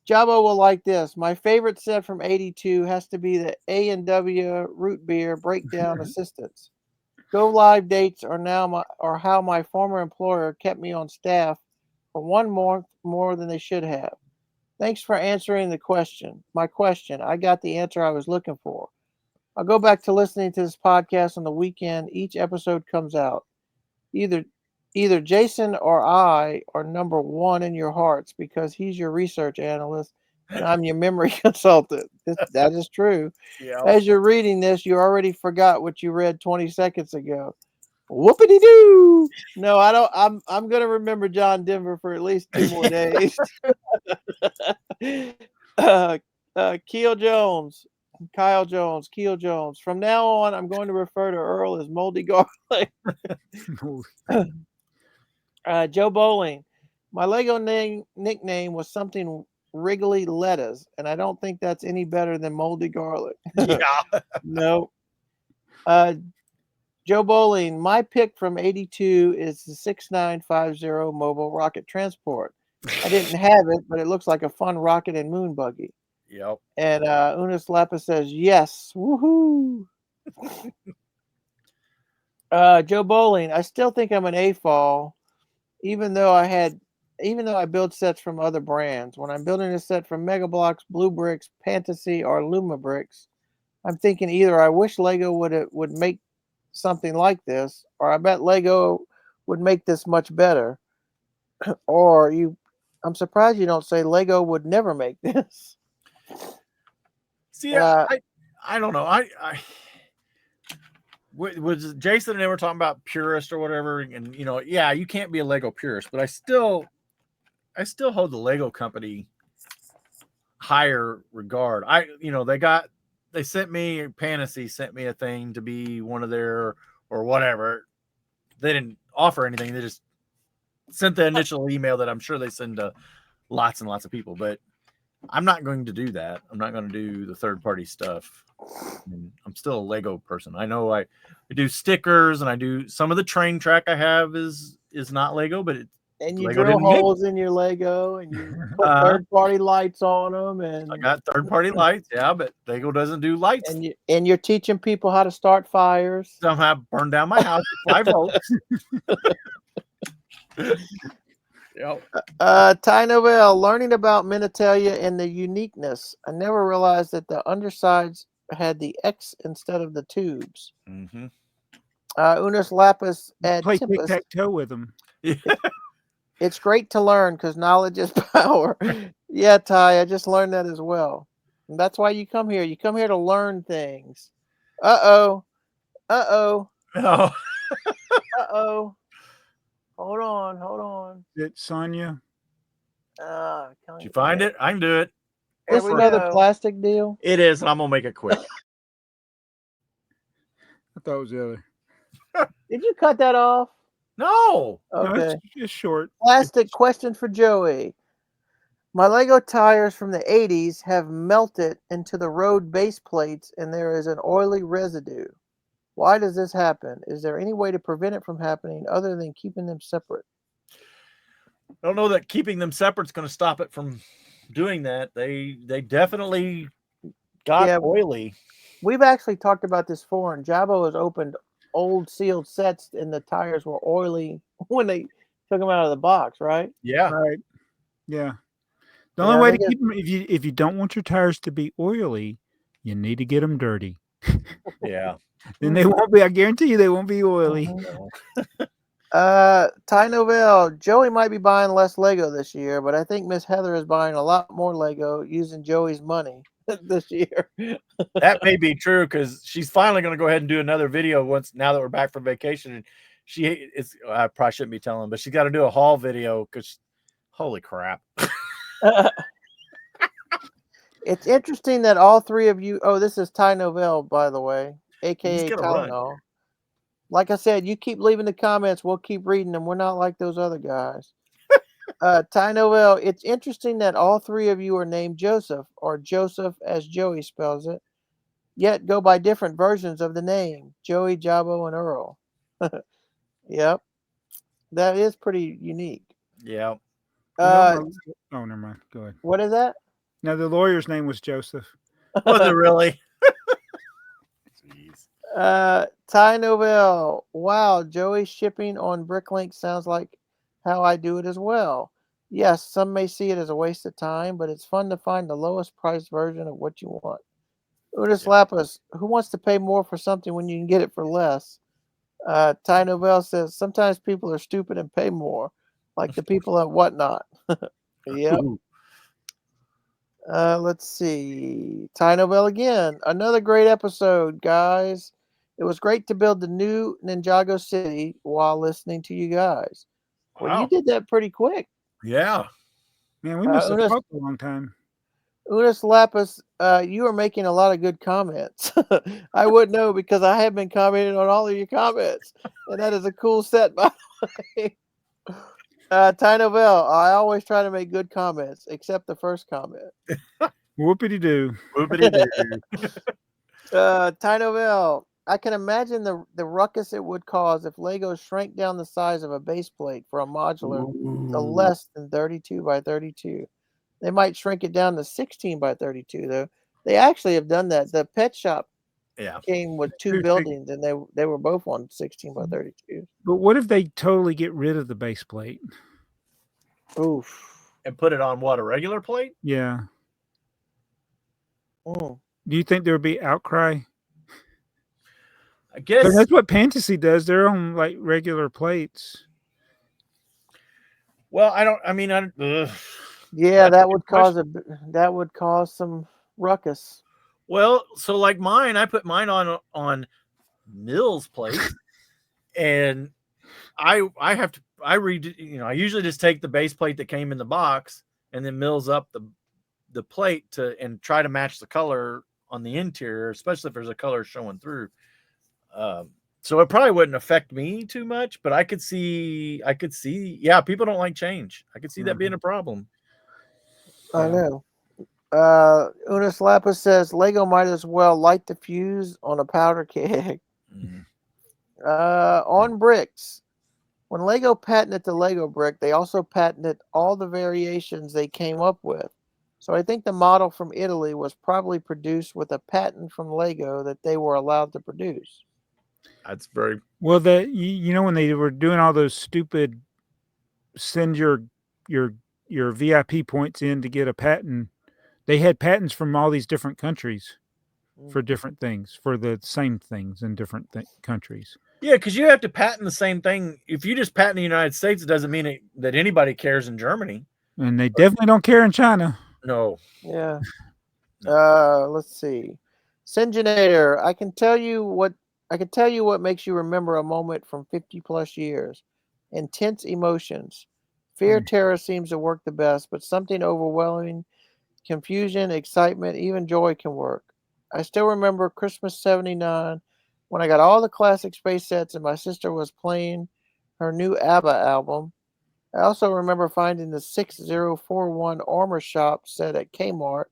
Jabo will like this. My favorite set from 82 has to be the A&W root beer breakdown assistance. Go live dates are how my former employer kept me on staff for 1 month more than they should have. Thanks for answering my question. I got the answer I was looking for. I'll go back to listening to this podcast on the weekend each episode comes out. Either Jason or I are number 1 in your hearts because he's your research analyst and I'm your memory consultant. That is true. Yeah. As you're reading this, you already forgot what you read 20 seconds ago. Whoopity doo! No, I don't. I'm gonna remember John Denver for at least 2 more days. Kyle Jones. From now on, I'm going to refer to Earl as Moldy Garlic. Joe Bowling. My Lego nickname was something Wriggly Lettuce, and I don't think that's any better than Moldy Garlic. Yeah. No. Joe Bowling. My pick from 82 is the 6950 Mobile Rocket Transport. I didn't have it, but it looks like a fun rocket and moon buggy. Yep. And Unus Lapis says, yes. Woohoo. Joe Bowling. I still think I'm an AFoOL, even though I build sets from other brands. When I'm building a set from Mega Bloks, Blue Bricks, Fantasy, or Luma Bricks, I'm thinking either I wish Lego would make something like this, or I bet Lego would make this much better. Or I'm surprised you don't say Lego would never make this. See, I don't know. I was Jason and they were talking about purist or whatever, and yeah, you can't be a Lego purist, but I still hold the Lego company higher regard. They sent me Fantasy sent me a thing to be one of their or whatever. They didn't offer anything. They just sent the initial email that I'm sure they send to lots and lots of people, but I'm not going to do that. I'm not going to do the third-party stuff. I'm still a Lego person. I know I do stickers and I do some of the train track I have is not Lego, but and you Lego drill didn't make holes in your Lego and you put third-party lights on them. And I got third-party lights, yeah, but Lego doesn't do lights. And you're teaching people how to start fires. Somehow burned down my house with 5 volts. Yep. Ty Novell, learning about Minitalia and the uniqueness. I never realized that the undersides had the X instead of the tubes. Mm-hmm. Unus Lapis ad Play Tempus. tic-tac-toe with them. Yeah. It's great to learn because knowledge is power. Yeah, Ty, I just learned that as well. And that's why you come here. You come here to learn things. Uh-oh. Oh. Uh-oh. Hold on. Is it Sonia? Did you find it? I can do it. Is this another plastic deal? It is, and I'm gonna make it quick. I thought it was the other. Did you cut that off? No. Okay. No, it's short. Plastic question for Joey. My Lego tires from the 80s have melted into the road base plates and there is an oily residue. Why does this happen? Is there any way to prevent it from happening other than keeping them separate? I don't know that keeping them separate is going to stop it from doing that. They definitely got oily. We've actually talked about this before, and Jabo has opened old sealed sets and the tires were oily when they took them out of the box, right? Yeah. Right. Yeah. The only way to keep them, if you don't want your tires to be oily, you need to get them dirty. Yeah. Then they won't be. I guarantee you, they won't be oily. Ty Novell, Joey might be buying less Lego this year, but I think Miss Heather is buying a lot more Lego using Joey's money this year. That may be true because she's finally going to go ahead and do another video now that we're back from vacation. And I probably shouldn't be telling them, but she's got to do a haul video because holy crap. It's interesting that all three of you. Oh, this is Ty Novell, by the way, aka Tylenol. Like I said, you keep leaving the comments. We'll keep reading them. We're not like those other guys. Ty Novell, it's interesting that all three of you are named Joseph, or Joseph as Joey spells it, yet go by different versions of the name, Joey, Jabo, and Earl. Yep. That is pretty unique. Yeah. Oh, never mind. Go ahead. What is that? No, the lawyer's name was Joseph. Was it really? Ty Novell. Wow, Joey shipping on BrickLink sounds like how I do it as well. Yes, some may see it as a waste of time, but it's fun to find the lowest priced version of what you want. Udis Lapis, who wants to pay more for something when you can get it for less? Ty Novell says, sometimes people are stupid and pay more, like the people at Whatnot. Yep. Let's see. Ty Novell again. Another great episode, guys. It was great to build the new Ninjago City while listening to you guys. Wow. Well, you did that pretty quick. Yeah. Man, we must have talked for a long time. Unis Lapis, you are making a lot of good comments. I would know because I have been commenting on all of your comments. And that is a cool set, by the way. Ty Novell, I always try to make good comments, except the first comment. Whoopity-doo. Whoopity-doo. Ty Novell, I can imagine the ruckus it would cause if Lego shrank down the size of a base plate for a modular to less than 32 by 32. They might shrink it down to 16 by 32, though. They actually have done that. The pet shop came with two buildings, and they were both on 16 by 32. But what if they totally get rid of the base plate? Oof. And put it on what, a regular plate? Yeah. Mm. Do you think there would be outcry? I guess that's what Fantasy does. They're on like regular plates. Well, yeah, that would cause some ruckus. Well, so like mine, I put mine on Mills plate, and I usually just take the base plate that came in the box and then mills up the plate and try to match the color on the interior, especially if there's a color showing through. So it probably wouldn't affect me too much, but I could see, yeah, people don't like change. I could see that being a problem. I know. Unis Lapis says Lego might as well light the fuse on a powder keg. On bricks. When Lego patented the Lego brick, they also patented all the variations they came up with. So I think the model from Italy was probably produced with a patent from Lego that they were allowed to produce. That's very well. You know when they were doing all those stupid send your VIP points in to get a patent, they had patents from all these different countries for different things, for the same things in different countries. Yeah, because you have to patent the same thing. If you just patent the United States, it doesn't mean that anybody cares in Germany. And they definitely don't care in China. No. Yeah. Let's see. Syngenator, I can tell you what makes you remember a moment from 50 plus years. Intense emotions. Fear, terror seems to work the best, but something overwhelming, confusion, excitement, even joy can work. I still remember Christmas 79 when I got all the classic space sets and my sister was playing her new ABBA album. I also remember finding the 6041 Armor Shop set at Kmart.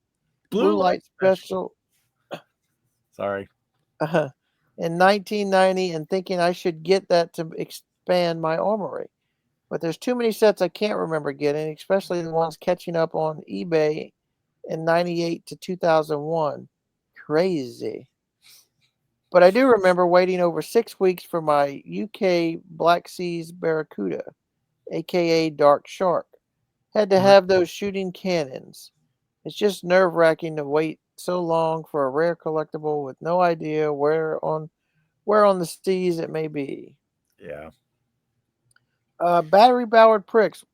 Blue light special. Sorry. In 1990 and thinking I should get that to expand my armory. But there's too many sets I can't remember getting, especially the ones catching up on eBay in 98 to 2001. Crazy. But I do remember waiting over 6 weeks for my UK Black Seas Barracuda, aka Dark Shark. Had to have those shooting cannons. It's just nerve-wracking to wait so long for a rare collectible with no idea where on the seas it may be. Yeah. Battery-powered bricks.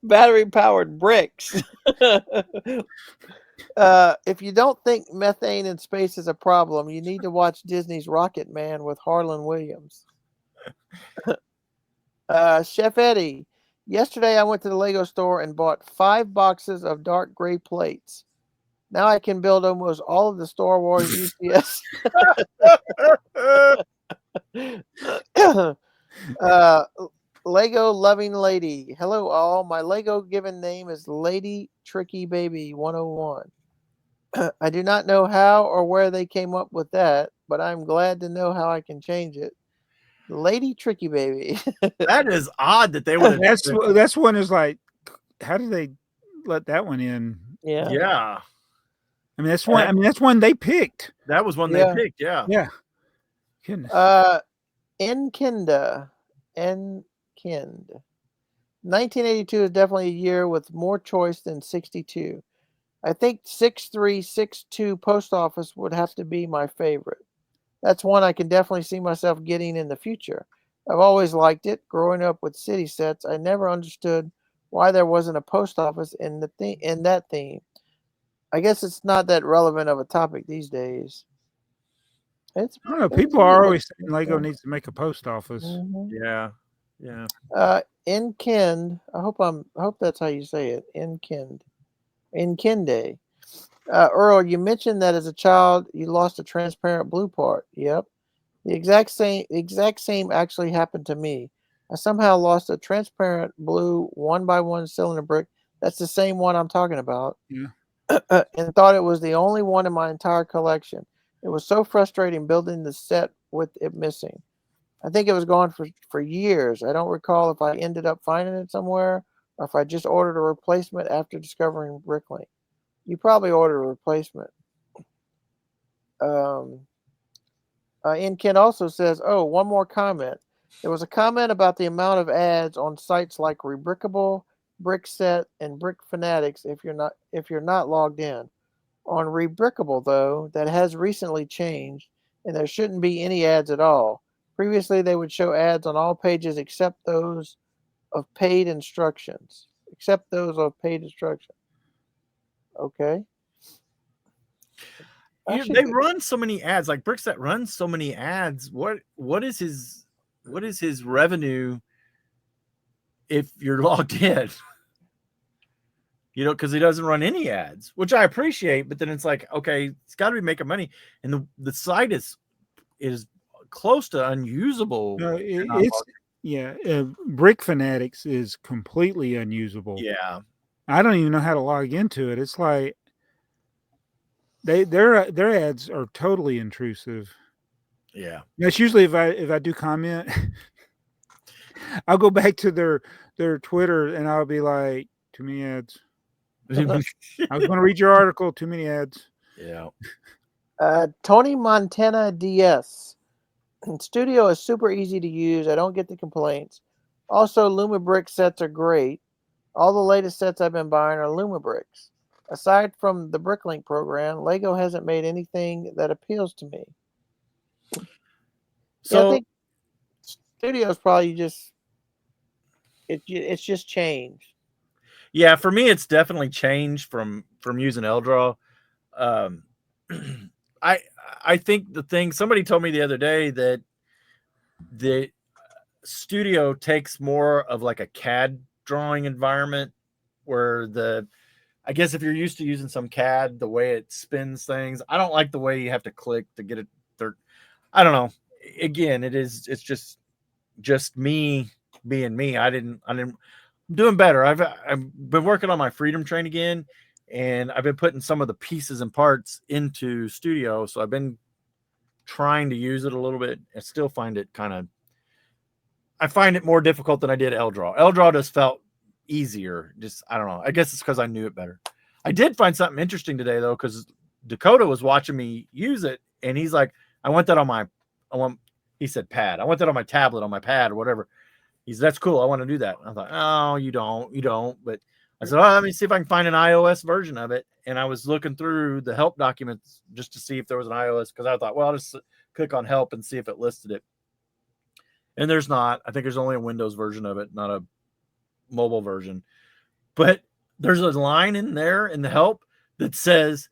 Battery-powered bricks. If you don't think methane in space is a problem, you need to watch Disney's Rocket Man with Harlan Williams. Chef Eddie, yesterday I went to the Lego store and bought 5 boxes of dark gray plates. Now I can build almost all of the Star Wars UCS. Lego loving lady. Hello all. My Lego given name is Lady Tricky Baby 101. I do not know how or where they came up with that, but I'm glad to know how I can change it. Lady Tricky Baby. That is odd that they would have. That's one is like, how did they let that one in? Yeah. Yeah. I mean, that's one. I mean, that's one they picked. That was one they picked. Yeah. Yeah. Goodness. Enkinda. 1982 is definitely a year with more choice than 62. I think 6362 post office would have to be my favorite. That's one I can definitely see myself getting in the future. I've always liked it. Growing up with city sets, I never understood why there wasn't a post office in that theme. I guess it's not that relevant of a topic these days. I don't know. People are always saying Lego needs to make a post office. Mm-hmm. Yeah. Yeah. Enkind. I hope that's how you say it. Enkinde. Earl, you mentioned that as a child you lost a transparent blue part. Yep. The exact same actually happened to me. I somehow lost a transparent blue 1x1 cylinder brick. That's the same one I'm talking about. Yeah. And thought it was the only one in my entire collection. It was so frustrating building the set with it missing. I think it was gone for years. I don't recall if I ended up finding it somewhere or if I just ordered a replacement after discovering BrickLink. You probably ordered a replacement. Ken also says, oh, one more comment. There was a comment about the amount of ads on sites like Rebrickable, Brickset, and Brick Fanatics if you're not logged in. On Rebrickable, though, that has recently changed, and there shouldn't be any ads at all. Previously, they would show ads on all pages except those of paid instructions. Okay. They run so many ads. Like Brickset runs so many ads. What is his revenue if you're logged in? You know, because he doesn't run any ads, which I appreciate. But then it's like, okay, it's got to be making money, and the site is close to unusable. No, Brick Fanatics is completely unusable. Yeah, I don't even know how to log into it. It's like their ads are totally intrusive. Yeah, that's usually if I do comment, I'll go back to their Twitter and I'll be like, too many ads. I was going to read your article. Too many ads. Yeah. Tony Montana DS. Studio is super easy to use. I don't get the complaints. Also, Luma Brick sets are great. All the latest sets I've been buying are Luma Bricks. Aside from the BrickLink program, Lego hasn't made anything that appeals to me. So I think Studio's probably just it's just changed. Yeah, for me, it's definitely changed from using Eldraw. I think the thing somebody told me the other day that the Studio takes more of like a CAD drawing environment where I guess if you're used to using some CAD, the way it spins things, I don't like the way you have to click to get it. I don't know. Again, it's just me being me. I'm doing better. I've been working on my Freedom Train again, and I've been putting some of the pieces and parts into Studio. So I've been trying to use it a little bit. I still find it I find it more difficult than I did LDraw. LDraw just felt easier. Just, I don't know. I guess it's because I knew it better. I did find something interesting today though, because Dakota was watching me use it, and he's like, he said pad. I want that on my tablet, on my pad, or whatever. He said, that's cool. I want to do that. I thought, oh, you don't. But I said, oh, let me see if I can find an iOS version of it. And I was looking through the help documents just to see if there was an iOS, because I thought, well, I'll just click on help and see if it listed it. And there's not. I think there's only a Windows version of it, not a mobile version. But there's a line in there in the help that says,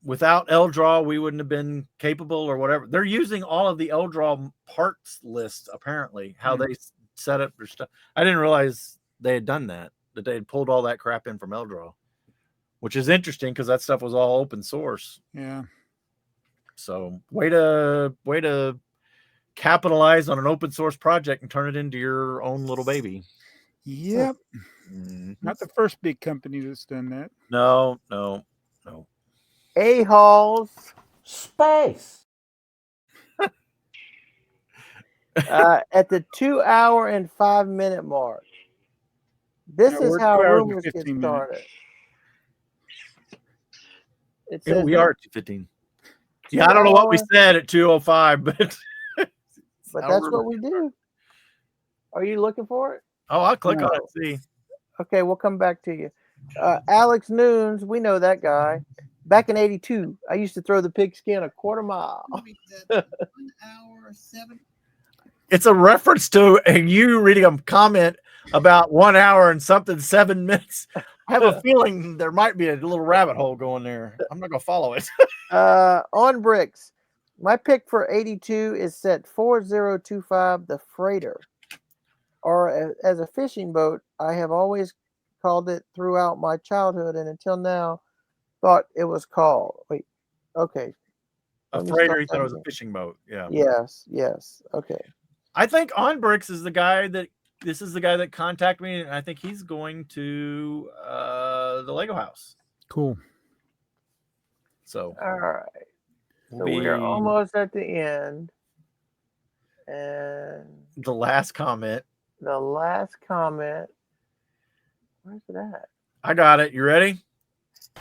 without LDraw, we wouldn't have been capable or whatever. They're using all of the LDraw parts list, apparently, how they set up their stuff. I didn't realize they had done that they had pulled all that crap in from LDraw, which is interesting because that stuff was all open source. Yeah. So way to capitalize on an open source project and turn it into your own little baby. Yep. Not the first big company that's done that. No. A-Halls. Space. At the 2 hour and 5 minute mark. This is how rumors get started. It says we are at 2:15. Yeah, I don't know what we said at 2:05, but that's what we do. Are you looking for it? Oh, I'll click on it. See. Okay, we'll come back to you. Alex Noons, we know that guy. Back in '82, I used to throw the pigskin a quarter mile. 1 hour 7. It's a reference to you reading a comment about 1 hour and something 7 minutes. I have a feeling there might be a little rabbit hole going there. I'm not gonna follow it. On bricks, my pick for '82 is set 4025, the Freighter, or as a fishing boat. I have always called it throughout my childhood, and until now, thought it was called. Wait, okay. A freighter, you thought it was a fishing boat. Yeah. Yes. Okay. I think On Bricks is the guy that contacted me, and I think he's going to the Lego house. Cool. So all right. So we're almost at the end. And the last comment. Where's it at? I got it. You ready?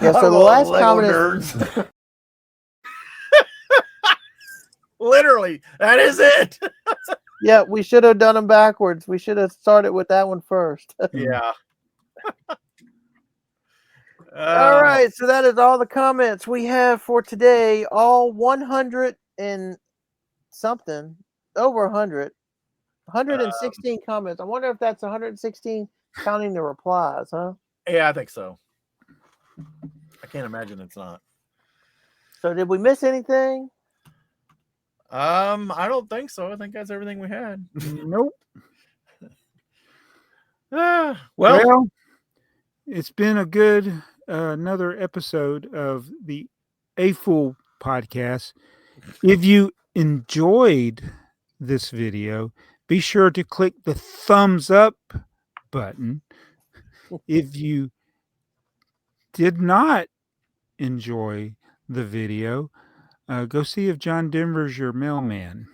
Yeah, so the last comment is literally, that is it. yeah, we should have done them backwards. We should have started with that one first. Yeah. All right, so that is all the comments we have for today. All 100 and something, over 100, 116 comments. I wonder if that's 116 counting the replies, huh? Yeah, I think so. I can't imagine it's not. So did we miss anything? I don't think so. I think that's everything we had. Nope. Well, it's been a good another episode of the AFoOL podcast. If you enjoyed this video, be sure to click the thumbs up button. If you did not enjoy the video, go see if John Denver's your mailman.